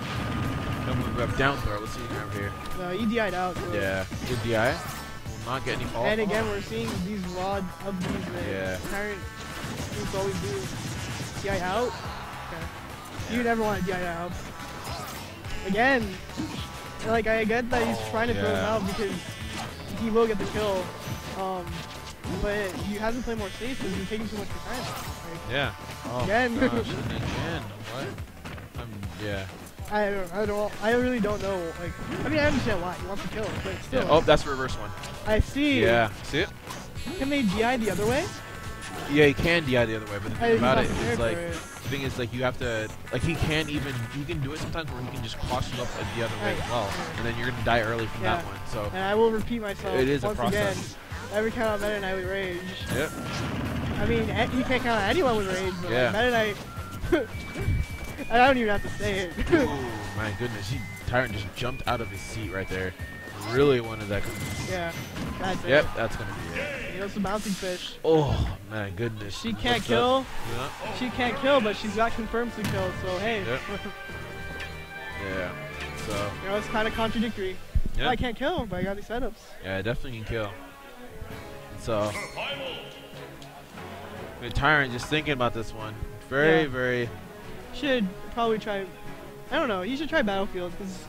Don't move up down throw. Let's see over here. No, he DI'd out. So. Yeah. Good DI. Will not get any fall. And again, we're seeing these rod up these Tyrant seems to always do. DI out. Okay. You never want to DI out. Again, like I get that he's trying to throw him out because he will get the kill. But you have to play more safe because you're taking too much time. Like, yeah. Oh, again. Gosh, again. What? Yeah. I really don't know. Like, I mean, I understand why he wants to kill, but still. Yeah. Oh, that's the reverse one. I see. Yeah. See it? Can they DI the other way? Yeah, he can DI the other way, but the thing about it is like, the thing is like you have to, like he can do it sometimes where he can just cross you up the other way as well, and then you're gonna die early from that one. So. And I will repeat myself. It is once a process. Again, every count out Meta Knight with rage. Yep. I mean, you can't count out anyone with rage, but like Meta Knight, I don't even have to say it. Oh my goodness, Tyrant just jumped out of his seat right there. Really wanted that. Yeah, that's it. Yep, that's gonna be it. You know, some bouncing fish. Oh my goodness. She can't kill. Yeah. She can't kill, but she's got confirmed to kill. So hey. Yep. Yeah. So. You know, it's kind of contradictory. Yep. Well, I can't kill, but I got these setups. Yeah, I definitely can kill. So. Tyrant just thinking about this one. Very. Should probably try. I don't know. You should try Battlefield because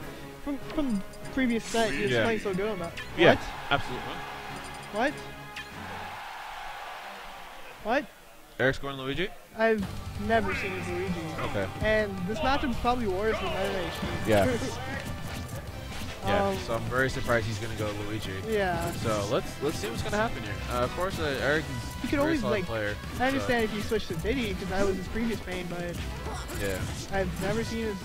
from previous set he was playing so good on that. Yeah, absolutely. What? Eric's going Luigi? I've never seen his Luigi. Okay. And this matchup's probably worse than Meta Knight. Yeah. Yeah, so I'm very surprised he's going to go Luigi. Yeah. So let's see what's going to happen here. Of course, Eric is a very solid player. I understand if he switched to Diddy because that was his previous main, but I've never seen his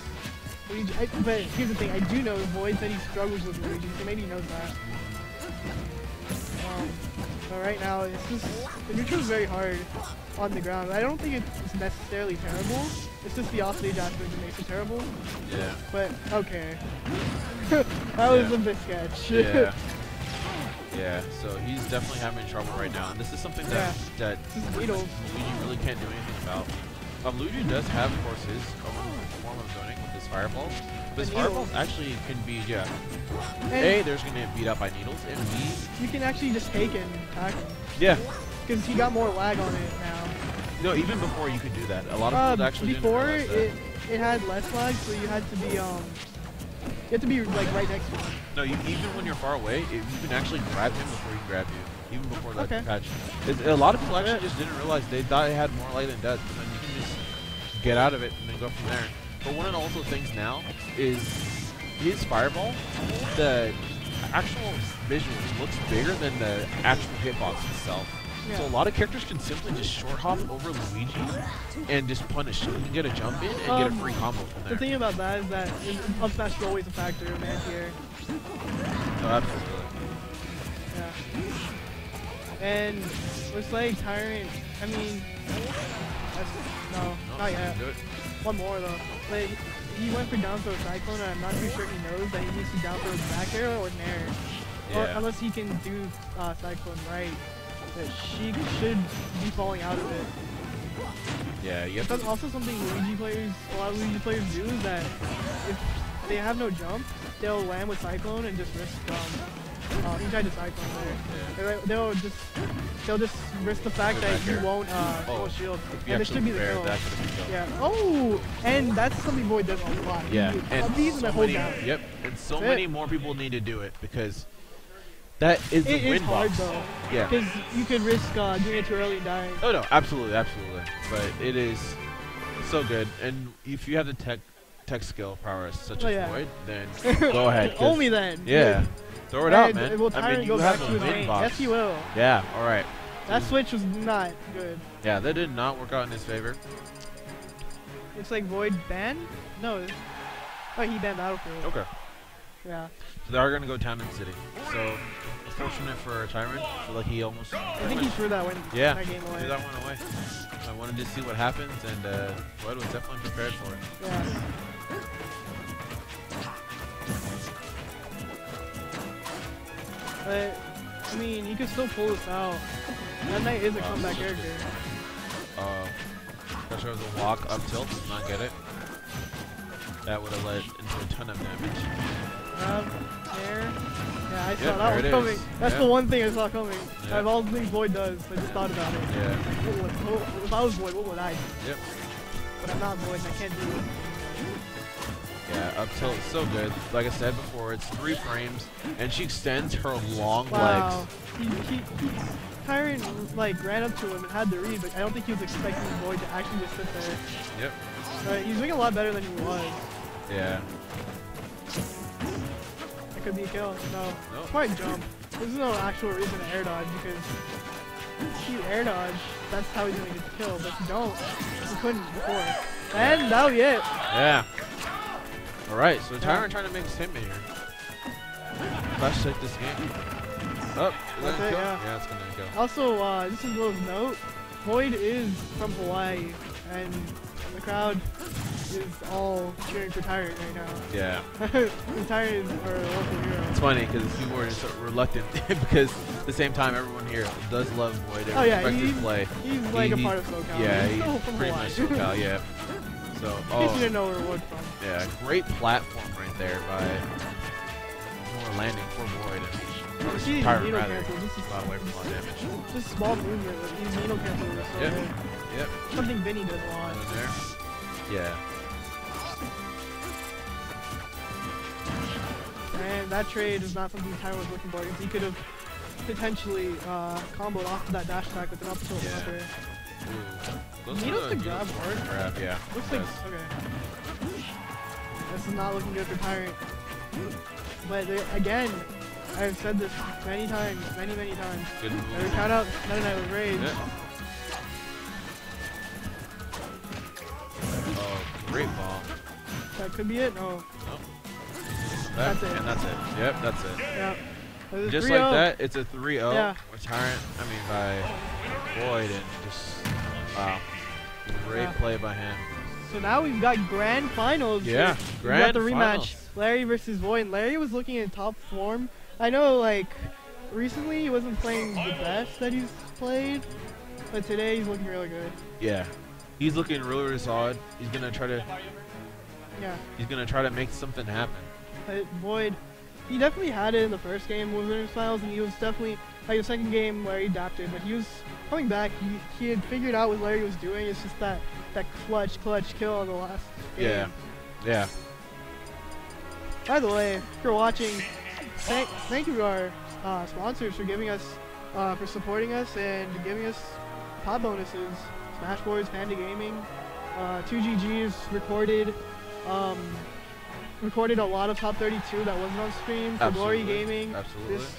Luigi. But here's the thing, I do know Void said he struggles with Luigi, so maybe he knows that. But right now, it's just the neutral is very hard on the ground. I don't think it's necessarily terrible. It's just the offstage aspect that makes it terrible. Yeah. But okay. That was a bit sketch. Yeah. Yeah, so he's definitely having trouble right now, and this is something that Luigi really can't do anything about. Luigi does have, of course, his own form of zoning with his fireballs, but his fireballs actually can be, A, there's going to get beat up by needles, and B, you can actually just take it and attack him. Yeah. Because he got more lag on it now. No, even before you could do that. A lot of people actually before didn't realize that. it had less lag, so you had to be like right next to him. No, even when you're far away, you can actually grab him before he can grab you. Even before that patch. A lot of people actually just didn't realize they thought it had more light than death, and then you can just get out of it and then go from there. But one of the also things now is his fireball, the actual visuals looks bigger than the actual hitbox itself. Yeah. So a lot of characters can simply just short hop over Luigi and just punish him. You can get a jump in and get a free combo from there. The thing about that is that up smash is always a factor in here. No, absolutely. Yeah. And looks like Tyrant, I mean, no, not yet. One more though. Like, he went for down throw Cyclone, and I'm not too sure he knows that he needs to down throw back air or nair. Yeah. Or unless he can do Cyclone right. That she should be falling out of it. Yeah, that's also something a lot of Luigi players do, is that if they have no jump, they'll land with Cyclone and just risk, he tried to Cyclone there. Yeah. They'll just risk the fact that you won't shield. And this should be the kill. Yeah. Oh! And that's something Void does a lot. Yeah. And so many, and so many more people need to do it, because That is It the is win hard box. though. Yeah. Because you could risk doing it too early and dying. Oh no, absolutely, absolutely. But it is so good, and if you have the tech skill prowess such as Void, then go ahead. Only then. Yeah. Throw it out, man. Will I mean, you go have back a to his win range? box. Yes, he will. Yeah. All right. That switch was not good. Yeah, that did not work out in his favor. It's like Void banned? No. Oh, he banned Battlefield. Okay. Yeah. So they are gonna go town and city. So fortunate for Tyrant. I feel like he almost. I think he threw that one. Yeah. That game away. Threw that one away. I wanted to see what happens, and Void was definitely prepared for it. Yeah. But I mean, you can still pull this out. That Knight is a comeback character. That shows a walk up tilt. Did not get it. That would have led into a ton of damage. There. Yeah, I saw Yep, that one coming. That's the one thing I saw coming. Yep. Out of all the things Void does, I just thought about it. Yeah. If I was Void, what would I do? Yep. But I'm not Void and I can't do it. Yeah, up tilt is so good. Like I said before, it's 3 frames, and she extends her long Wow. legs. Tyrant like ran up to him and had the read, but I don't think he was expecting Void to actually just sit there. Yep. But he's doing a lot better than he was. Yeah. That could be a kill. No. Nope. It's probably jump. There's no actual reason to air dodge because if you air dodge, that's how he's gonna get the kill. But if you don't, you couldn't before. And that'll be it. Yeah. Alright, so Tyrant trying to make his hit here. Let's check this game. Oh, is that gonna kill? Yeah, it's gonna kill. Also, just a little note, Void is from Hawaii, and the crowd is all cheering for Tyrant right now. Yeah. Tyrant is our local hero. It's funny because people are so reluctant because at the same time everyone here does love Void. They Oh yeah, respect his play. He's like a part of SoCal. Yeah, he's he's from pretty Hawaii. much SoCal, yeah. So, In case you didn't know where Wood from. Yeah, great platform right there by more landing for Void. He's Tyrant needle rather. cancel. This is Not away from a lot of damage. just small movement, but he's needle cancel is so Yep. good. Yep. Something Vinny does a lot. Right there. Yeah. And that trade is not something Tyrant was looking for. Because he could have potentially comboed off of that dash attack with an up tilt marker. Needles can grab hard. Grab, yeah. Looks like okay. This is not looking good for Tyrant. But again, I've said this many times, many times. Good move. Every count out, Meta Knight with rage. Yeah. Oh, great ball. That could be it. No. Nope. That's it. And that's it. Yep, that's it. Yeah. Just like that, it's a 3-0 Yeah. with Tyrant. I mean, by Void, and just wow, great play by him. So now we've got grand finals. Yeah, We've got the rematch. finals. Larry versus Void. And Larry was looking in top form. I know, like, recently he wasn't playing the best that he's played, but today he's looking really good. Yeah, he's looking really, really solid. He's gonna try to. Yeah. He's gonna try to make something happen. But Void, he definitely had it in the first game with Winners Finals, and he was definitely, like, the second game Larry adapted, but he was coming back. He had figured out what Larry was doing. It's just that clutch kill in the last game. Yeah, yeah. By the way, if you're watching, thank you to our sponsors for giving us, for supporting us and giving us pod bonuses. Smashboards, Panda Gaming, 2GG's recorded a lot of top 32 that wasn't on stream. For Glory Gaming, just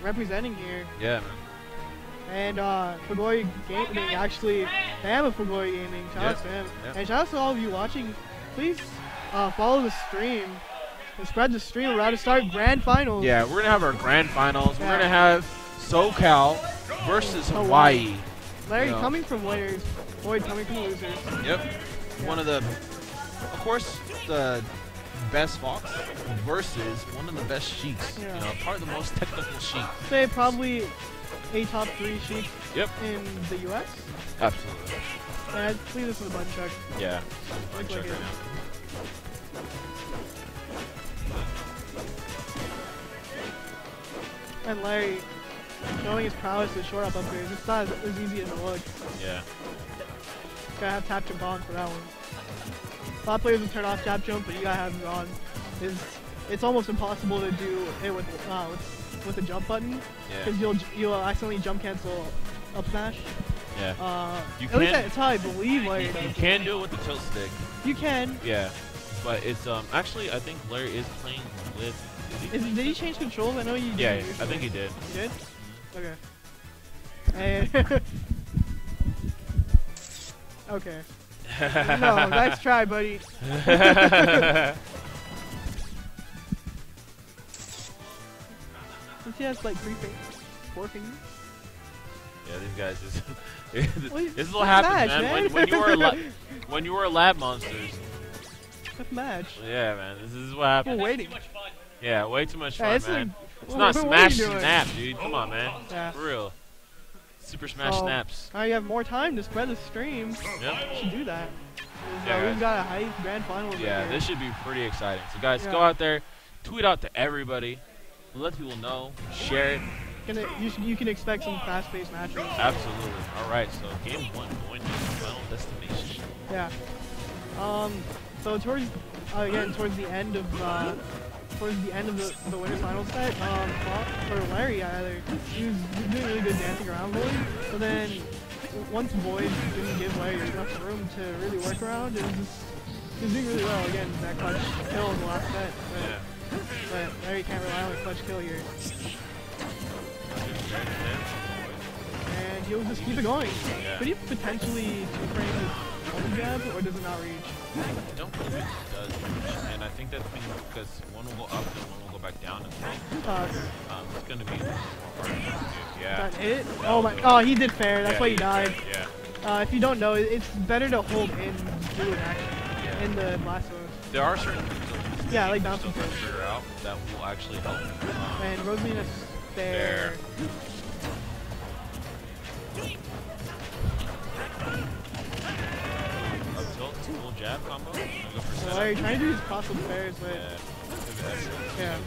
representing here. Yeah, man. And for Glory Gaming, actually, Bama for Glory Gaming. Shout out to him. And shout out to all of you watching. Please follow the stream. And spread the stream. We're about to start grand finals. Yeah, we're gonna have our grand finals. We're gonna have SoCal versus Hawaii. Larry coming from winners, Void coming from losers. Yep. One of the, of course, the best Fox versus one of the best Sheiks. Yeah. You know, probably the most technical Sheik. Say probably a top 3 Sheik in the US. Absolutely. And I believe this is a button check. Yeah. Looks like it. And Larry showing his prowess with short up upgrades. It's not as easy as it looks. Yeah. Gotta have tap jump on for that one. A lot of players will turn off tap jump, but you gotta have it on. It's almost impossible to do it with with a jump button, Yeah. because you'll accidentally jump cancel up smash. Yeah. You At least can. that's how I believe Larry You does. can do it with the tilt stick. You can. Yeah. But it's actually I think Larry is playing with. Did he change controls? I know you. Yeah, did I think he did. He did? Okay. And okay. No, nice try, buddy. Since he has like 3 fingers, 4 fingers. Yeah, these guys just. Well, this is what happens, match, man. When you were lab monsters. Tough match. Yeah, man. This is what happens. We're waiting. Yeah, way too much Yeah, fun, it's man. like- It's not what are you Smash doing? Snap, dude. Come on, man. Yeah. For real. Super Smash Oh, Snaps. Now you have more time to spread the stream. Yep. You should do that. Yeah, We've got a high grand final. Yeah, here. this should be pretty exciting. So, guys, Yeah. go out there, tweet out to everybody, let people know, share it. You can expect some fast-paced matches. Absolutely. All right, so game 1 going to Final Destination. Yeah. So towards the end of the winners final set, or Larry either, he was doing really good dancing around Void. So then once Void didn't give Larry enough room to really work around, he was doing really well. Again, that clutch kill in the last set. But Larry can't rely on a clutch kill here. And he'll just keep it going. Yeah. Could he potentially two-frame his one jab, or does it not reach? I don't believe it does. And I think that's because one will go up and one will go back down. And it's going to be more hard to do. Yeah. That it? Oh my! Oh, he did fair. That's Yeah, why he died. Yeah. If you don't know, it's better to hold in do an action in the blast zone. There are certain things that Yeah, like bouncing to things. figure out that will actually help. And Rosalina's fair. Up tilt, full jab combo. Go for So setup. Larry trying to do his possible fairs, but Yeah. yeah.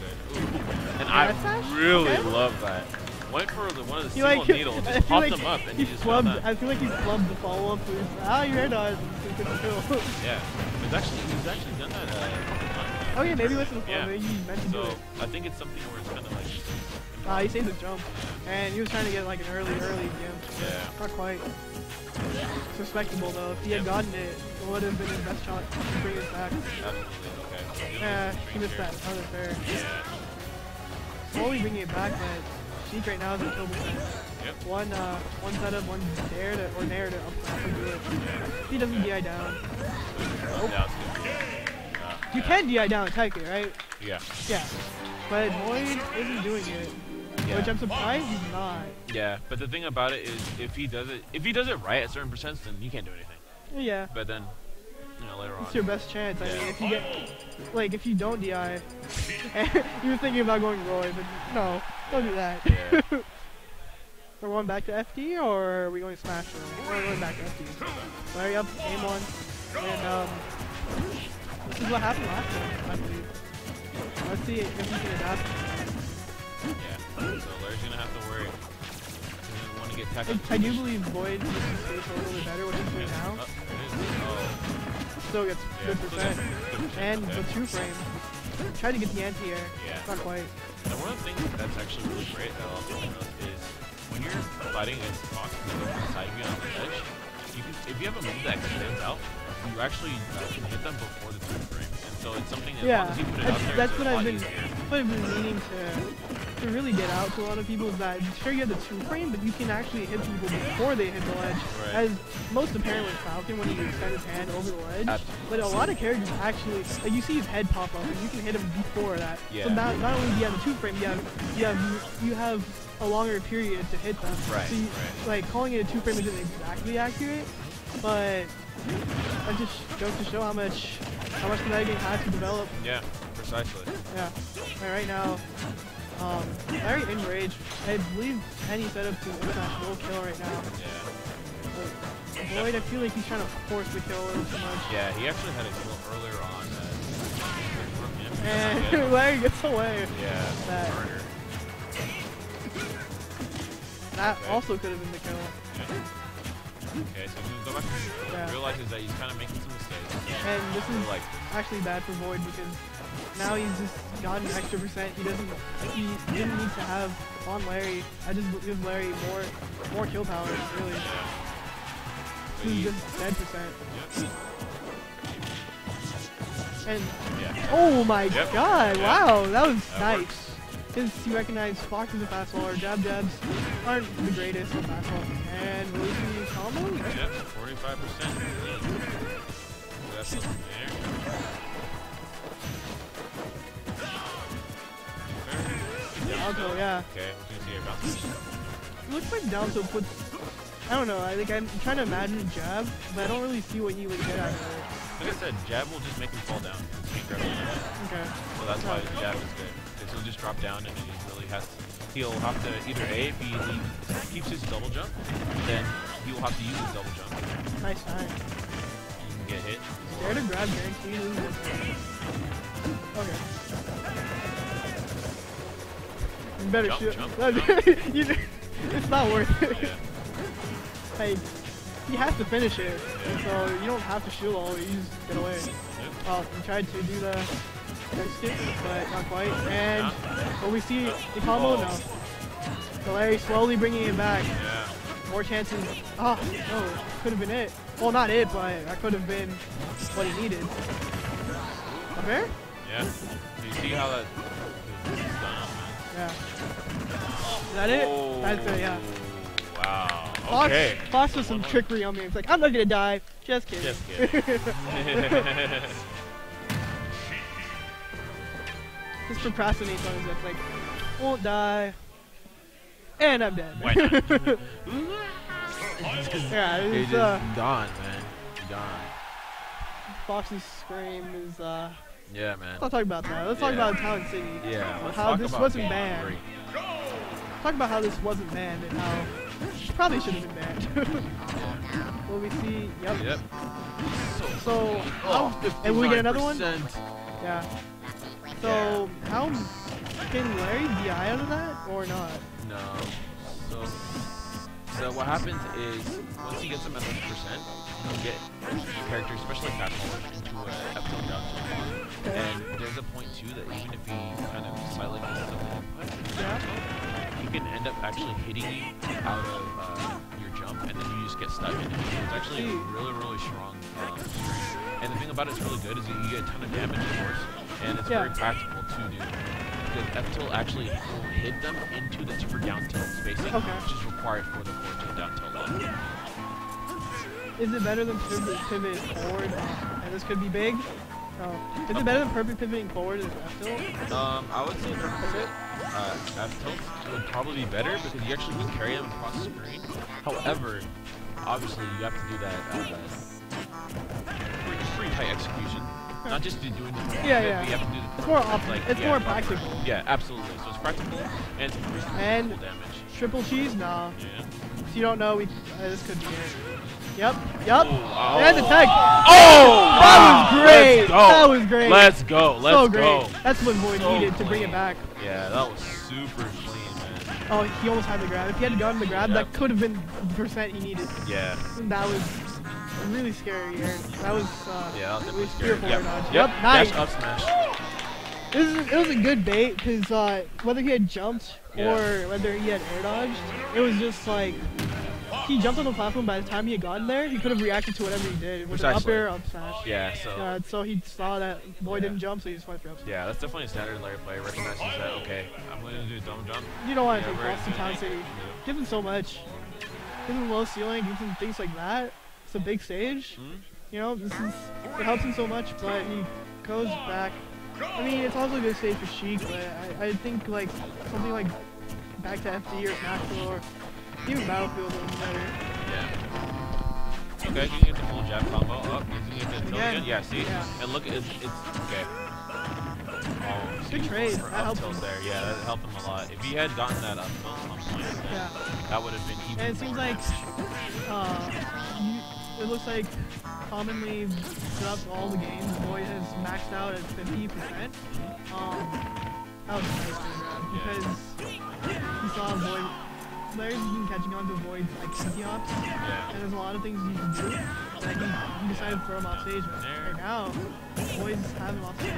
And Yeah, I that's really okay. love that. Went for one of the He single like needle, I just feel popped like them up, and he he just flubbed. got that. I feel like he flubbed the follow up with your air dodge. He's good to kill. Yeah, he's actually done that a couple times. Oh yeah, maybe listen to Yeah. maybe he meant to do So it. I think it's something where it's kind of like. He saved his jump, and he was trying to get like an early game. Yeah. Not quite. It's respectable though. If he had gotten it, it would have been his best shot to bring it back. Absolutely. Okay. Yeah, he missed that other fair. Yeah. Slowly bringing it back, but Sheik right now is a kill percent. Yep. One setup, one nair to up smash will do it. He doesn't DI down. Yeah, that's good. You can DI down technically, right? Yeah. Yeah. But Void isn't doing it. Yeah. Which I'm surprised he's not. Yeah, but the thing about it is, if he does it right at certain percents, then you can't do anything. Yeah. But then, later on. It's your best chance. I Yeah. mean, if you get, if you don't DI, you were thinking about going Roy, but no, don't do that. Yeah. We're going back to FD, or are we going Smash? We're going back to FD. Larry up, game 1, and this is what happened last time, I believe. Let's see if he can adapt. Yeah. So Larry's gonna have to worry. He's gonna want to get tackled. I do believe Void uses his space a little bit better, what he's doing now. Still gets good percent. And the 2-frame. Try to get the anti-air. Yeah. Not quite. And one of the things that's actually really great that I'll also notice is when you're fighting against Fox and go side view on the edge, if you have a move that extends out, you actually can hit them before the 2-frame. And so it's something that as long as you put it out there, that's it's what a lot I've been easier. meaning to really get out to a lot of people is that sure you have the 2-frame, but you can actually hit people before they hit the ledge. Right. As most apparent with Falcon when he extends his hand over the ledge. Absolutely. But a lot of characters actually, like you see his head pop up and you can hit him before that. Yeah. So not only do you have the 2-frame, you have a longer period to hit them. Right. So like calling it a 2-frame isn't exactly accurate, but that just goes to show how much the metagame has to develop. Yeah, precisely. Yeah. And right now, Larry in rage. I believe any setup to smash will kill right now. Yeah. But Void, I feel like he's trying to force the kill a little too much. Yeah, he actually had a kill earlier on. And Larry gets away. Yeah. That. Murder. That also could have been the kill. Okay, so he's gonna go back to realizes that he's kind of making some mistakes. And this is like actually bad for Void because now he's just got an extra percent. He didn't need to have on Larry. I just give Larry more kill power, really. This is just dead percent. And oh my god, wow, that was nice. Since you recognize Fox as a fastballer, jabs aren't the greatest on fastball. And releasing the combo? Yep, 45%. That's there. Alto, yeah. Okay, I'm gonna see your bounce. It looks like down tilt puts, I don't know, I'm trying to imagine a jab, but I don't really see what you would get out of it. Like I said, jab will just make him fall down. Okay. So that's why the jab is good. Because he'll just drop down and he really has to, he'll have to either A, if he keeps his double jump, then he will have to use his double jump. Nice time. You can get hit. Dare to grab guarantee loses. Okay. You better Jump, shoot. jump, It's not worth it. Yeah. Like, he has to finish it, and so you don't have to shield all, you just get away. Oh, he tried to do the skip, but not quite. And will we see the combo? No. So Larry slowly bringing it back. Yeah. More chances. Oh, no, could have been it. Well, not it, but that could have been what he needed. Up there? Yeah. Do you see how that is done? Yeah. Is that it? Oh, That's it, yeah. Wow. Fox, Okay. Fox was some trickery on me. It's like, I'm not gonna die. Just kidding. Just kidding. Just procrastinates on his death. Like, won't die. And I'm dead. Why not? Yeah, He it's, just gone, man. Gone. Fox's scream is, Yeah, man. let's talk about that. Let's talk about Town City. Yeah. Let's How talk this about wasn't being banned. great. Talk about how this wasn't banned and how it probably should have been banned. Will we see? Yep. Yep. So, Oh, and we get another one? 59%. Yeah. So, how can Larry DI out of that or not? No. So what happens is once he gets them at 50%, he'll get characters, especially fastballers, into a F1 down to the bottom. And there's a point too that even if he kind of slightly misses up the input, he can end up actually hitting you out of your jump, and then you just get stuck in it. It's actually a really, really strong string. And the thing about it is really good is you get a ton of damage, of course, and it's very practical too, dude. Because F-tilt actually will hit them into the super down tilt spacing, which is required for the core to down tilt level. Is it better than pivot forward? And this could be big. Is it better than perfect pivoting forward as F-tilt? I would say for pivot, F-tilt would probably be better because you actually can carry them across the screen. However, obviously you have to do that pretty tight execution. Not just doing the pivot, but you have to do the it's more more practical. Yeah, absolutely. So it's practical and it's increasing damage. Triple cheese? Nah. Yeah. If you don't know, this could be it. Yep. Oh. And the tag. Oh! That was great. Let's go. That was great. Let's go. Let's so great. go. That's what Void So needed to bring it back. Yeah, that was super clean, man. Oh, he almost had the grab. If he had gotten the grab, that could have been the percent he needed. Yeah. That was really scary, Aaron. That was that was definitely fearful scary. dodge. Yep. Nice. Dash up smash. It was a good bait because whether he had jumped or whether he had air dodged, it was just like he jumped on the platform. By the time he had gotten there, he could have reacted to whatever he did with an up air, up smash. Yeah. So. So he saw that Boy didn't jump, so he just went for up smash. Yeah, that's definitely a standard Larry play. Recognizes that I'm going to do a double jump. You don't want to take cross to Town City. Give him so much. Give him low ceiling. Give him things like that. It's a big stage. You know, it helps him so much, but he goes back. I mean, it's also a good stage for Sheik, but I think like something like back to FD or Smashville or even Battlefield would be better. Yeah. Okay, you can get the full jab combo up. You can get the tilt again. Yeah, see? Yeah. And look, it's okay. Oh, good trade. That helped him. There. Yeah, that helped him a lot. If he had gotten that up tilt on point, that would have been even. And it seems like it looks like commonly throughout all the games, Void has maxed out at 50%. That was a nice thing, because he saw Void. Larry's been catching on to Void's like anti-ops, and there's a lot of things you can do. But he decided to throw him off stage. But right now, Void's have him off stage.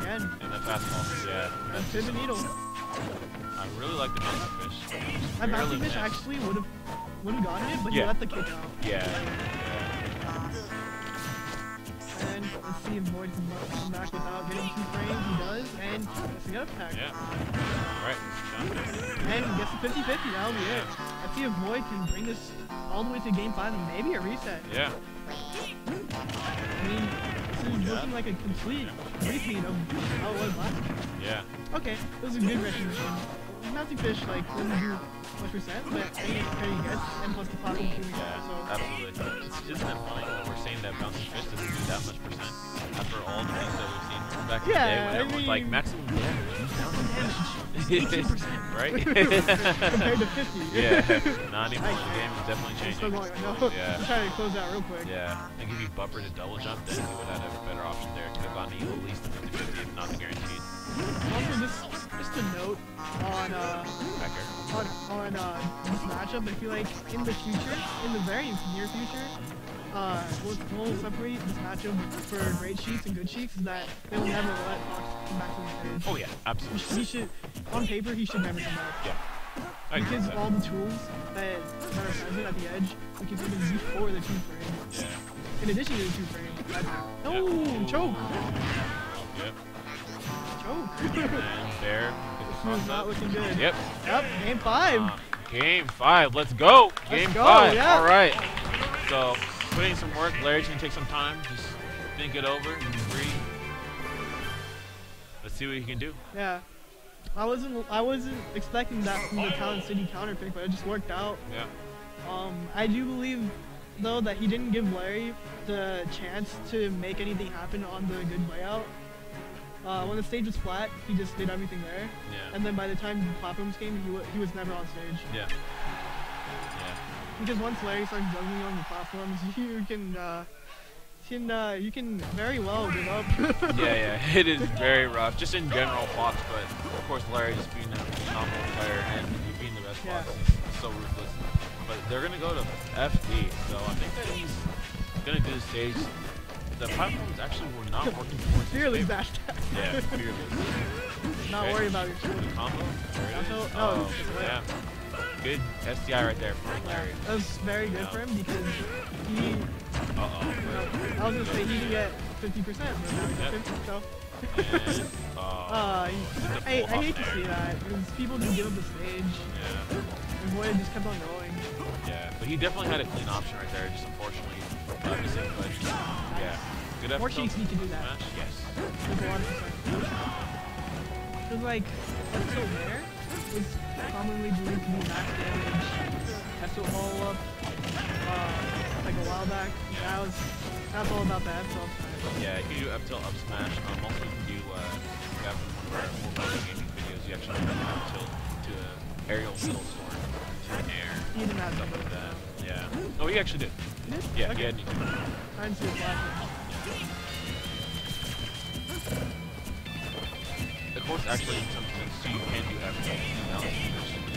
Again. And that fastball. Yeah. That's pivot needle. I really like the bouncing fish. That bouncing fish actually would have gotten it, but he let the kick out. Yeah. And let's see if Void can come back without getting 2 frames. He does, and gets a get up attack. Yeah. Right. And gets a 50-50. That'll be it. Let's see if Void can bring this all the way to game 5 and maybe a reset. Yeah. I mean, this is looking like a complete repeat of how it was last time. Yeah. Okay, it was a good recognition. Bouncing fish like doesn't do much percent, but any carry he gets, and plus the platform too. So Absolutely. It's just that funny when we're saying that bouncing fish doesn't do that much percent after all the things that we've seen back in the day when everyone's like maximum damage, bouncing fish. 18%. Right? Compared to 50. Yeah. Not anymore. The game is definitely changing. Still going. No. Yeah. I'm trying to close out real quick. Yeah. I think if you bumper to double jump, then you would have a better option there. Could have gotten you at least a 50-50, if not the guaranteed. Also, just a note on this matchup. I feel like in the future, in the very near future, we'll separate this matchup for great Sheets and good Sheets. Is that they will never let Fox come back to the stage. Oh yeah, absolutely. He should, on paper, he should never come back. Yeah. Because all the tools that are present at the edge, we can even before the 2 frame. Yeah. In addition to the 2 frame. No, choke. Yep. Choke. And there. This is not looking good. Yep. Yep. Game 5. Game 5. Let's go. Game 5. Yeah. All right. So putting some work. Larry's gonna take some time. Just think it over and breathe. Let's see what he can do. Yeah. I wasn't expecting that from the Town City counter pick, but it just worked out. Yeah. I do believe though that he didn't give Larry the chance to make anything happen on the good layout. When the stage was flat, he just did everything there. Yeah. And then by the time the platforms came, he was never on stage. Yeah. Because once Larry starts juggling on the platforms, you can very well give up. Yeah, it is very rough. Just in general, Fox, but of course Larry just being a phenomenal player and being the best Fox is so ruthless. But they're gonna go to FD, so I think that he's gonna do the stage. The platforms actually were not working towards Fearless dash tag. Yeah, fearless. Not worry about your The combo. There it is. No, Oh, yeah. Good SDI right there from Larry. That was very good for him because he. I was gonna say he can get 50%, but now he got 50. So. I hate to see that because people just give up the stage. Yeah. And Void just kept on going. Yeah, but he definitely had a clean option right there. Just unfortunately missing. But yeah, good effort. More Cheeks need to do that. Smash. Yes. With a lot of percent. Because like what's so rare is commonly believed to be max damage. That's what follow up. Like a while back. Yeah. That's all about that. So. Yeah, you can do up tilt, up smash. Also, you can do have one of our mobile gaming videos. You actually do up tilt to an aerial middle sword to an air. He didn't have stuff like that. Yeah. Oh, he actually did. He did? Yeah, okay. he had. I didn't see the flash. Of course, actually, in some sense, you can do everything.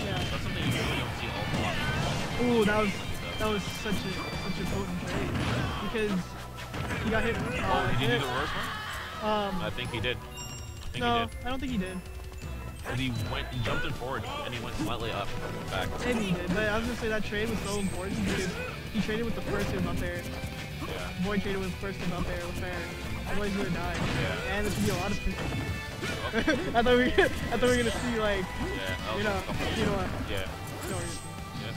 Yeah. That's something you really don't see a whole lot. Ooh, that was such a potent trade because he got hit. Did he do the reverse one? I think he did. I don't think he did. But he jumped in forward and he went slightly up and back. Maybe he did, but I was gonna say that trade was so important because he traded with the first hit up there. Yeah. Void traded with the first hit up there with fair. Otherwise he would have died. Yeah. And this would be a lot of people. Okay. I thought we were gonna see like yeah, you know what? Yeah.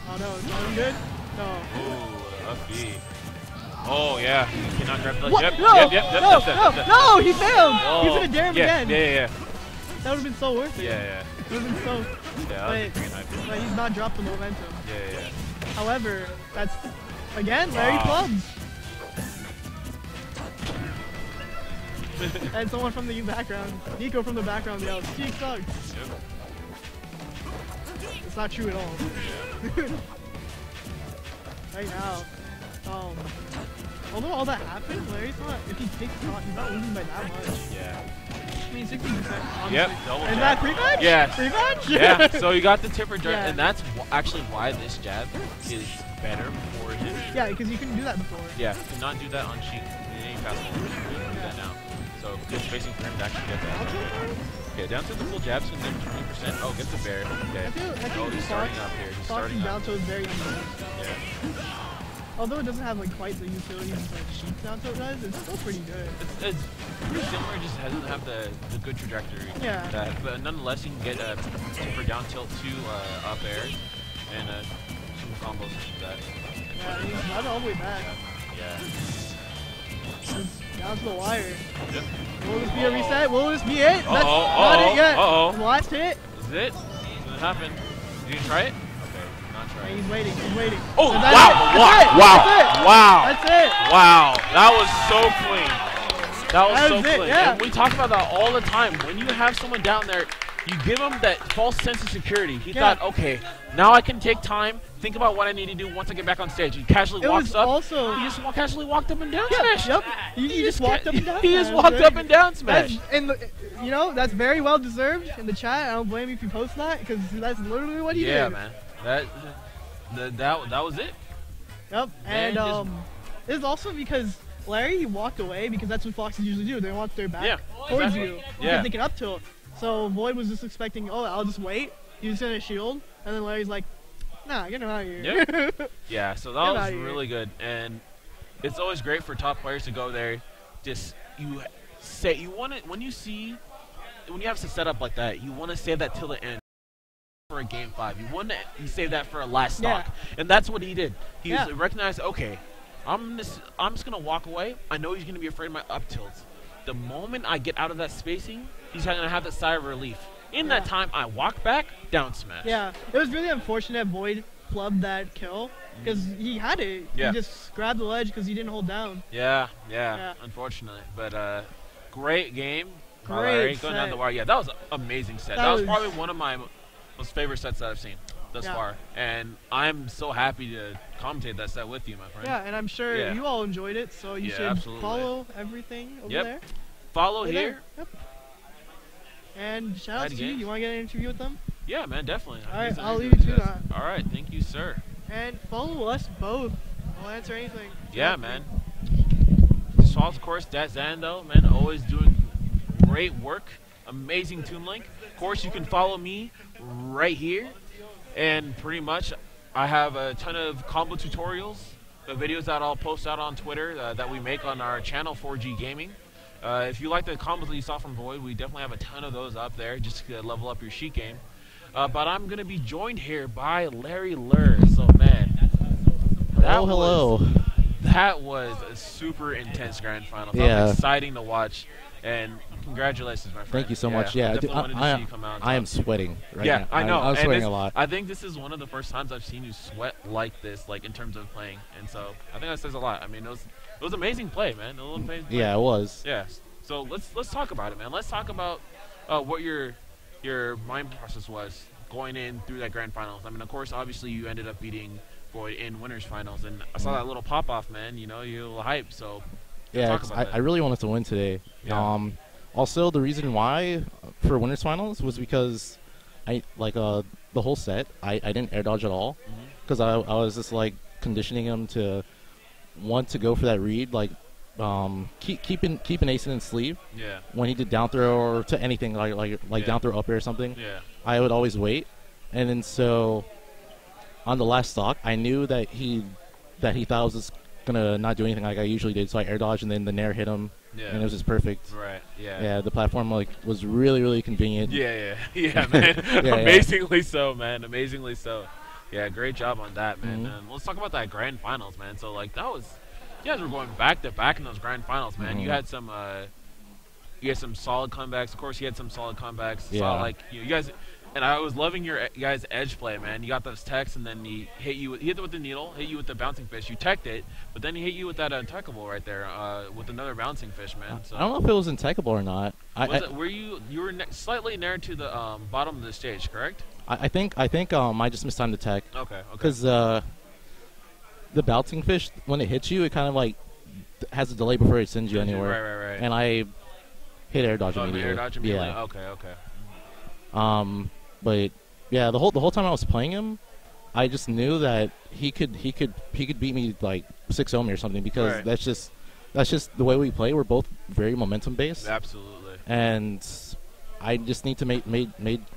Oh no, is that good? No. Ooh, lucky. Oh yeah, you cannot grab the What? yep, No, yep, no, he failed! Whoa. He's gonna dare him again. Yeah. That would've been so worth it. Yeah. It would've been so but he's not dropped the momentum. Yeah. However, that's again Larry clubs. And someone from the background, Nico from the background yells, "Cheek sucks." Yep. It's not true at all. Yeah. Right now, although all that happened, Larry's not. If he takes off, he's not losing by that much. Yeah. I mean, 60%. Honestly. Yep. Double And jab. that pre-match? Yes. Pre-match? Yeah. So you got the tipper jab, Yeah. and that's actually why this jab is better for him. Yeah, because you couldn't do that before. Yeah. You cannot do that on cheek. You need fast forward. You can do that now. So good spacing for him to actually get that. Okay, down to the full jabs and then 20%. Oh, gets the bear. Okay. I feel Oh, he's starting up here. He's starting down up. tilt is very easy. Yeah. Although it doesn't have like quite the utility as like Sheik's down tilt does, it's still pretty good. It's pretty similar, just doesn't have the good trajectory. Yeah. But nonetheless, you can get a super down tilt to up air and some combos such as that. Yeah, he's not all the way back. Yeah. It's down to the wire. Yep. Will this be a reset? Will this be it? That's Uh-oh, not it yet. uh-oh. The last hit. Is it? It's gonna happen. Did you try it? Okay, not try And it. he's waiting. He's waiting. Oh, And that's wow, it. wow, That's it. wow, That's it. wow. That's it. Wow, that was so clean. That was so That was it, clean. yeah. And we talk about that all the time. When you have someone down there, you give him that false sense of security. He thought, okay, now I can take time, think about what I need to do once I get back on stage. He casually walks up. Also, He just casually walked up and down yeah, smash. yep. He just walked up and down. He just smash. walked up and down smash. You know, that's very well deserved in the chat. I don't blame you if you post that because that's literally what he did. Yeah, man. That was it. Yep. Man, And it's also because Larry, he walked away because that's what Foxes usually do. They walk their back towards exactly. you Yeah. because they can up tilt. So Void was just expecting, oh, I'll just wait. He's gonna shield, and then Larry's like, nah, get him out of here. Yep. Yeah, so that was really good, and it's always great for top players to go there. Just you want it when you have to set up like that. You want to save that till the end for a game 5. You save that for a last stock, and that's what he did. He recognized, okay, I'm just gonna walk away. I know he's gonna be afraid of my up tilts. The moment I get out of that spacing, he's gonna have that sigh of relief. In that time, I walk back, down smash. Yeah, it was really unfortunate Void flubbed that kill because he had it. Yeah. He just grabbed the ledge because he didn't hold down. Yeah, unfortunately. But great game. Great Larry, set. going down the wire. Yeah, that was an amazing set. That was probably one of my most favorite sets that I've seen thus far. And I'm so happy to commentate that set with you, my friend. Yeah, and I'm sure you all enjoyed it, so you should follow everything over there. Follow here. Yep. And shout out to you. You want to get an interview with them? Yeah, man, definitely. All right, I'll leave you to that. All right, thank you, sir. And follow us both. I'll answer anything. Yeah, man. So, of course, that's Zando, man, always doing great work. Amazing Toon Link. Of course, you can follow me right here. And pretty much, I have a ton of combo tutorials, the videos that I'll post out on Twitter that we make on our channel, 4G Gaming. If you like the combos that you saw from Void, we definitely have a ton of those up there just to level up your Sheik game. But I'm going to be joined here by Larry Lur. So, man, hello. That was a super intense grand final. That was exciting to watch. And congratulations, my friend. Thank you so much. Yeah, I am sweating right now. I know. I'm sweating a lot. I think this is one of the first times I've seen you sweat like this, like in terms of playing. And so I think that says a lot. I mean, it was amazing play, man. It was amazing play. Yeah, it was. Yeah. So let's talk about it, man. Let's talk about what your mind process was going in through that grand finals. I mean, of course, obviously you ended up beating Void in winners finals, and I saw that little pop off, man. You know, you're a little hype. So yeah, I really wanted to win today. Yeah. Also, the reason why for winners finals was because I the whole set I didn't air dodge at all because I was just like conditioning him to want to go for that read, like keep an ace in his sleeve. Yeah. When he did down throw or to anything like down throw up air or something. Yeah. I would always wait, and then so on the last stock I knew that he thought I was just gonna not do anything like I usually did, so I air dodged and then the nair hit him. Yeah. And it was just perfect. Right. Yeah. Yeah. The platform was really convenient. Yeah. Man. Amazingly so, man. Amazingly so. Yeah. Great job on that, man. Let's talk about that grand finals, man. So like that was, you guys were going back to back in those grand finals, man. You had some solid comebacks. Of course, you had some solid comebacks. Yeah. Saw, like you guys. And I was loving your guys' edge play, man. You got those techs, and then he hit you with the needle, hit you with the bouncing fish. You teched it, but then he hit you with that untechable right there with another bouncing fish, man. So I don't know if it was untechable or not. Were you were slightly near to the bottom of the stage, correct? I think I just missed time to tech. Okay. Because the bouncing fish, when it hits you, it kind of like has a delay before it sends you anywhere. Right. And I hit air dodge immediately. Air dodge immediately. Yeah. Okay. But yeah, the whole time I was playing him, I just knew that he could beat me like 6-0 me or something because that's just that's just the way we play. We're both very momentum based. Absolutely. And I just need to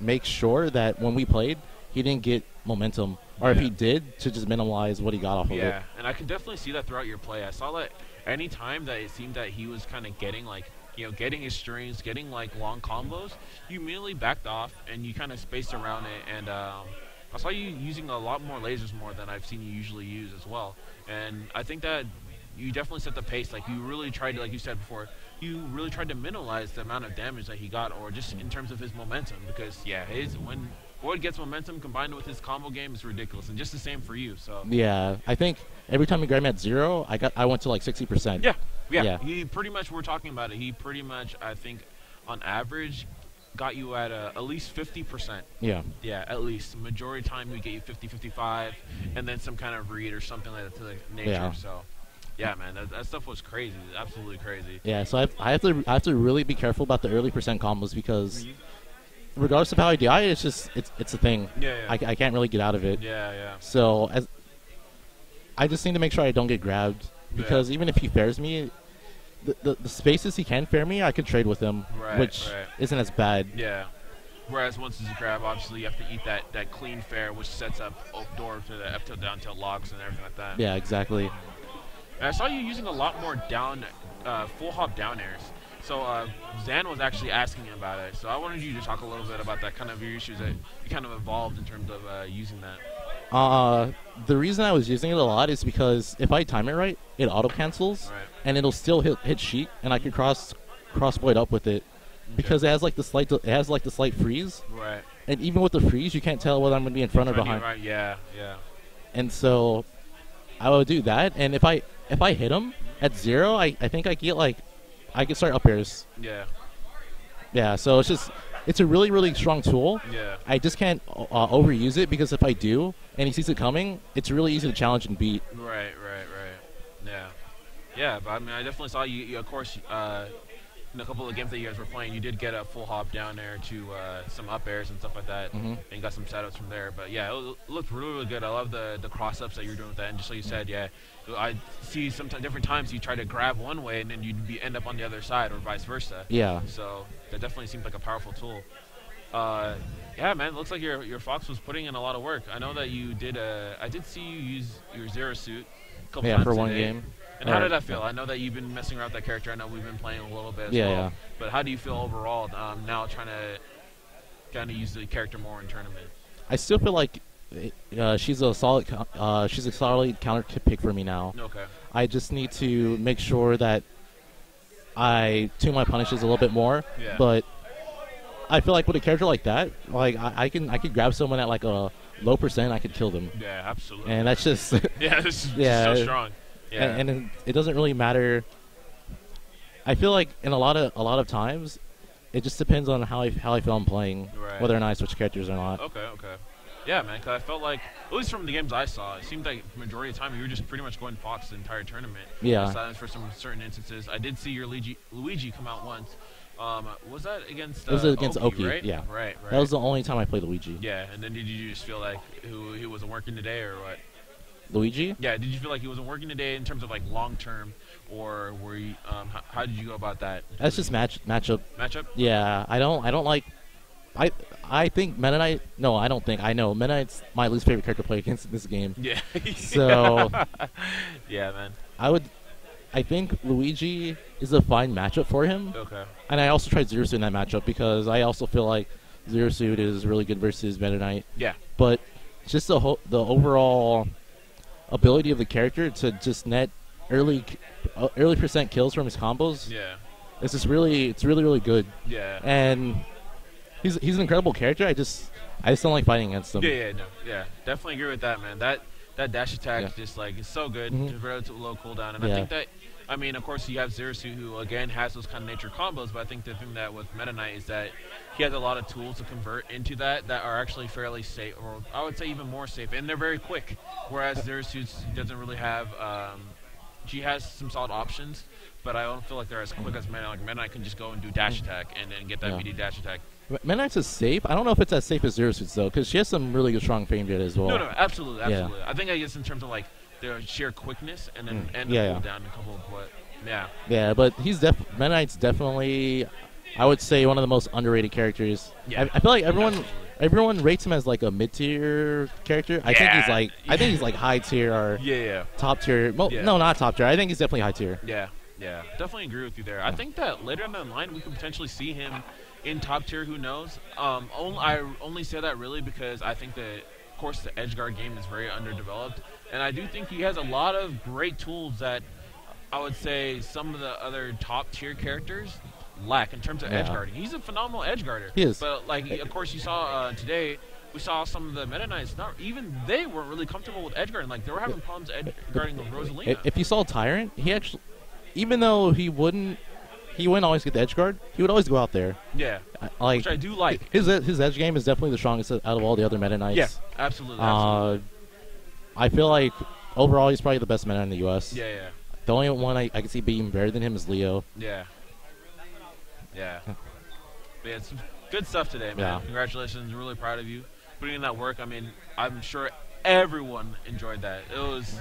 make sure that when we played, he didn't get momentum, or if he did, to just minimize what he got off of it. Yeah, and I can definitely see that throughout your play. I saw that any time that it seemed that he was kind of getting like, getting his strings, getting like long combos, you immediately backed off and you kind of spaced around it. And I saw you using a lot more lasers more than I've seen you usually use as well. And I think that you definitely set the pace. Like, you really tried to, like you said before, you really tried to minimize the amount of damage that he got, or just in terms of his momentum. Because when Void gets momentum combined with his combo game, is ridiculous, and just the same for you. So yeah, I think every time you grab him at 0, I went to like 60%. Yeah. He pretty much, we're talking about it. He pretty much, I think, on average, got you at least 50%. Yeah. Yeah, at least. Majority of the time, we get you 50, 55, and then some kind of read or something like that to the nature. Yeah. So, yeah, man, that stuff was crazy. Absolutely crazy. Yeah, so I have to really be careful about the early percent combos, because regardless of how I die, it's a thing. Yeah. I can't really get out of it. Yeah. So I just need to make sure I don't get grabbed, because even if he fares me, the spaces he can fare me, I could trade with him, which isn't as bad. Yeah. Whereas once it's a grab, obviously you have to eat that clean fare, which sets up door to the F tilt down tilt locks and everything like that. Yeah, exactly. And I saw you using a lot more full hop down airs. So Zan was actually asking about it. So I wanted you to talk a little bit about that, kind of your issues that you kind of evolved in terms of using that. The reason I was using it a lot is because if I time it right, it auto cancels, and it'll still hit sheet, and I can cross void up with it, because it has like the slight freeze. Right. And even with the freeze, you can't tell whether I'm gonna be in front or behind. Right. Yeah. And so I would do that, and if I hit him at 0, I think I can start up airs. Yeah. Yeah. So it's a really, really strong tool. Yeah. I just can't overuse it, because if I do and he sees it coming, it's really easy to challenge and beat. Right. Yeah. Yeah, but I mean, I definitely saw you of course, in a couple of games that you guys were playing, you did get a full hop down there to some up airs and stuff like that, and got some setups from there. But yeah, it looked really, really good. I love the cross ups that you're doing with that. And just like you said, yeah, I see sometimes different times you try to grab one way and then you'd end up on the other side, or vice versa. Yeah. So that definitely seems like a powerful tool. Yeah, man, it looks like your Fox was putting in a lot of work. I know that you did. I did see you use your Zero Suit a couple times for one today. game. And how did that feel? I know that you've been messing around with that character. I know we've been playing a little bit as well. Yeah. But how do you feel overall now trying to kind of use the character more in tournament? I still feel like she's a solid counter pick for me now. Okay. I just need to make sure that I tune my punishes a little bit more. Yeah. But I feel like with a character like that, like I could grab someone at like a low percent, I could kill them. Yeah, absolutely. And that's just it's so strong. Yeah. And it doesn't really matter. I feel like in a lot of times, it just depends on how I feel I'm playing, whether or not I switch characters or not. Okay. Yeah, man, because I felt like, at least from the games I saw, it seemed like the majority of the time you were just pretty much going Fox the entire tournament. Yeah. Silence for some certain instances. I did see your Luigi come out once. Was that against it was against Oki, Oki, right? yeah. Right. That was the only time I played Luigi. Yeah, and then did you just feel like he wasn't working today, or what? Luigi? Yeah, did you feel like he wasn't working today in terms of like long term, or were you, how did you go about that? That's just matchup. Matchup? Yeah, I don't like. I think Meta Knight. No, I don't think. I know Meta Knight's my least favorite character to play against in this game. Yeah. So. Yeah, man. I think Luigi is a fine matchup for him. Okay. And I also tried Zero Suit in that matchup, because I also feel like Zero Suit is really good versus Meta Knight. Yeah. But just the overall ability of the character to just net early percent kills from his combos. Yeah. It's really good. Yeah. And he's an incredible character. I just don't like fighting against him. Yeah. Definitely agree with that, man. That dash attack just like is so good. Relatively low cooldown, and I think that, I mean, of course you have Zero Suit, who again has those kind of nature combos, but I think the thing that with Meta Knight is that he has a lot of tools to convert into that are actually fairly safe, or I would say even more safe, and they're very quick. Whereas Zero Suit doesn't really have. She has some solid options, but I don't feel like they're as quick as Meta. Like Meta Knight can just go and do dash attack and then get that immediate dash attack. Meta Knight's is safe. I don't know if it's as safe as Zero Suit's though, because she has some really good strong frame rate as well. No, absolutely. Yeah. I think I guess in terms of like their sheer quickness and then and the cooldown a couple of what. Yeah. Yeah, but Meta Knight's definitely, I would say, one of the most underrated characters. Yeah. I feel like everyone rates him as like a mid-tier character. I think he's like high tier or top tier. Well, no, not top tier. I think he's definitely high tier. Yeah, definitely agree with you there. I think that later down the line we could potentially see him in top tier. Who knows? I only say that really because I think that, of course, the edge guard game is very underdeveloped, and I do think he has a lot of great tools that I would say some of the other top tier characters lack in terms of edge guarding. He's a phenomenal edge guarder. He is. But like, of course, you saw today. We saw some of the Meta Knights. Not even they weren't really comfortable with edge guarding. Like they were having problems edge guarding with Rosalina. If you saw Tyrant, he actually, even though he wouldn't always get the edge guard, he would always go out there. Yeah. Like, which I do like. His edge game is definitely the strongest out of all the other Meta Knights. Yeah, absolutely. I feel like overall he's probably the best Meta in the U.S. Yeah. The only one I can see being better than him is Leo. Yeah. But yeah, it's good stuff today, man. Yeah. Congratulations. Really proud of you. Putting in that work. I mean, I'm sure everyone enjoyed that. It was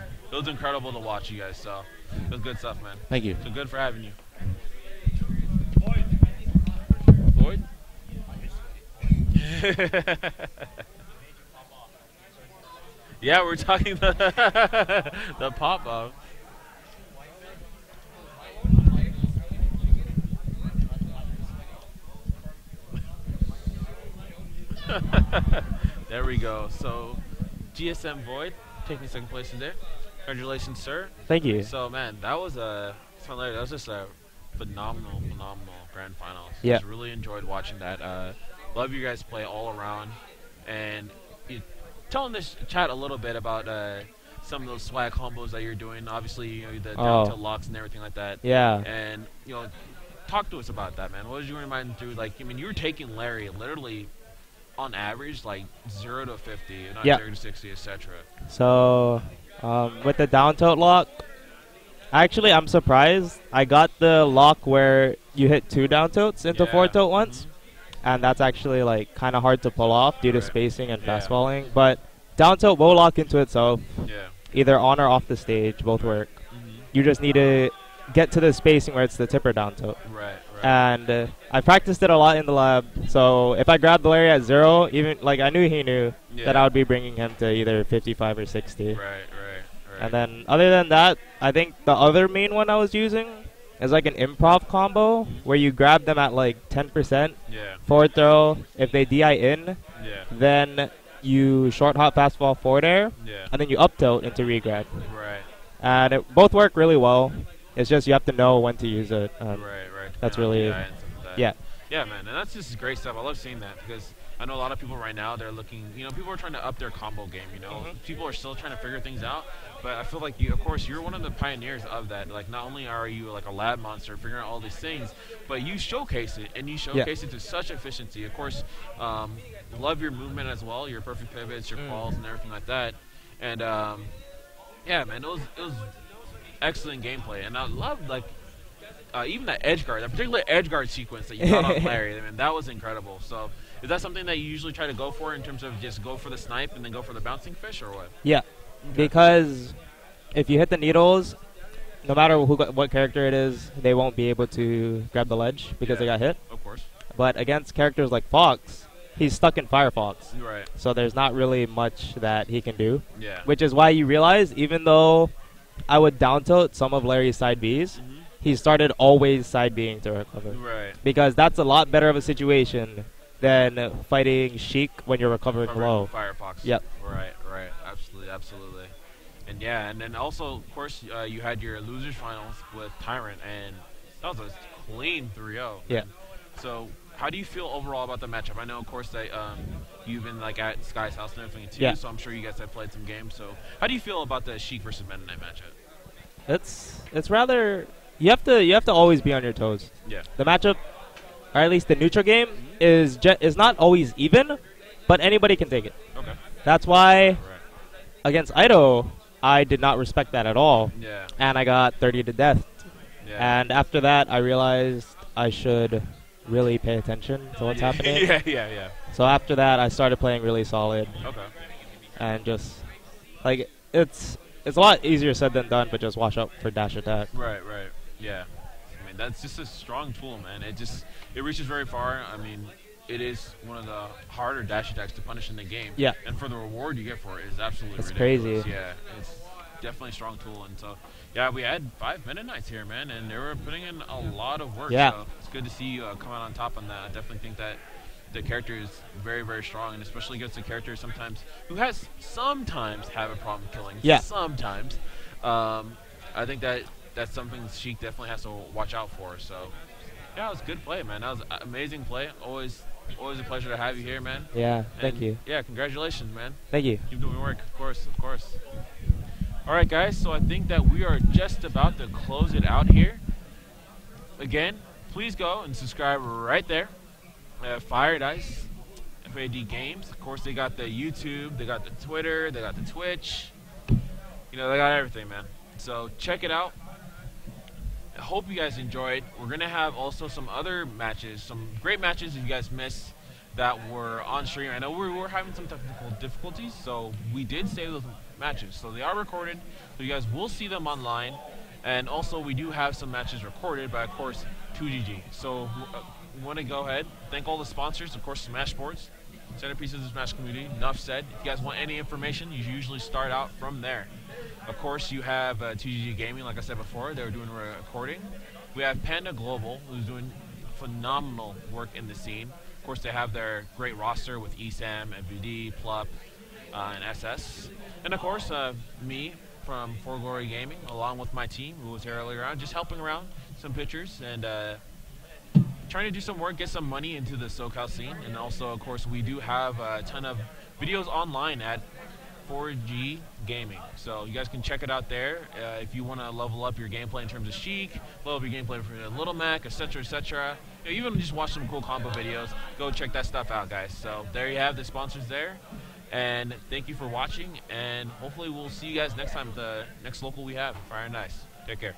incredible to watch you guys. So it was good stuff, man. Thank you. So good for having you. Void? Yeah, we're talking the pop-up. There we go. So, GSM Void taking second place today. Congratulations, sir. Thank you. So, man, that was just a phenomenal grand finals. Yeah. Just really enjoyed watching that. Love you guys play all around, and telling this chat a little bit about some of those swag combos that you're doing. Obviously, you know, the down tilt locks and everything like that. Yeah. And you know, talk to us about that, man. What was your mind through? Like, I mean, you were taking Larry literally on average like 0 to 50, not 0 to 60, etc. So with the down tilt lock, actually I'm surprised. I got the lock where you hit 2 down tilts into 4 tilt once, and that's actually like kind of hard to pull off due to spacing and fast falling. But down tilt will lock into itself, either on or off the stage, both work. You just need to get to the spacing where it's the tipper down tilt. And I practiced it a lot in the lab, so if I grabbed the Larry at 0, even like I knew he knew that I would be bringing him to either 55 or 60. And then other than that, I think the other main one I was using is like an improv combo where you grab them at like 10%, forward throw. If they DI in, then you short hop fast fall forward air, and then you up tilt into regrab. And it both work really well. It's just you have to know when to use it. That's really, yeah, man, and that's just great stuff. I love seeing that because I know a lot of people right now, they're looking, you know, people are trying to up their combo game, you know. People are still trying to figure things out, but I feel like you, of course, you're one of the pioneers of that. Like, not only are you like a lab monster figuring out all these things, but you showcase it, and you showcase it to such efficiency. Of course, love your movement as well, your perfect pivots, your calls, and everything like that. And yeah, man, it was excellent gameplay, and I love like even that edge guard, that particular edge guard sequence that you got on Larry. I mean, that was incredible. So, is that something that you usually try to go for in terms of just go for the snipe and then go for the bouncing fish, or what? Yeah, because if you hit the needles, no matter what character it is, they won't be able to grab the ledge because they got hit. Of course. But against characters like Fox, he's stuck in Firefox. Right. So there's not really much that he can do. Yeah. Which is why you realize, even though I would down tilt some of Larry's side Bs, he started always side Bing to recover. Right. Because that's a lot better of a situation than fighting Sheik when you're recovering low. Firefox. Yep. Right. Absolutely. And yeah, and then also, of course, you had your losers finals with Tyrant, and that was a clean 3-0. Yeah. So, how do you feel overall about the matchup? I know, of course, that you've been like at Sky's house and everything too, so I'm sure you guys have played some games. So, how do you feel about the Sheik versus Meta Knight matchup? It's rather, you have to always be on your toes. Yeah. The matchup, or at least the neutral game, is not always even, but anybody can take it. Okay. That's why against Ido, I did not respect that at all. Yeah. And I got 30 to death. Yeah. And after that, I realized I should really pay attention to what's happening. Yeah. So after that, I started playing really solid. Okay. And just, like, it's a lot easier said than done, but just watch out for dash attack. Right. Yeah. I mean, that's just a strong tool, man. It reaches very far. I mean, it is one of the harder dash attacks to punish in the game. Yeah. And for the reward you get for it is absolutely It's ridiculous. crazy. Yeah, it's definitely a strong tool. And so, yeah, we had 5 Meta Knights here, man, and they were putting in a lot of work. Yeah. So it's good to see you come out on top on that. I definitely think that the character is very, very strong, and especially against a character who has sometimes have a problem killing. Yeah. Sometimes. I think that's something Sheik definitely has to watch out for. So, yeah, it was good play, man. That was amazing play. Always a pleasure to have you here, man. Yeah, thank And you. Yeah, congratulations, man. Thank you. Keep doing your work, of course. All right, guys, so I think that we are just about to close it out here. Again, please go and subscribe right there. Fire Dice, FAD Games. Of course, they got the YouTube, they got the Twitter, they got the Twitch. They got everything, man. So check it out. I hope you guys enjoyed. We're going to have also some other matches, some great matches you guys missed that were on stream. I know we were having some technical difficulties, so we did save those matches. So they are recorded, so you guys will see them online. And also, we do have some matches recorded by, of course, 2GG. So we want to go ahead, thank all the sponsors, of course, Smash Sports, centerpiece of the Smash community. Enough said. If you guys want any information, you usually start out from there. Of course, you have 2GG Gaming, like I said before. They were doing recording. We have Panda Global, who's doing phenomenal work in the scene. Of course, they have their great roster with ESAM, MVD, Plup, and SS. And, of course, me from For Glory Gaming, along with my team, who was here earlier on, just helping around some pictures and trying to do some work, get some money into the SoCal scene. And also, of course, we do have a ton of videos online at 4G Gaming, so you guys can check it out there if you want to level up your gameplay in terms of Sheik, level up your gameplay for Little Mac, etc., etc. Even just watch some cool combo videos. Go check that stuff out, guys. So there you have the sponsors there, and thank you for watching. And hopefully we'll see you guys next time with the next local we have, Fire and Ice. Take care.